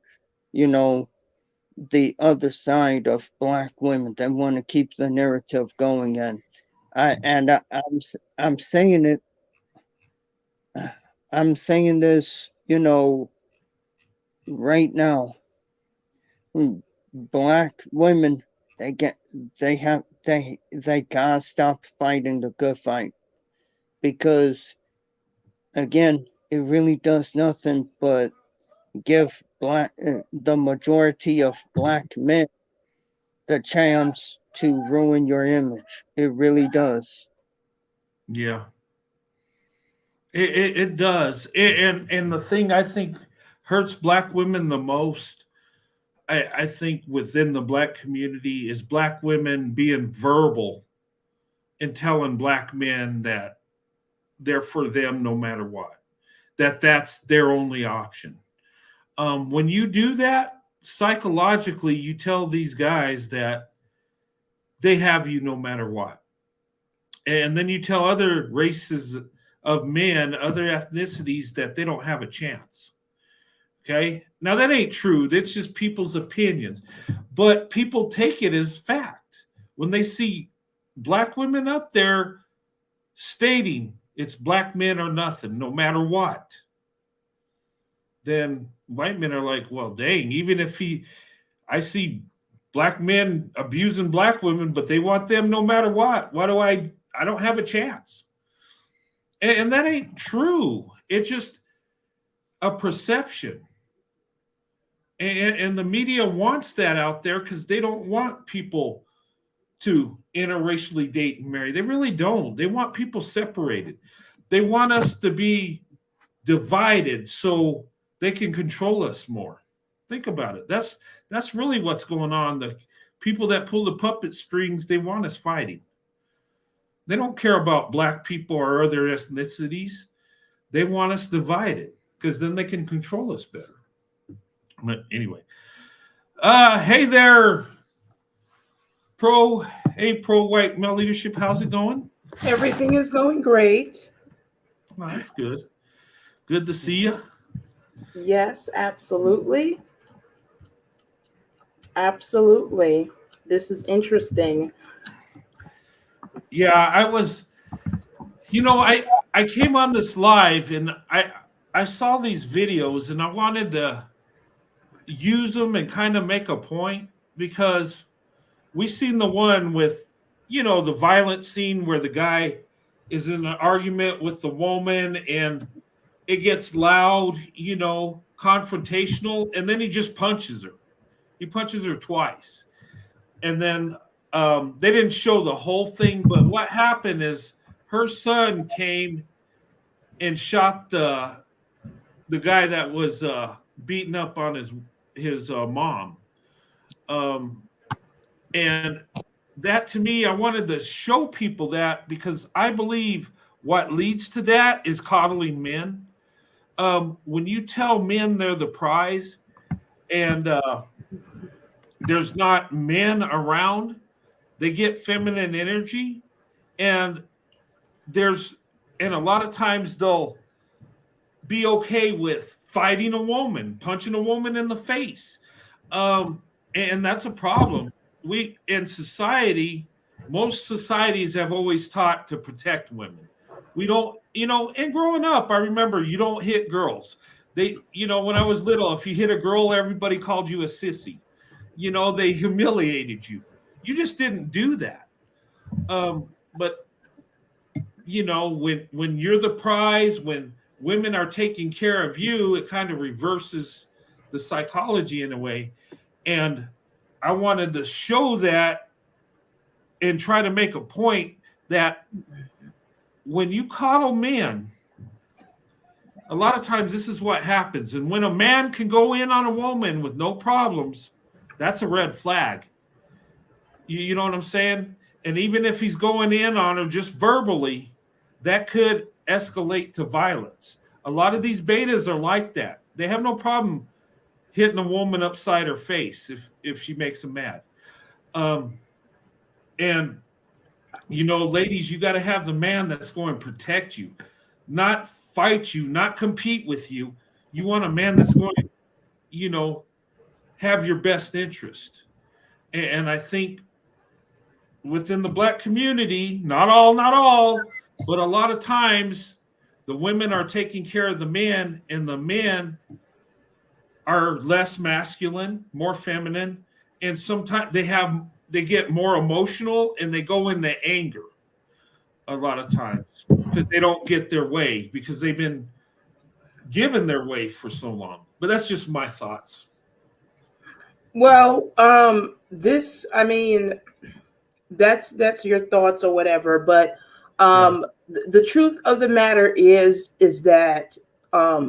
the other side of black women. They want to keep the narrative going. And I'm saying it. I'm saying this, right now. Black women, they gotta stop fighting the good fight, because again, it really does nothing but give the majority of black men the chance to ruin your image. It really does. Yeah. It does. And the thing I think hurts black women the most, I think within the black community, is black women being verbal and telling black men that they're for them no matter what, that's their only option. When you do that, psychologically, you tell these guys that they have you no matter what. And then you tell other races of men, other ethnicities, that they don't have a chance. Okay? Now, that ain't true. That's just people's opinions. But people take it as fact. When they see black women up there stating it's black men or nothing, no matter what. then white men are like, well, dang, even if I see black men abusing black women, but they want them no matter what. Why do I don't have a chance? And that ain't true. It's just a perception. And the media wants that out there because they don't want people to interracially date and marry. They really don't. They want people separated. They want us to be divided so they can control us more. Think about it. That's really what's going on. The people that pull the puppet strings, they want us fighting. They don't care about black people or other ethnicities. They want us divided because then they can control us better. But anyway, hey there, pro white male leadership. How's it going? Everything is going great. Well, that's good. Good to see you. Yes, absolutely. Absolutely. This is interesting. Yeah, I was, I came on this live and I saw these videos and I wanted to use them and kind of make a point because we seen the one with, the violent scene where the guy is in an argument with the woman and it gets loud, confrontational, and then he just punches her. He punches her twice. And then they didn't show the whole thing, but what happened is her son came and shot the guy that was beating up on his mom. And that, to me, I wanted to show people that because I believe what leads to that is coddling men. When you tell men they're the prize and there's not men around, they get feminine energy, and a lot of times they'll be okay with fighting a woman, punching a woman in the face. And that's a problem. We, in society, most societies have always taught to protect women. We don't, and growing up, I remember you don't hit girls. They, when I was little, if you hit a girl, everybody called you a sissy. They humiliated you. You just didn't do that. But, when you're the prize, when women are taking care of you, it kind of reverses the psychology in a way. And I wanted to show that and try to make a point that when you coddle men, a lot of times this is what happens. And when a man can go in on a woman with no problems, that's a red flag. You know what I'm saying? And even if he's going in on her just verbally, that could escalate to violence. A lot of these betas are like that. They have no problem hitting a woman upside her face if she makes them mad. And, ladies, you got to have the man that's going to protect you, not fight you, not compete with you. You want a man that's going to, have your best interest. And I think within the black community, not all, but a lot of times the women are taking care of the men and the men are less masculine, more feminine. And sometimes they get more emotional and they go into anger a lot of times because they don't get their way because they've been given their way for so long. But that's just my thoughts. Well, that's your thoughts or whatever. But the truth of the matter is that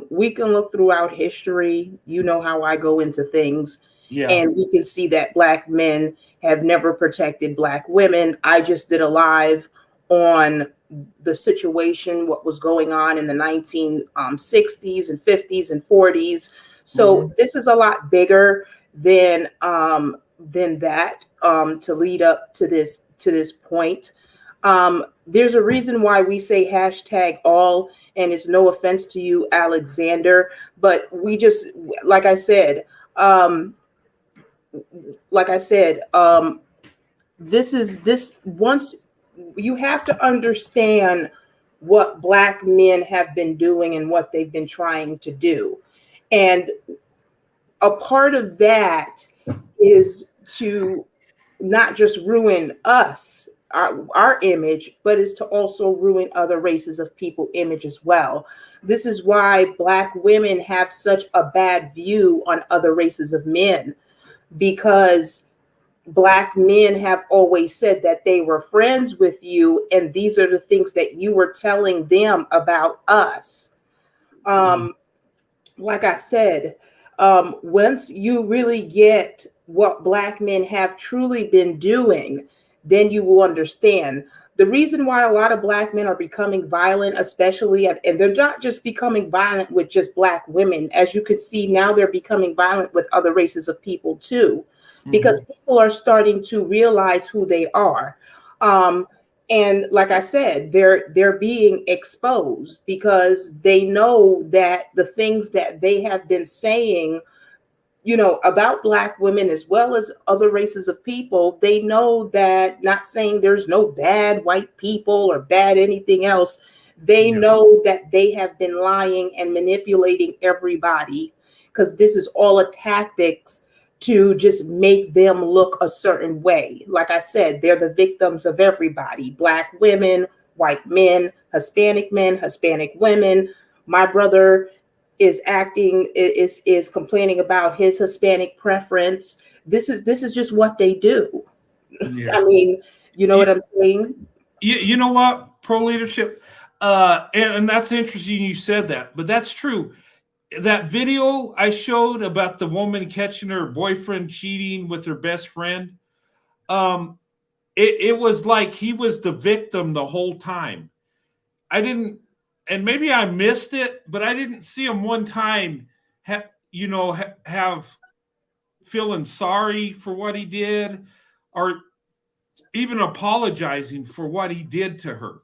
we can look throughout history. You know how I go into things. Yeah. And we can see that black men have never protected black women. I just did a live on the situation, what was going on in the 1960s and 50s and 40s. So this is a lot bigger than that to lead up to this point. There's a reason why we say hashtag all, and it's no offense to you, Alexander, but we just, like I said, this once you have to understand what black men have been doing and what they've been trying to do. And a part of that is to not just ruin us, our image, but is to also ruin other races of people image as well. This is why Black women have such a bad view on other races of men, because Black men have always said that they were friends with you, and these are the things that you were telling them about us. Like I said, once you really get what Black men have truly been doing, then you will understand. The reason why a lot of Black men are becoming violent, especially, and they're not just becoming violent with just Black women. As you could see now, they're becoming violent with other races of people too, because people are starting to realize who they are. And like I said, they're being exposed because they know that the things that they have been saying, you know, about Black women as well as other races of people, they know that, not saying there's no bad white people or bad anything else, they know that they have been lying and manipulating everybody, because this is all a tactics to just make them look a certain way. Like I said, they're the victims of everybody: Black women, white men, Hispanic women. My brother is complaining about his Hispanic preference. This is just what they do. I mean, you know what I'm saying? You know what, pro leadership, and that's interesting you said that, but that's true. That video I showed about the woman catching her boyfriend cheating with her best friend, it was like he was the victim the whole time. And maybe I missed it, but I didn't see him one time have feeling sorry for what he did, or even apologizing for what he did to her.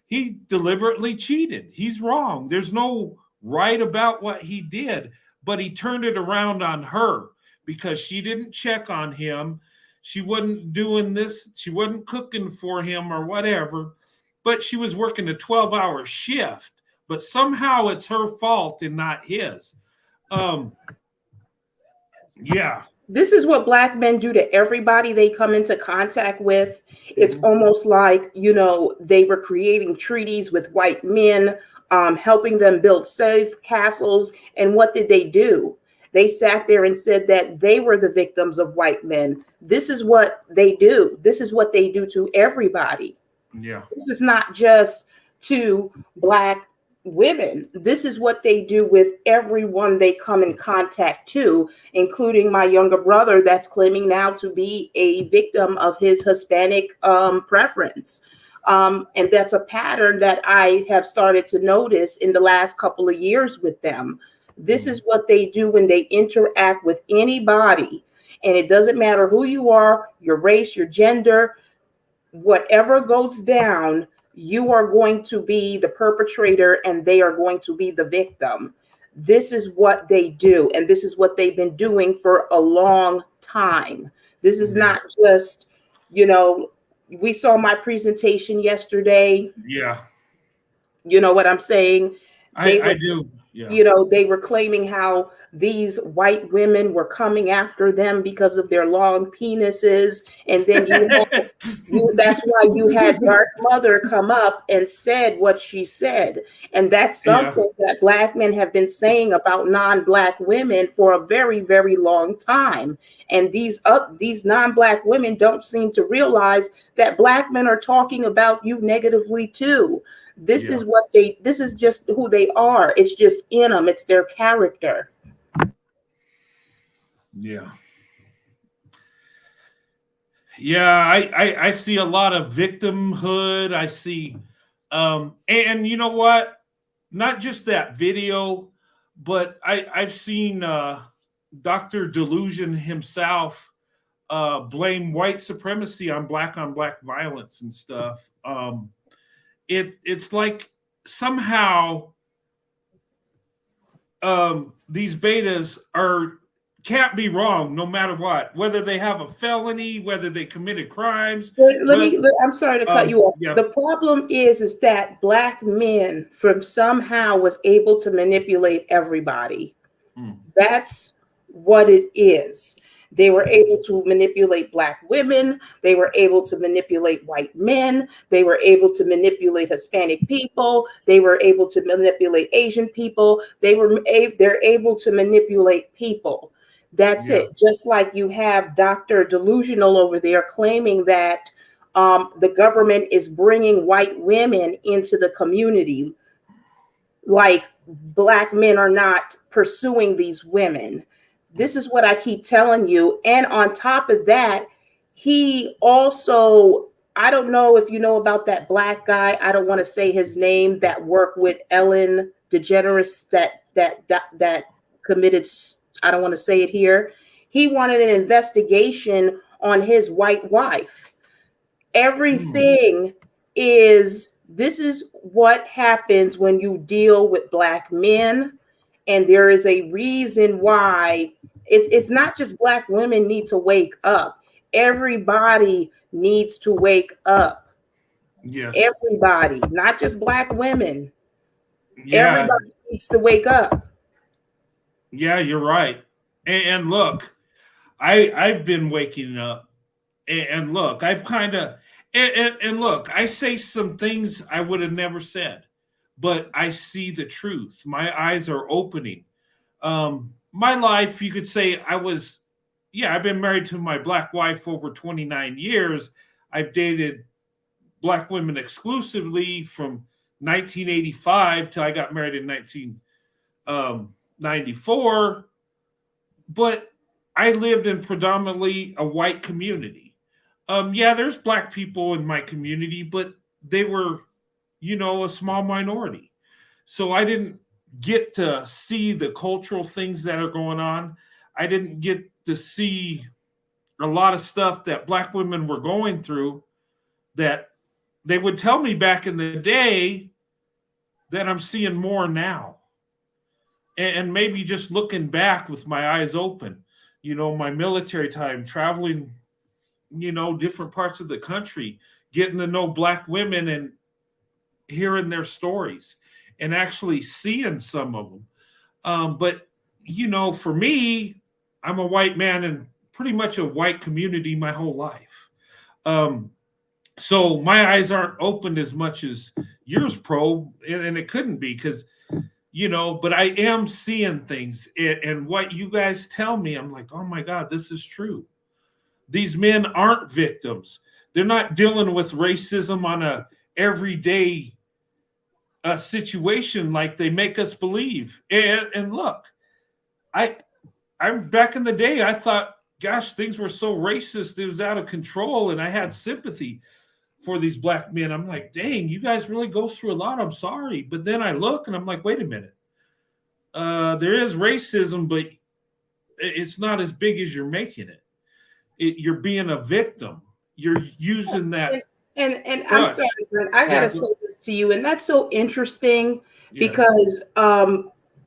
He deliberately cheated. He's wrong. There's no right about what he did, but he turned it around on her because she didn't check on him. She wasn't doing this. She wasn't cooking for him or whatever, but she was working a 12-hour shift, but somehow it's her fault and not his. This is what Black men do to everybody they come into contact with. It's almost like, you know, they were creating treaties with white men, helping them build safe castles. And what did they do? They sat there and said that they were the victims of white men. This is what they do. This is what they do to everybody. Yeah. This is not just to Black women. This is what they do with everyone they come in contact to, including my younger brother that's claiming now to be a victim of his Hispanic preference. And that's a pattern that I have started to notice in the last couple of years with them. This is what they do when they interact with anybody. And it doesn't matter who you are, your race, your gender, whatever goes down, you are going to be the perpetrator and they are going to be the victim. This is what they do. And this is what they've been doing for a long time. This is not just, you know, we saw my presentation yesterday. Yeah. You know what I'm saying? I do. Yeah. You know, they were claiming how these white women were coming after them because of their long penises. And then that's why you had Dark Mother come up and said what she said. And that's something that Black men have been saying about non-Black women for a very, very long time. And these non-Black women don't seem to realize that Black men are talking about you negatively too. This is just who they are. It's just in them. It's their character. Yeah. Yeah, I see a lot of victimhood. I see, and you know what? Not just that video, but I've seen Dr. Delusion himself blame white supremacy on black violence and stuff. It's like somehow these betas can't be wrong no matter what, whether they have a felony, whether they committed crimes. I'm sorry to cut you off. Yeah. The problem is that Black men from somehow was able to manipulate everybody. That's what it is. They were able to manipulate Black women. They were able to manipulate white men. They were able to manipulate Hispanic people. They were able to manipulate Asian people. They're able to manipulate people. That's it. Just like you have Dr. Delusional over there claiming that the government is bringing white women into the community, like Black men are not pursuing these women. This is what I keep telling you. And on top of that, he also, I don't know if you know about that Black guy, I don't want to say his name, that worked with Ellen DeGeneres that committed, I don't want to say it here. He wanted an investigation on his white wife. Everything this is what happens when you deal with Black men. And there is a reason why it's not just Black women need to wake up. Everybody needs to wake up. Yes. Everybody, not just Black women. Yeah. Everybody needs to wake up. Yeah, you're right. And look, I've been waking up. And look, I've kind of, and look, I say some things I would have never said. But I see the truth. My eyes are opening. My life, you could say I've been married to my Black wife over 29 years. I've dated Black women exclusively from 1985 till I got married in 1994. But I lived in predominantly a white community. There's Black people in my community, but they were a small minority. So I didn't get to see the cultural things that are going on. I didn't get to see a lot of stuff that Black women were going through that they would tell me back in the day that I'm seeing more now. And maybe just looking back with my eyes open, my military time, traveling, different parts of the country, getting to know Black women and hearing their stories and actually seeing some of them. But for me, I'm a white man in pretty much a white community my whole life. So my eyes aren't opened as much as yours, Pro, and it couldn't be because, but I am seeing things. And what you guys tell me, I'm like, oh my God, this is true. These men aren't victims. They're not dealing with racism on a everyday situation like they make us believe. And look, I'm back in the day, I thought, gosh, things were so racist, it was out of control, and I had sympathy for these Black men. I'm like, dang, you guys really go through a lot. I'm sorry. But then I look and I'm like, wait a minute. There is racism, but it's not as big as you're making it. You're being a victim. You're using that. And I'm sorry, Brent, I gotta say this to you, and that's so interesting because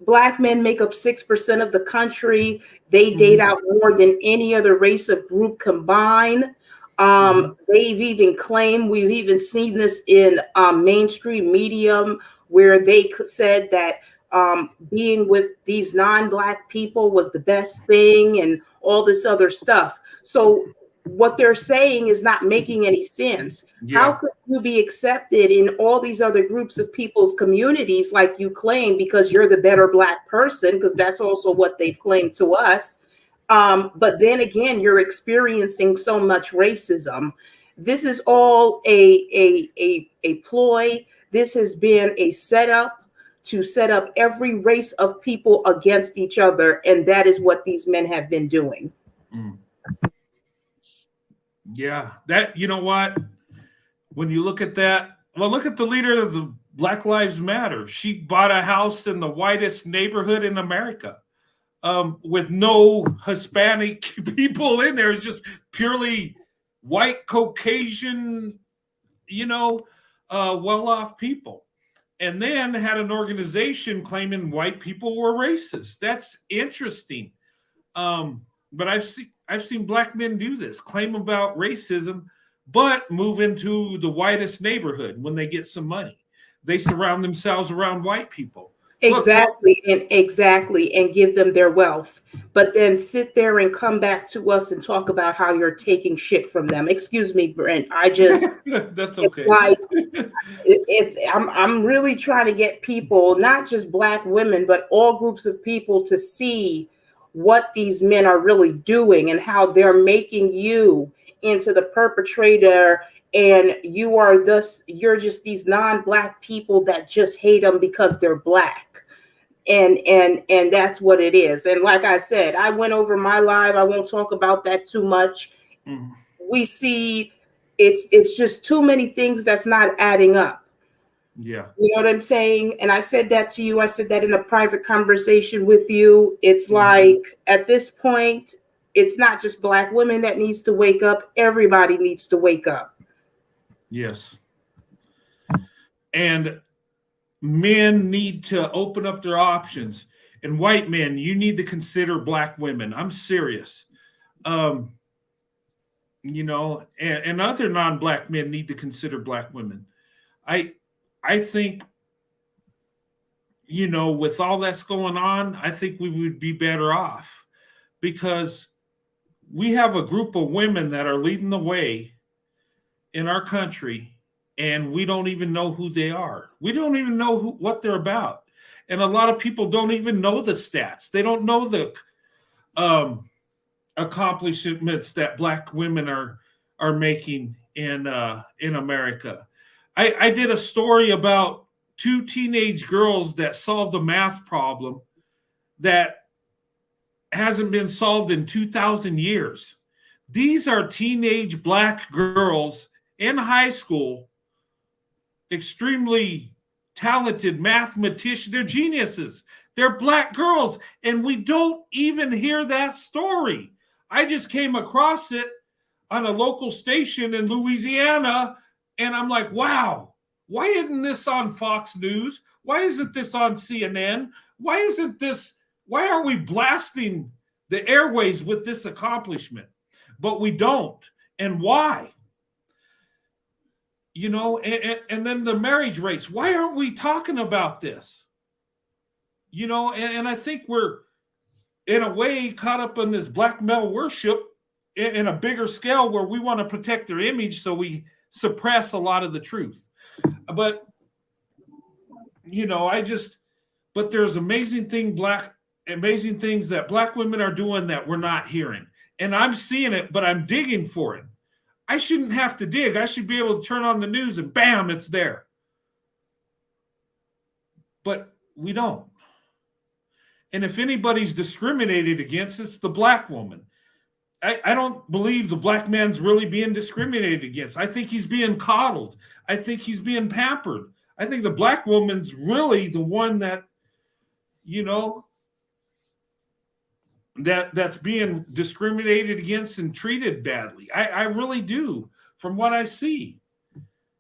Black men make up 6% of the country. They date out more than any other race of group combined. They've even claimed, we've even seen this in mainstream medium, where they said that being with these non-Black people was the best thing and all this other stuff. So what they're saying is not making any sense. How could you be accepted in all these other groups of people's communities like you claim because you're the better Black person? Because that's also what they've claimed to us. But then again, you're experiencing so much racism. This is all a ploy. This has been a setup to set up every race of people against each other. And that is what these men have been doing. Yeah, that, you know what? When you look at that, well, look at the leader of the Black Lives Matter. She bought a house in the whitest neighborhood in America with no Hispanic people in there. It's just purely white, Caucasian, well-off people. And then had an organization claiming white people were racist. That's interesting. But I've seen Black men do this, claim about racism, but move into the whitest neighborhood when they get some money. They surround themselves around white people. Exactly, and give them their wealth, but then sit there and come back to us and talk about how you're taking shit from them. Excuse me, Brent. I just That's okay. I'm really trying to get people, not just Black women, but all groups of people, to see what these men are really doing and how they're making you into the perpetrator, and you're just these non-Black people that just hate them because they're Black. And that's what it is. And like I said, I went over my live. I won't talk about that too much. We see it's just too many things that's not adding up. Yeah. You know what I'm saying? And I said that to you. I said that in a private conversation with you. It's like, at this point, it's not just Black women that needs to wake up. Everybody needs to wake up. Yes. And men need to open up their options. And white men, you need to consider Black women. I'm serious. You know, and other non-Black men need to consider Black women. I think, you know, with all that's going on, I think we would be better off, because we have a group of women that are leading the way in our country, and we don't even know who they are. We don't even know what they're about. And a lot of people don't even know the stats. They don't know the accomplishments that Black women are making in America. I did a story about 2 teenage girls that solved a math problem that hasn't been solved in 2,000 years. These are teenage Black girls in high school, extremely talented mathematicians. They're geniuses. They're Black girls, and we don't even hear that story. I just came across it on a local station in Louisiana, and I'm like, wow, why isn't this on Fox News? Why isn't this on CNN? Why aren't we blasting the airways with this accomplishment? But we don't. And why? You know, and then the marriage rates. Why aren't we talking about this? You know, and I think we're, in a way, caught up in this black male worship in a bigger scale, where we want to protect their image, so we suppress a lot of the truth. But, you know, but there's amazing things that Black women are doing that we're not hearing. And I'm seeing it, but I'm digging for it. I shouldn't have to dig. I should be able to turn on the news and bam, it's there. But we don't. And if anybody's discriminated against, it's the Black woman. I don't believe the Black man's really being discriminated against. I think he's being coddled. I think he's being pampered. I think the Black woman's really the one that, you know, that's being discriminated against and treated badly. I really do, from what I see.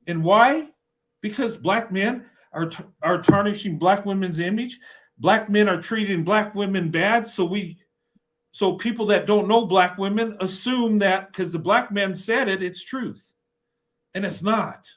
And why? Because Black men are tarnishing Black women's image. Black men are treating Black women bad. So people that don't know Black women assume that because the Black men said it, it's truth. And it's not.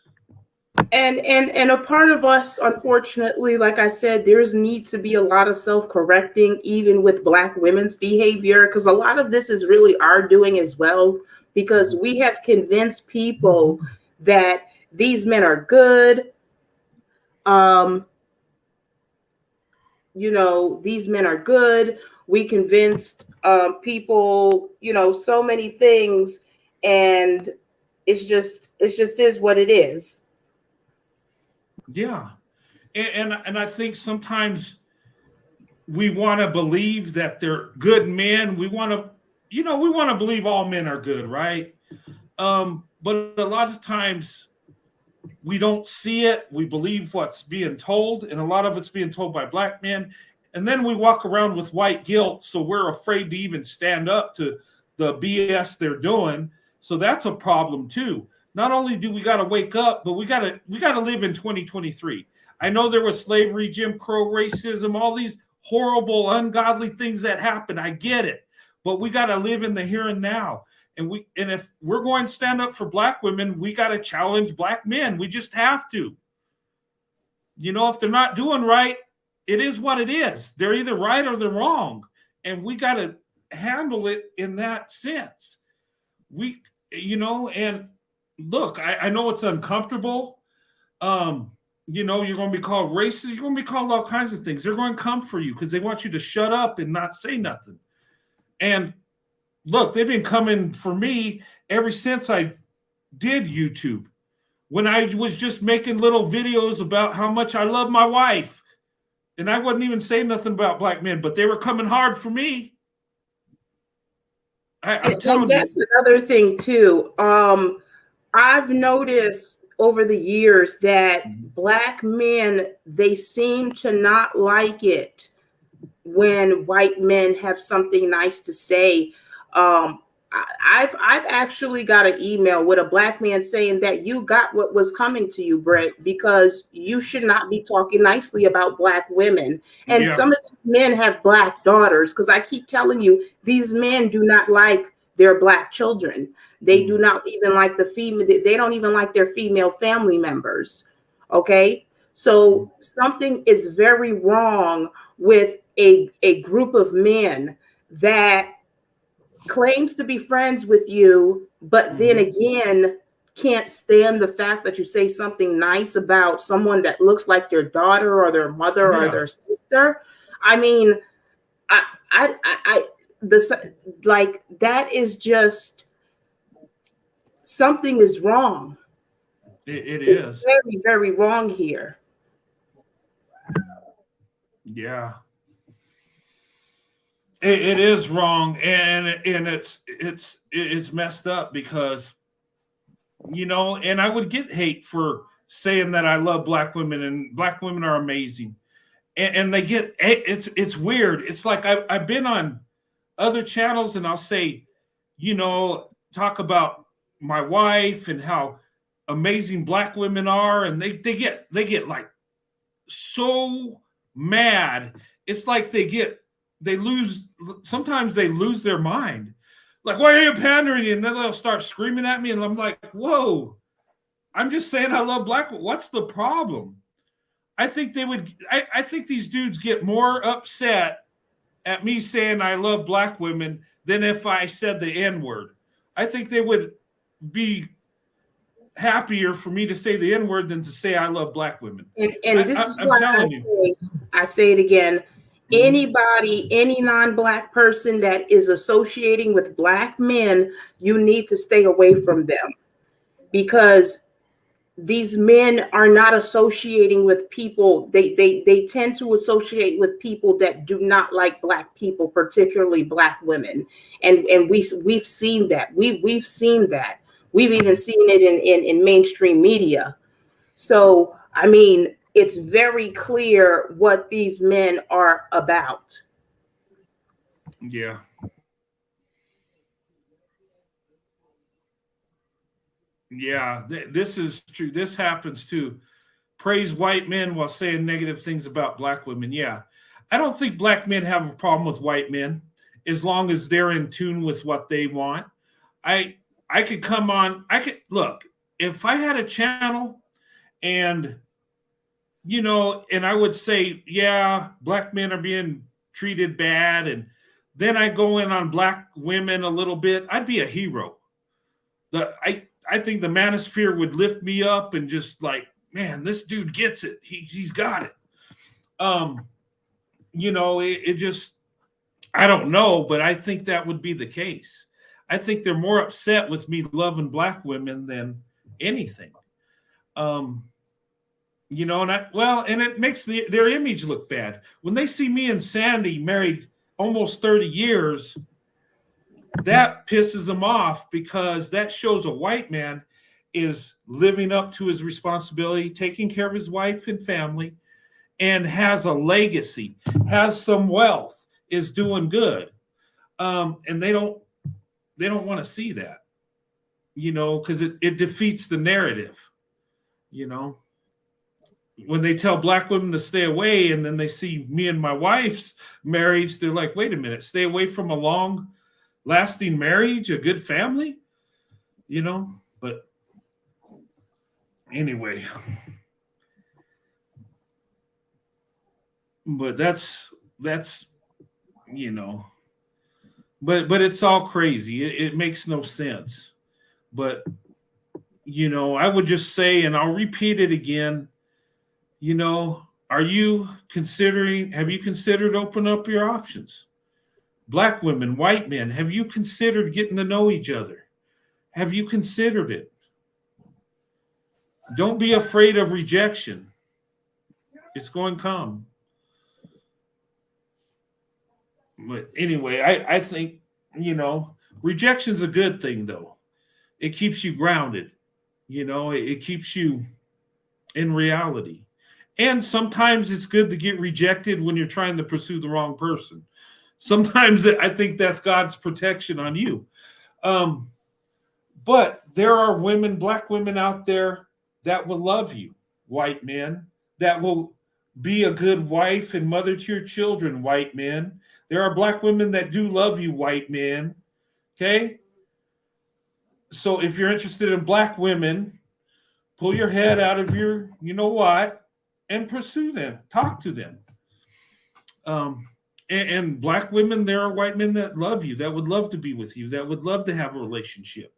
And a part of us, unfortunately, like I said, there's need to be a lot of self-correcting, even with Black women's behavior, because a lot of this is really our doing as well, because we have convinced people that these men are good. You know, these men are good. We convinced people, you know, so many things, and it's just is what it is. Yeah. And I think sometimes we want to believe that they're good men. We want to believe all men are good, right? But a lot of times we don't see it. We believe what's being told, and a lot of it's being told by Black men. And then we walk around with white guilt, so we're afraid to even stand up to the BS they're doing. So that's a problem too. Not only do we got to wake up, but we got to live in 2023. I know there was slavery, Jim Crow, racism, all these horrible, ungodly things that happen. I get it, but we got to live in the here and now. And if we're going to stand up for Black women, we got to challenge Black men. We just have to. You know, if they're not doing right, it is what it is. They're either right or they're wrong. And we got to handle it in that sense. And look, I know it's uncomfortable. You're going to be called racist. You're going to be called all kinds of things. They're going to come for you because they want you to shut up and not say nothing. And look, they've been coming for me ever since I did YouTube. When I was just making little videos about how much I love my wife. And I wasn't even saying nothing about black men, but they were coming hard for me. I'm telling you. That's another thing too. I've noticed over the years that black men, they seem to not like it when white men have something nice to say. I've actually got an email with a black man saying that you got what was coming to you, Brett, because you should not be talking nicely about black women. And some of these men have black daughters, because I keep telling you, these men do not like their black children. They do not even like the female. They don't even like their female family members. Okay. So something is very wrong with a group of men that claims to be friends with you, but then again, can't stand the fact that you say something nice about someone that looks like their daughter or their mother or their sister. I mean, that is just, something is wrong. It's very, very wrong here. Yeah. It is wrong, and it's messed up because, and I would get hate for saying that I love black women and black women are amazing, and they get it's weird. It's like I've been on other channels and I'll say, talk about my wife and how amazing black women are, and they get like so mad. It's like sometimes they lose their mind. Like, why are you pandering? And then they'll start screaming at me. And I'm like, whoa, I'm just saying I love black. What's the problem? I think I think these dudes get more upset at me saying I love black women than if I said the N-word. I think they would be happier for me to say the N-word than to say I love black women. And this is why I say it again. Anybody, any non-black person that is associating with black men, you need to stay away from them, because these men are not associating with people. They tend to associate with people that do not like black people, particularly black women. And we've seen that. We've seen that. We've even seen it in mainstream media. So, I mean, it's very clear what these men are about. Yeah. Yeah, this is true. This happens too. Praise white men while saying negative things about black women. Yeah. I don't think black men have a problem with white men as long as they're in tune with what they want. I could come on. Look, if I had a channel and and I would say, yeah, black men are being treated bad, and then I go in on black women a little bit, I'd be a hero. I think the manosphere would lift me up and just like, man, this dude gets it. He's got it. It just, I don't know, but I think that would be the case. I think they're more upset with me loving black women than anything. And it makes their image look bad. When they see me and Sandy married almost 30 years, that pisses them off, because that shows a white man is living up to his responsibility, taking care of his wife and family, and has a legacy, has some wealth, is doing good. And they don't want to see that, because it defeats the narrative, When they tell black women to stay away and then they see me and my wife's marriage, they're like, wait a minute, stay away from a long-lasting marriage, a good family, But anyway, But that's you know, but it's all crazy. It makes no sense. But I would just say, and I'll repeat it again, have you considered open up your options? Black women, white men, have you considered getting to know each other? Have you considered it? Don't be afraid of rejection. It's going to come. But anyway, I think, rejection's a good thing, though. It keeps you grounded. It keeps you in reality. And sometimes it's good to get rejected when you're trying to pursue the wrong person. Sometimes I think that's God's protection on you. But there are women, black women out there that will love you, white men, that will be a good wife and mother to your children, white men. There are black women that do love you, white men. Okay? So if you're interested in black women, pull your head out of your, and pursue them. Talk to them. And black women, there are white men that love you, that would love to be with you, that would love to have a relationship.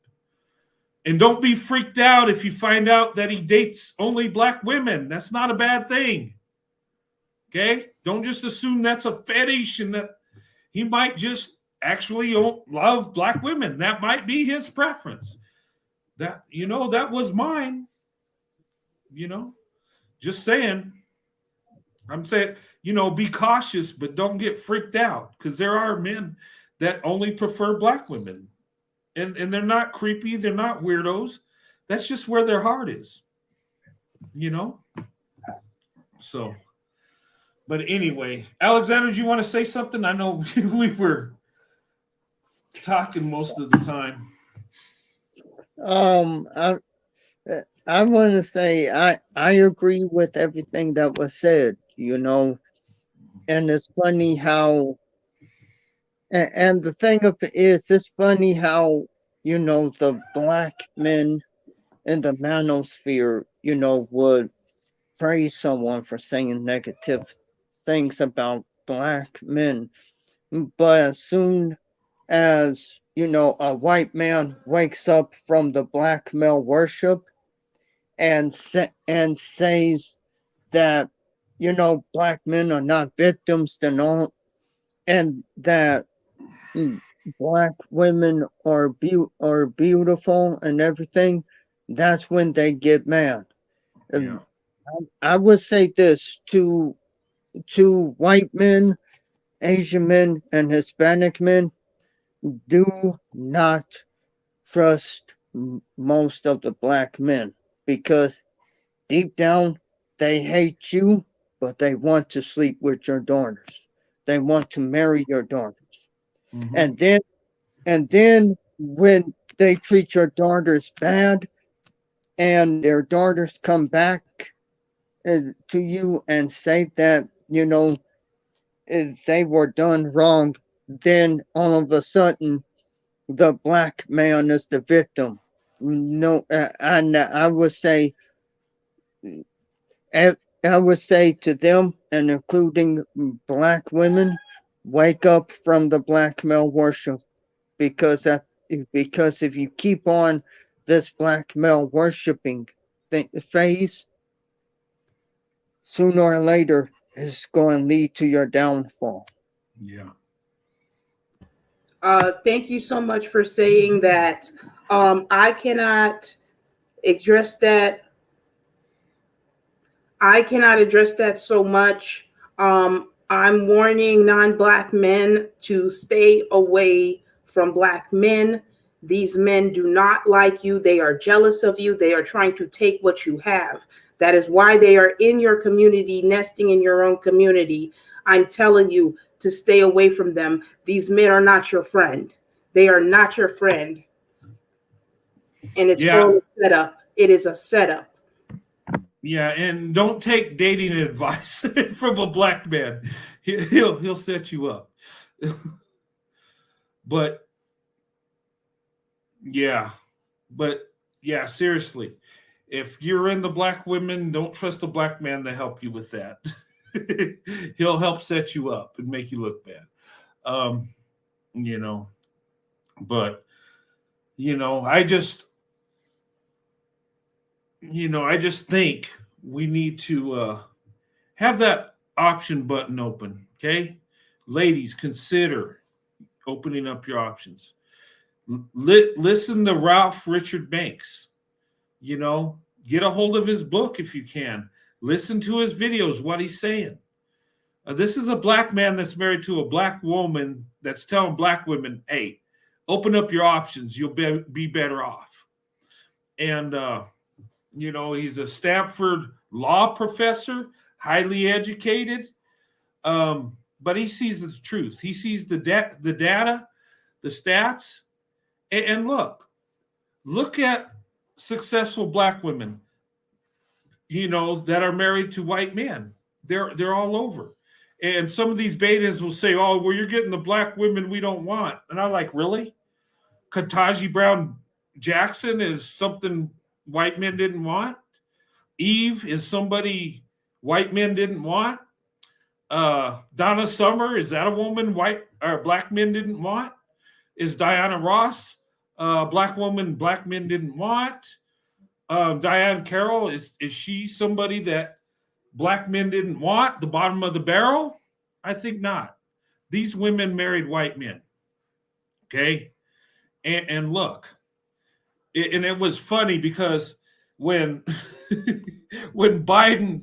And don't be freaked out if you find out that he dates only black women. That's not a bad thing. Okay? Don't just assume that's a fetish and that he might just actually love black women. That might be his preference. That was mine. Just saying. I'm saying, be cautious, but don't get freaked out, because there are men that only prefer black women. And they're not creepy. They're not weirdos. That's just where their heart is. So, but anyway, Alexander, do you want to say something? I know we were talking most of the time. I want to say I agree with everything that was said, and it's funny how, and the thing of it is, it's funny how, the black men in the manosphere, would praise someone for saying negative things about black men. But as soon as, a white man wakes up from the black male worship and says that, black men are not victims, and that black women are beautiful and everything, that's when they get mad. Yeah. I would say this to white men, Asian men, and Hispanic men: do not trust most of the black men, because deep down they hate you, but they want to sleep with your daughters. They want to marry your daughters. Mm-hmm. And then when they treat your daughters bad and their daughters come back to you and say that, they were done wrong, then all of a sudden the black man is the victim. No, and I would say to them, and including black women, wake up from the black male worship, because if you keep on this black male worshiping phase, sooner or later it's going to lead to your downfall. Yeah. Thank you so much for saying that. I cannot address that. So much. I'm warning non-black men to stay away from black men. These men do not like you. They are jealous of you. They are trying to take what you have. That is why they are in your community, nesting in your own community. I'm telling you to stay away from them. These men are not your friend. They are not your friend. And it's all a setup. It is a setup. Yeah, and don't take dating advice from a black man. He'll set you up. But seriously, if you're into black women, don't trust a black man to help you with that. He'll help set you up and make you look bad. You know, but I just think we need to have that option button open. Okay, ladies, consider opening up your options. Listen to Ralph Richard Banks. Get a hold of his book if you can. Listen to his videos, what he's saying. This is a black man that's married to a black woman that's telling black women, hey, open up your options. You'll be better off. And, he's a Stanford law professor, highly educated. But he sees the truth. He sees the data, the stats. And look at successful black women, that are married to white men. They're all over. And some of these betas will say, oh, well, you're getting the black women we don't want. And I'm like, really? Ketanji Brown Jackson is something white men didn't want. Eve is somebody white men didn't want. Donna Summer, is that a woman white or black men didn't want? Is Diana Ross black woman black men didn't want? Diane Carroll, is she somebody that black men didn't want? The bottom of the barrel? I think not. These women married white men. Okay? And look, it was funny because when when Biden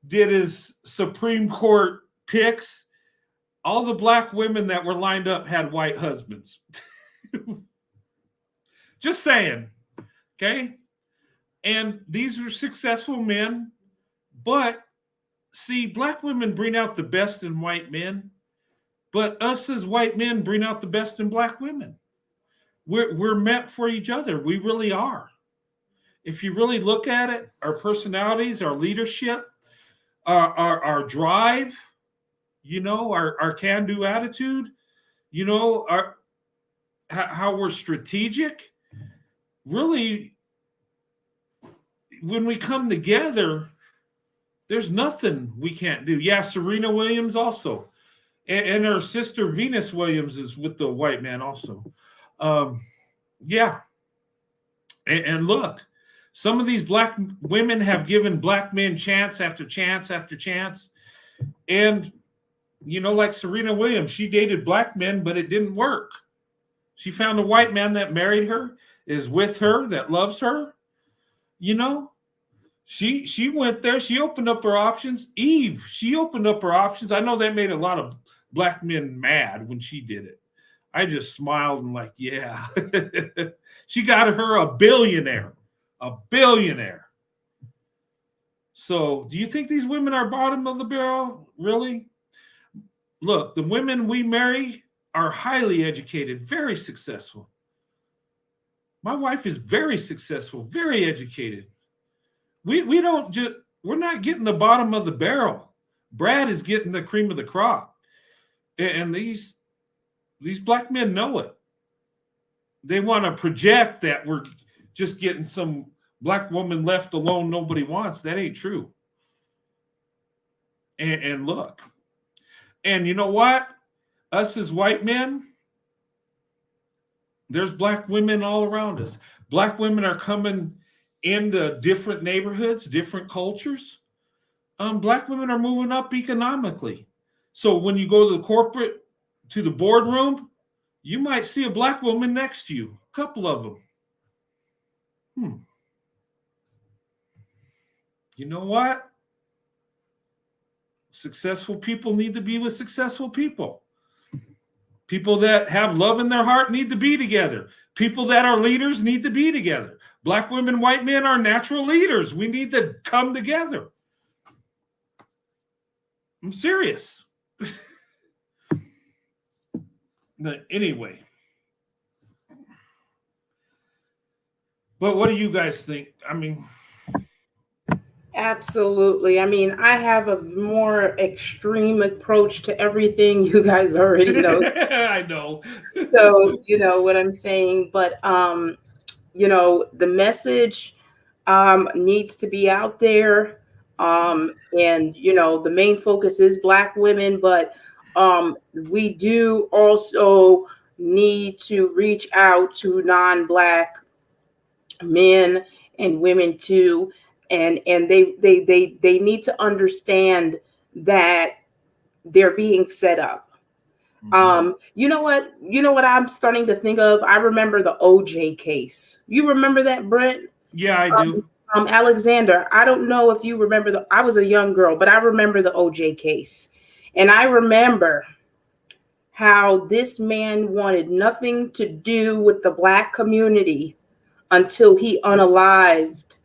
did his Supreme Court picks, all the black women that were lined up had white husbands. Just saying. Okay? And these were successful men, but see, black women bring out the best in white men, but us as white men bring out the best in black women. We're meant for each other. We really are. If you really look at it, our personalities, our leadership, our drive, our can-do attitude, how we're strategic, really, when we come together, there's nothing we can't do. Yeah, Serena Williams also. And her sister Venus Williams is with the white man also. Yeah. And look, some of these black women have given black men chance after chance after chance. And, like Serena Williams, she dated black men, but it didn't work. She found a white man that married her, is with her, that loves her. She went there. She opened up her options. Eve, she opened up her options. I know that made a lot of black men mad when she did it. I just smiled and like, yeah. She got her a billionaire. A billionaire. So do you think these women are bottom of the barrel? Really? Look, the women we marry are highly educated, very successful. My wife is very successful, very educated. We're not getting the bottom of the barrel. Brad is getting the cream of the crop. And these black men know it. They want to project that we're just getting some black woman left alone nobody wants. That ain't true. And look. And you know what? Us as white men, there's black women all around us. Black women are coming into different neighborhoods, different cultures. Black women are moving up economically. So when you go to the boardroom, you might see a black woman next to you, a couple of them. You know what? Successful people need to be with successful people. People that have love in their heart need to be together. People that are leaders need to be together. Black women, white men are natural leaders. We need to come together. I'm serious. Anyway. But what do you guys think? I mean, absolutely. I mean, I have a more extreme approach to everything. You guys already know. I know. So, you know what I'm saying. But, the message needs to be out there. And the main focus is Black women, but we do also need to reach out to non-Black men and women too, and they need to understand that they're being set up. You know what I'm starting to think of? I remember the OJ case. You remember that, Brent? Yeah, I do. Alexander, I don't know if you remember I was a young girl, but I remember the OJ case. And I remember how this man wanted nothing to do with the Black community until he unalived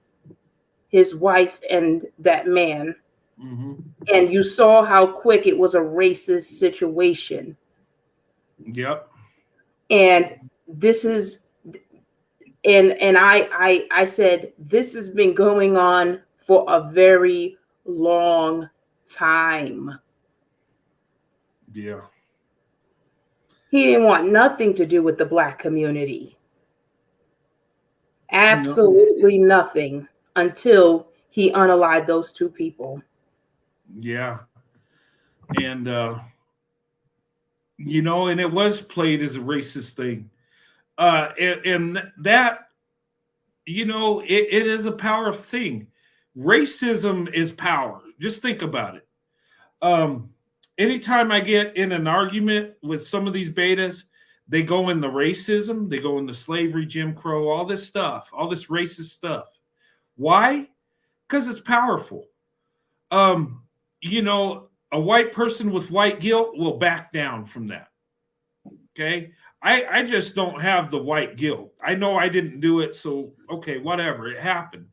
his wife and that man. And you saw how quick it was a racist situation. Yep. And this is, and I said, this has been going on for a very long time. Yeah. He didn't want nothing to do with the Black community. Absolutely nothing until he unalived those two people. Yeah. And, and it was played as a racist thing. And that, it is a power thing. Racism is power. Just think about it. Anytime I get in an argument with some of these betas, they go in the racism, they go in the slavery, Jim Crow, all this stuff, all this racist stuff. Why? Because it's powerful. A white person with white guilt will back down from that. Okay. I just don't have the white guilt. I know I didn't do it. So, okay, whatever. It happened.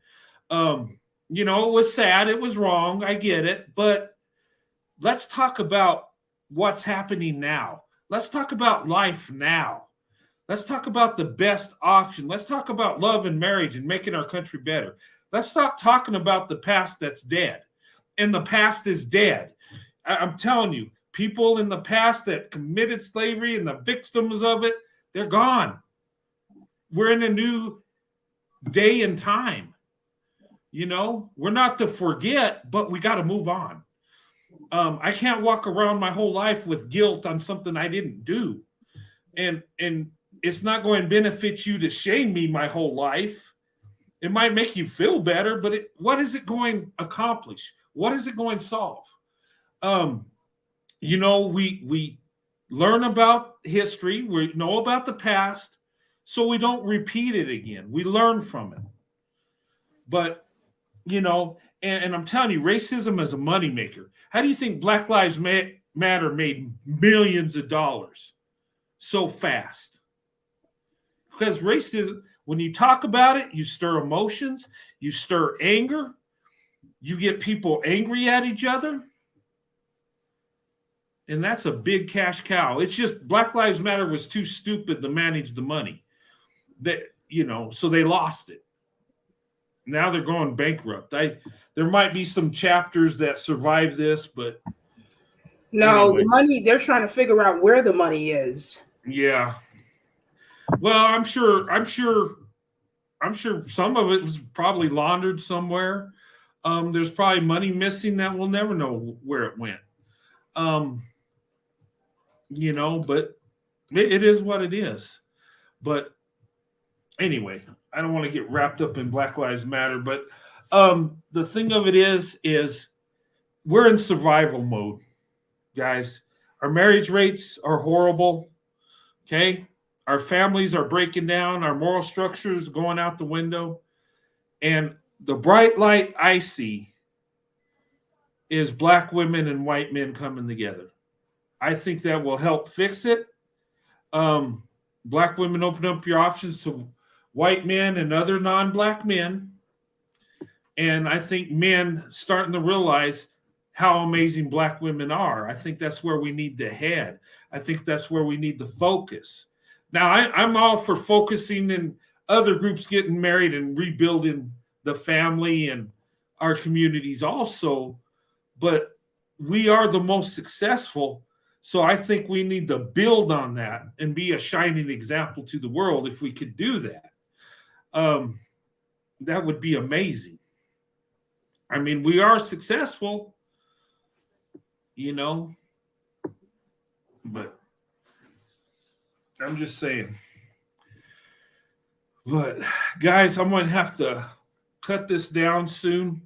It was sad. It was wrong. I get it. But let's talk about what's happening now. Let's talk about life now. Let's talk about the best option. Let's talk about love and marriage and making our country better. Let's stop talking about the past that's dead. And the past is dead. I'm telling you, people in the past that committed slavery and the victims of it, they're gone. We're in a new day and time. We're not to forget, but we got to move on. I can't walk around my whole life with guilt on something I didn't do. And it's not going to benefit you to shame me my whole life. It might make you feel better, but what is it going to accomplish? What is it going to solve? We learn about history. We know about the past, so we don't repeat it again. We learn from it. But, and I'm telling you, racism is a moneymaker. How do you think Black Lives Matter made millions of dollars so fast? Because racism, when you talk about it, you stir emotions, you stir anger, you get people angry at each other. And that's a big cash cow. It's just Black Lives Matter was too stupid to manage the money. So they lost it. Now they're going bankrupt. There might be some chapters that survive this, but no, anyway. The money, they're trying to figure out where the money is. Yeah. Well, I'm sure some of it was probably laundered somewhere. There's probably money missing that we'll never know where it went. But it is what it is. But anyway, I don't want to get wrapped up in Black Lives Matter, but the thing of it is we're in survival mode, guys. Our marriage rates are horrible. Okay. Our families are breaking down. Our moral structures going out the window. And the bright light I see is Black women and white men coming together. I think that will help fix it. Black women open up your options to white men and other non-Black men. And I think men starting to realize how amazing Black women are. I think that's where we need to head. I think that's where we need to focus. Now, I'm all for focusing in other groups getting married and rebuilding the family and our communities also. But we are the most successful. So I think we need to build on that and be a shining example to the world if we could do that. That would be amazing. I mean, we are successful, you know, but I'm just saying. But guys, I'm going to have to cut this down soon.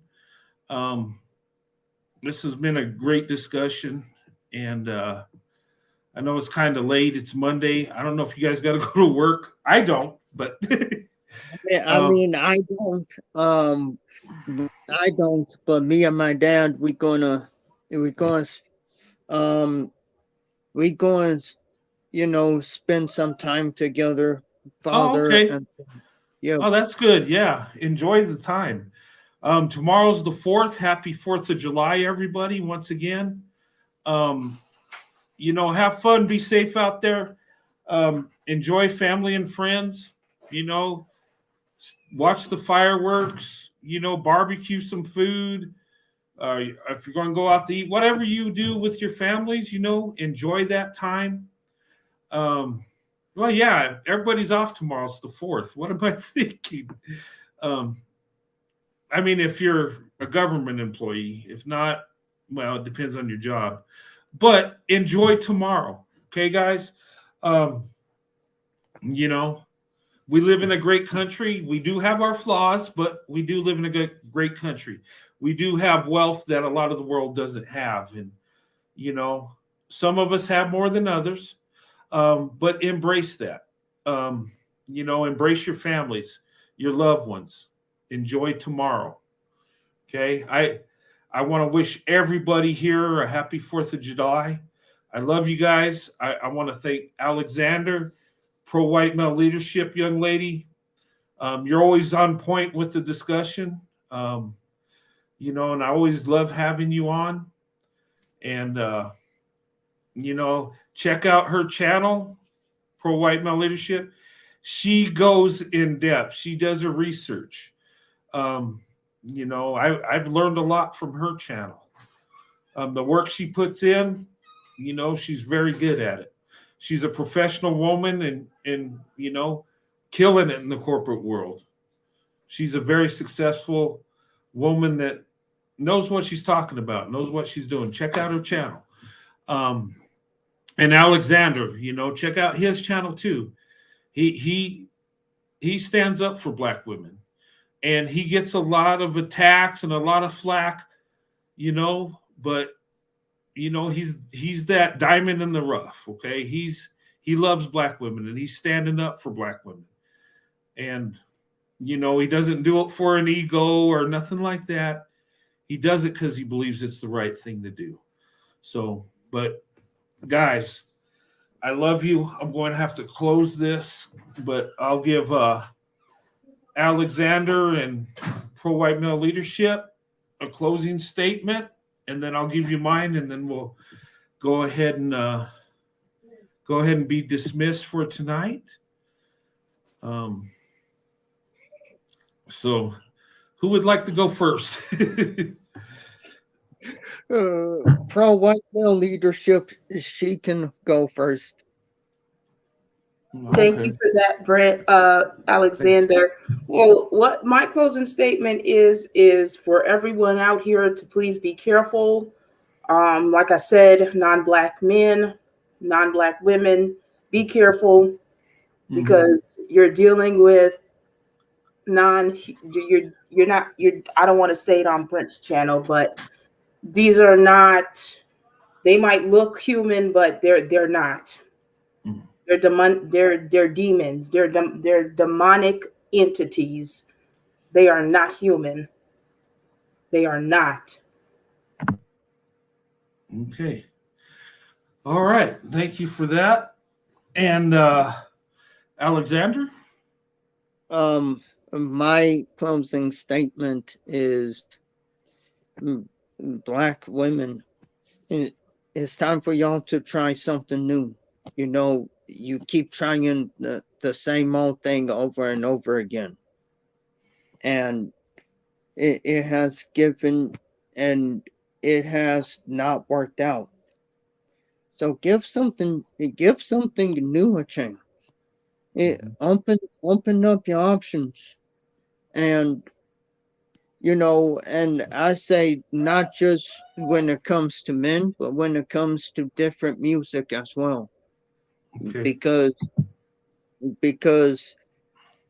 This has been a great discussion, and I know it's kind of late. It's Monday. I don't know if you guys got to go to work. I don't, but I mean, I don't. But me and my dad, we're gonna, you know, spend some time together, father. okay. And yeah. Oh, that's good. Yeah, enjoy the time. Tomorrow's the 4th. Happy 4th of July, everybody, once again. You know, have fun, be safe out there. Enjoy family and friends, you know, watch the fireworks, you know, barbecue some food. If you're going to go out to eat, whatever you do with your families, you know, enjoy that time. Well, yeah, everybody's off tomorrow. It's the 4th. What am I thinking? I mean, if you're a government employee, if not, well, it depends on your job. But enjoy tomorrow. Okay, guys? You know, we live in a great country. We do have our flaws, but we do live in a great country. We do have wealth that a lot of the world doesn't have. And, you know, some of us have more than others, but embrace that. You know, embrace your families, your loved ones. Enjoy tomorrow. Okay. I want to wish everybody here a happy 4th of July. I love you guys. I want to thank Alexander, pro white male leadership, young lady. You're always on point with the discussion. You know, and I always love having you on. And, you know, check out her channel, Pro White Male Leadership. She goes in depth. She does her research. You know, I've learned a lot from her channel. The work she puts in, you know, she's very good at it. She's a professional woman and you know, killing it in the corporate world. She's a very successful woman that knows what she's talking about, knows what she's doing. Check out her channel. And Alexander, you know, check out his channel too. He stands up for Black women, and he gets a lot of attacks and a lot of flack, you know, but you know, he's that diamond in the rough. Okay. He loves Black women, and he's standing up for Black women. And, you know, he doesn't do it for an ego or nothing like that. He does it because he believes it's the right thing to do. So, but guys, I love you. I'm going to have to close this, but I'll give Alexander and Pro White Male Leadership a closing statement, and then I'll give you mine, and then we'll go ahead and be dismissed for tonight. So who would like to go first? Pro White Male Leadership, she can go first. Thank you for that, Brent, Alexander. Well, what my closing statement is for everyone out here to please be careful. Like I said, non-Black men, non-Black women, be careful, because you're dealing with you're not, I don't want to say it on Brent's channel, but these are not, they might look human, but they're not. They're demons. They're demonic entities. They are not human. They are not. Okay. All right. Thank you for that. And Alexander? My closing statement is, Black women, it's time for y'all to try something new. You know, you keep trying the same old thing over and over again. And it has given, and it has not worked out. So give something new a chance. Open up your options, and you know, and I say not just when it comes to men, but when it comes to different music as well. Okay. Because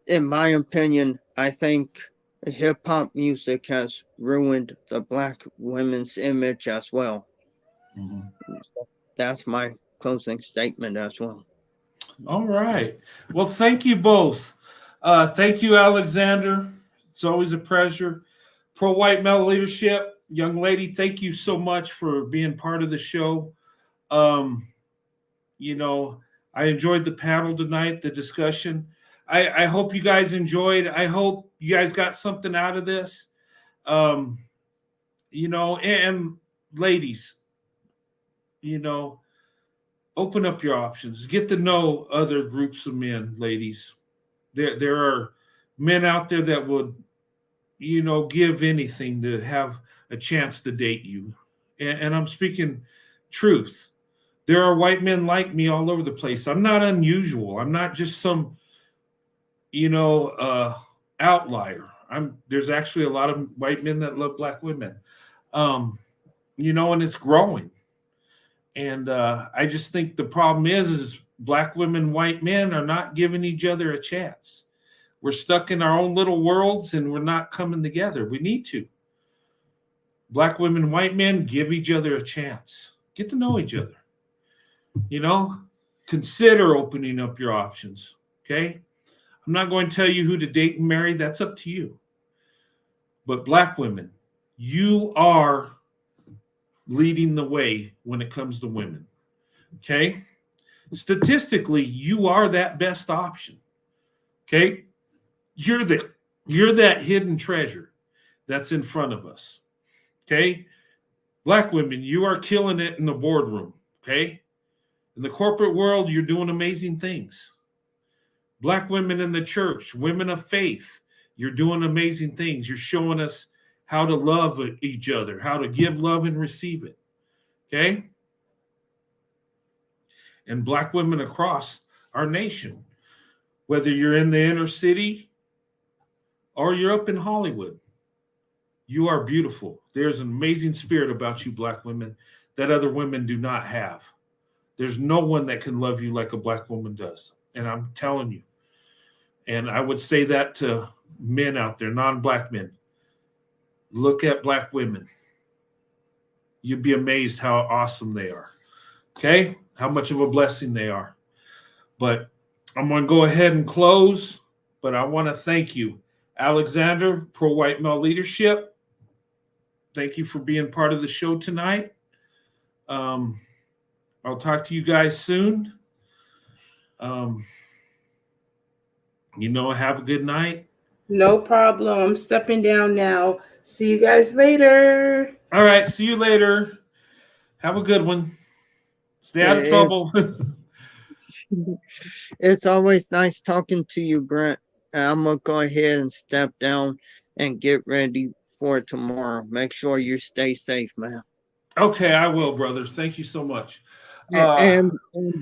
in my opinion, I think hip hop music has ruined the black women's image as well. That's my closing statement as well. All right. Well, thank you both. Thank you, Alexander. It's always a pleasure. Pro White Male Leadership, young lady, thank you so much for being part of the show. You know, I enjoyed the panel tonight, the discussion. I hope you guys enjoyed. I hope you guys got something out of this. You know, and ladies, you know, open up your options. Get to know other groups of men, ladies. There are men out there that would, you know, give anything to have a chance to date you. And I'm speaking truth. There are white men like me all over the place. I'm not unusual. I'm not just some, you know, outlier. There's actually a lot of white men that love black women. You know, and it's growing. And I just think the problem is black women, white men are not giving each other a chance. We're stuck in our own little worlds and we're not coming together. We need to. Black women, white men, give each other a chance. Get to know each other. You know, consider opening up your options. Okay. I'm not going to tell you who to date and marry. That's up to you. But black women, you are leading the way when it comes to women. Okay. Statistically, you are that best option. Okay. You're that hidden treasure that's in front of us. Okay. Black women, you are killing it in the boardroom. Okay. In the corporate world, you're doing amazing things. Black women in the church, women of faith, you're doing amazing things. You're showing us how to love each other, how to give love and receive it. Okay. And black women across our nation, whether you're in the inner city or you're up in Hollywood, you are beautiful. There's an amazing spirit about you, black women, that other women do not have. There's no one that can love you like a black woman does. And I'm telling you. And I would say that to men out there, non-black men. Look at black women. You'd be amazed how awesome they are. Okay? How much of a blessing they are. But I'm going to go ahead and close. But I want to thank you, Alexander, Pro White Male Leadership. Thank you for being part of the show tonight. I'll talk to you guys soon. You know, have a good night. No problem. I'm stepping down now. See you guys later. All right. See you later. Have a good one. Stay out of trouble. It's always nice talking to you, Brent. I'm going to go ahead and step down and get ready for tomorrow. Make sure you stay safe, man. Okay, I will, brother. Thank you so much. And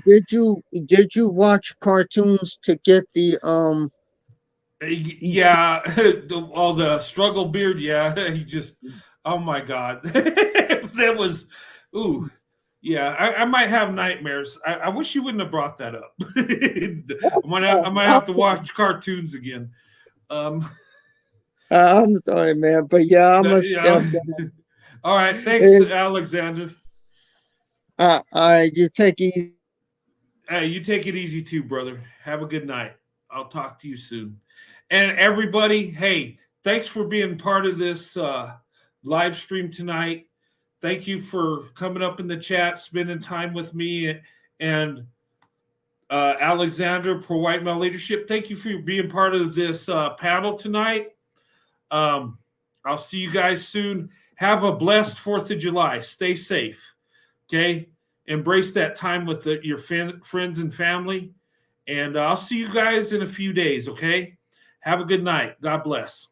did you watch cartoons to get the Yeah, the struggle beard. Yeah, he just. Oh my God, that was. Ooh, yeah. I might have nightmares. I wish you wouldn't have brought that up. I might have to watch cartoons again. I'm sorry, man, but yeah, I'm gonna step down. All right, thanks, Alexander. You take it easy. Hey, you take it easy too, brother. Have a good night. I'll talk to you soon. And everybody, hey, thanks for being part of this live stream tonight. Thank you for coming up in the chat, spending time with me and Alexander, Pro White Male Leadership. Thank you for being part of this panel tonight. I'll see you guys soon. Have a blessed 4th of July. Stay safe. Okay? Embrace that time with your friends and family. And I'll see you guys in a few days, okay? Have a good night. God bless.